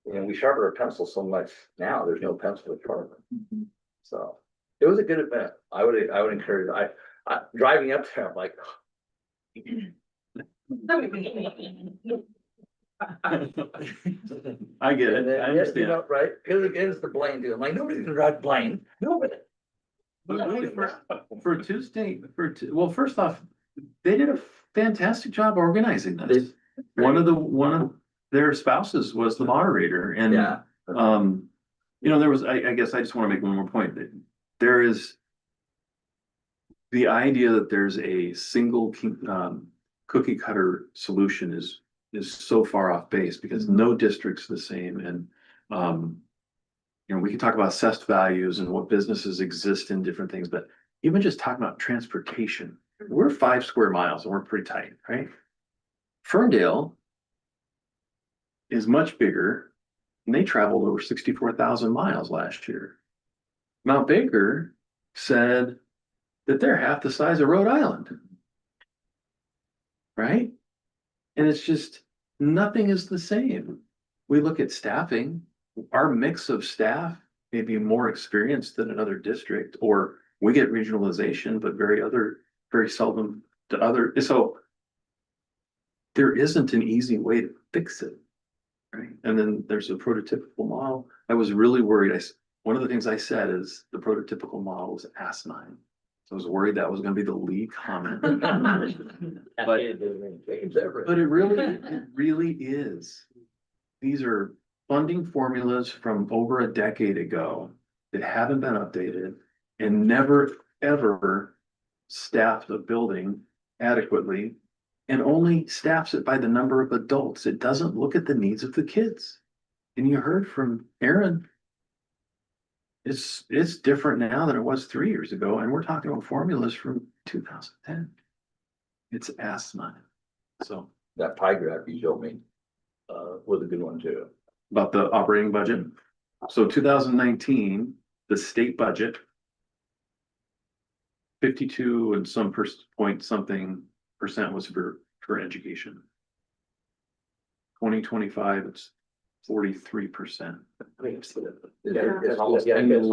you know, we sharpen our pencil so much now, there's no pencil to sharpen. So it was a good event. I would encourage, I driving up there, I'm like, I get it, I you understand. know, right? Because it is the Blaine dude. I'm like, nobody's gonna drive Blaine. Nobody. For Tuesday, well, first off, they did a fantastic job organizing this. One of their spouses was the moderator and, Yeah. you know, there was, I guess I just want to make one more point that there is the idea that there's a single, cookie cutter solution is so far off base because no district's the same and, you know, we can talk about assessed values and what businesses exist in different things, but even just talking about transportation, we're 5 square miles and we're pretty tight, right? Ferndale is much bigger and they traveled over 64,000 miles last year. Mount Baker said that they're half the size of Rhode Island. Right? And it's just, nothing is the same. We look at staffing, our mix of staff may be more experienced than another district, or we get regionalization, but very seldom to other, so there isn't an easy way to fix it. Right? And then there's a prototypical model. I was really worried. One of the things I said is the prototypical model was asinine. So I was worried that was gonna be the lead comment. But it really is. These are funding formulas from over a decade ago that haven't been updated and never, ever staffed a building adequately and only staffs it by the number of adults. It doesn't look at the needs of the kids. And you heard from Aaron, it's different now than it was 3 years ago, and we're talking about formulas from 2010. It's asinine. So that pie graph you showed me, was a good one too. about the operating budget. So 2019, the state budget, 52 and some point something percent was for education. 2025, it's 43%. And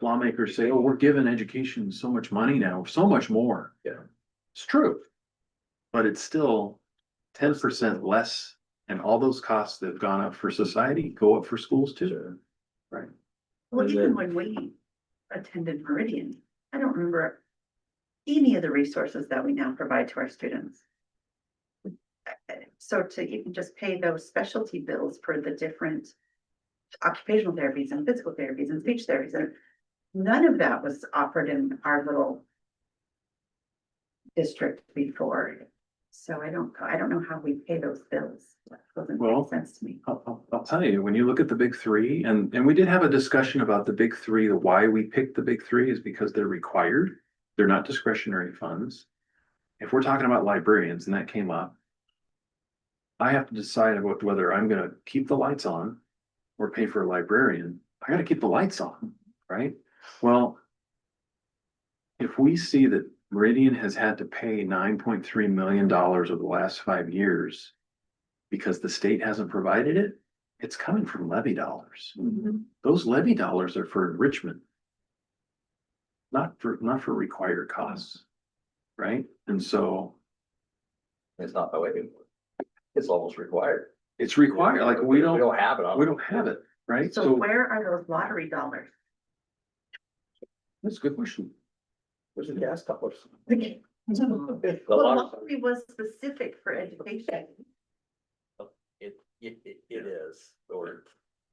lawmakers say, oh, we're giving education so much money now, so much more. Yeah. It's true. But it's still 10% less, and all those costs that have gone up for society go up for schools too. Right. Well, even when we attended Meridian, I don't remember any of the resources that we now provide to our students. So to even just pay those specialty bills for the different occupational therapies and physical therapies and speech therapies, and none of that was offered in our little district before. So I don't know how we pay those bills. That doesn't make sense to me. I'll tell you, when you look at the big three, and we did have a discussion about the big three, why we picked the big three is because they're required. They're not discretionary funds. If we're talking about librarians, and that came up, I have to decide about whether I'm gonna keep the lights on or pay for a librarian. I gotta keep the lights on, right? Well, if we see that Meridian has had to pay $9.3 million over the last 5 years because the state hasn't provided it. It's coming from levy dollars. Those levy dollars are for enrichment. Not for required costs, right? And so It's not the way it's almost required. it's required, like we don't have it. we don't have it, right? So where are those lottery dollars? That's a good question. There's a gas couplers. The lottery was specific for education. It is, or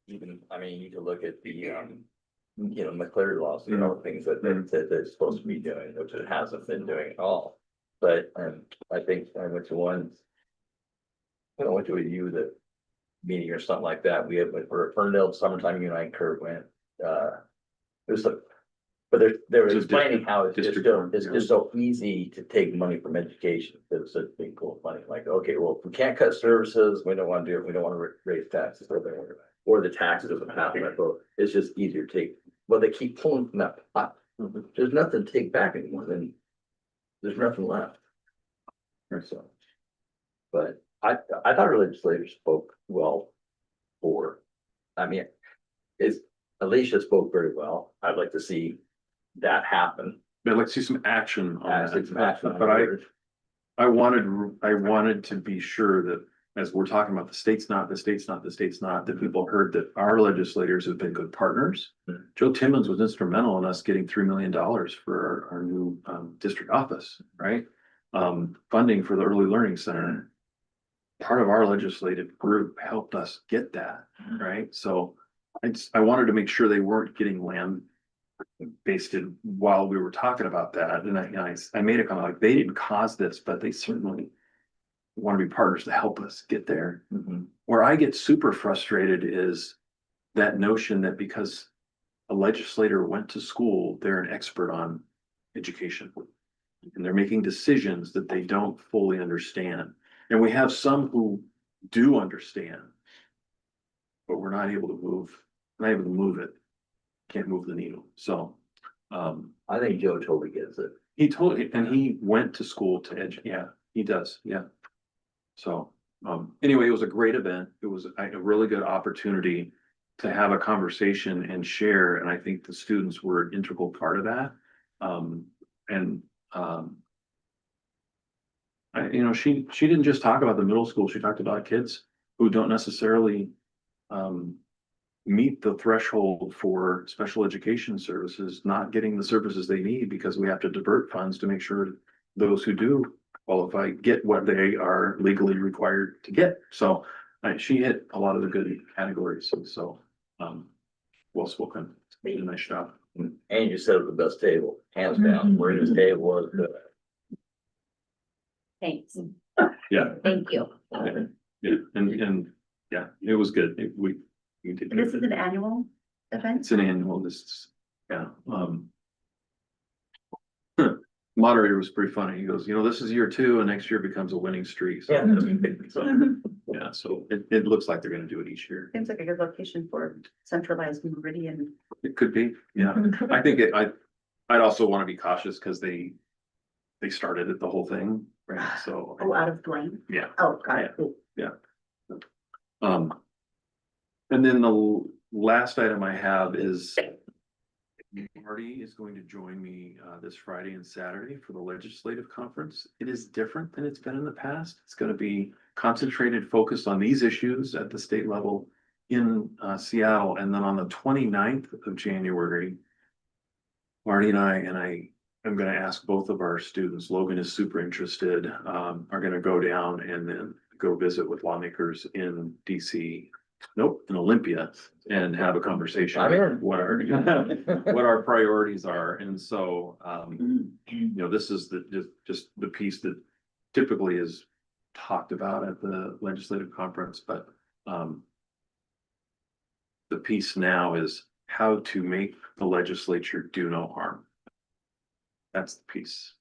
even, I mean, you could look at the, McCleary laws, things that they're supposed to be doing, which it hasn't been doing at all. But, I think I went to one. I went to a meeting or something like that. We had, for Ferndale summertime, you and I and Kurt went, it was but they were explaining how it's just so easy to take money from education. It's such a big pool of money. Like, okay, well, if we can't cut services, we don't want to do it. We don't want to raise taxes or the taxes doesn't happen. It's just easier to take. Well, they keep pulling from that pot. There's nothing to take back anymore. Then there's nothing left. So, but I thought our legislators spoke well Alicia spoke very well. I'd like to see that happen. I'd like to see some action on See some action on but it. I wanted to be sure that as we're talking about the state's not, that people heard that our legislators have been good partners. Joe Timmons was instrumental in us getting $3 million for our new district office, right? Funding for the early learning center. Part of our legislative group helped us get that, right? So I wanted to make sure they weren't getting land basted while we were talking about that. And I made a comment like, they didn't cause this, but they certainly want to be partners to help us get there. Where I get super frustrated is that notion that because a legislator went to school, they're an expert on education. And they're making decisions that they don't fully understand. And we have some who do understand, but we're not able to move it. Can't move the needle. So I think Joe totally gets it. And he went to school to yeah, he does. Yeah. So anyway, it was a great event. It was a really good opportunity to have a conversation and share. And I think the students were an integral part of that. She didn't just talk about the middle school. She talked about kids who don't necessarily meet the threshold for special education services, not getting the services they need because we have to divert funds to make sure those who do qualify get what they are legally required to get. So she hit a lot of the good categories. So well spoken. Did a nice job. And you set up the best table, hands down. Where this table was good. Thanks. Yeah. Thank you. Yeah, and yeah, it was good. We did. This is an annual event? It's an annual, yeah. Moderator was pretty funny. He goes, this is year 2 and next year becomes a winning streak. So, yeah, so it looks like they're gonna do it each year. Seems like a good location for centralized Meridian. It could be, yeah. I think I'd also want to be cautious because they started it, the whole thing, right? So. Oh, out of Blaine? Yeah. Oh, got it. Yeah. And then the last item I have is Marty is going to join me this Friday and Saturday for the legislative conference. It is different than it's been in the past. It's going to be concentrated, focused on these issues at the state level in Seattle. And then on the 29th of January, Marty and I am going to ask both of our students, Logan is super interested, are going to go down and then go visit with lawmakers in DC. Nope, in Olympia, and have a conversation. I'm in. What our priorities are, and so this is just the piece that typically is talked about at the legislative conference, but the piece now is how to make the legislature do no harm. That's the piece.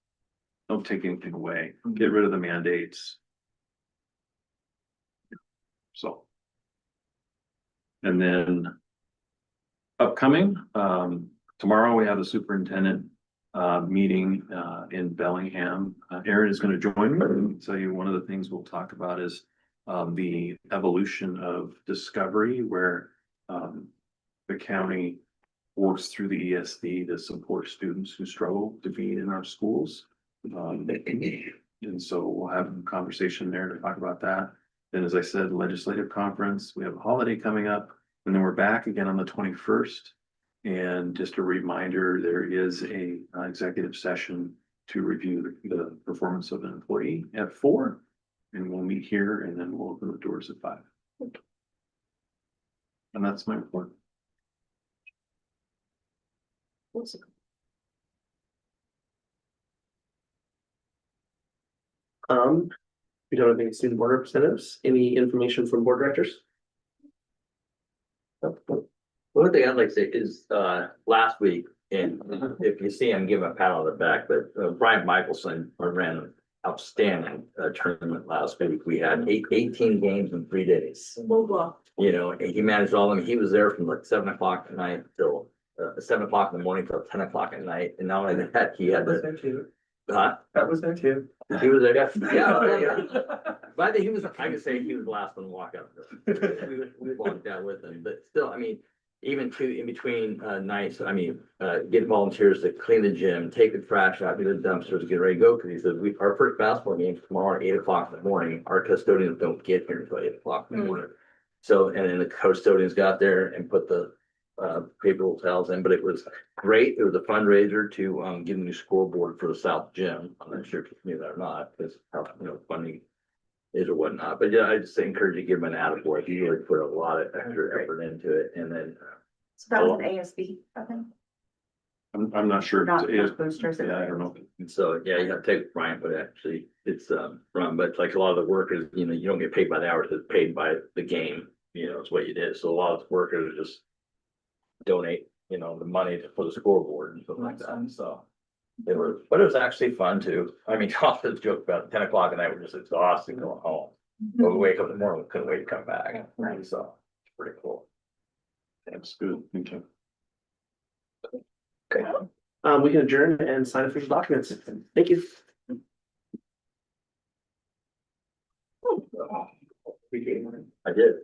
Don't take anything away. Get rid of the mandates. So. And then upcoming, tomorrow we have the superintendent meeting in Bellingham. Aaron is going to join me and tell you one of the things we'll talk about is the evolution of discovery, where the county works through the ESD to support students who struggle to be in our schools. And so we'll have a conversation there to talk about that. Then, as I said, legislative conference, we have a holiday coming up, and then we're back again on the 21st. And just a reminder, there is a executive session to review the performance of an employee at 4. And we'll meet here and then we'll open the doors at 5. And that's my report. We don't have any student board representatives. Any information from board directors? One thing I'd like to say is, last week, and if you see him, give him a pat on the back, but Brian Michelson ran an outstanding tournament last week. We had 18 games in 3 days. You know, and he managed all of them. He was there from like 7 o'clock at night till 7 o'clock in the morning till 10 o'clock at night. And not only that, he had the. Huh? That was there too. He was there, yeah. But I think he was, I could say he was the last one to walk out. We walked out with him, but still, I mean, even in between nights, I mean, get volunteers to clean the gym, take the trash out, do the dumpsters, get ready to go. Cause he said, our first basketball game tomorrow at 8 o'clock in the morning, our custodians don't get here until 8 o'clock in the morning. So, and then the custodians got there and put the paper towels in, but it was great. It was a fundraiser to get a new scoreboard for the South Gym. I'm not sure if you knew that or not, because how, funding is or whatnot. But yeah, I just encourage you to give him an attaboy. He really put a lot of extra effort into it. And then So that was an ASB, I think. I'm not sure. Not It is- boosters. Yeah, I don't know. And so, yeah, you have to take Brian, but actually it's from, but like a lot of the workers, you don't get paid by the hours, it's paid by the game, it's what you did. So a lot of the workers just donate, the money for the scoreboard and stuff like that. So it was actually fun too. I mean, all this joke about 10 o'clock at night, we're just exhausted going home. But we wake up in the morning, we couldn't wait to come back. So it's pretty cool. That's good. Thank you. Okay. We can adjourn and sign official documents. Thank you. I did.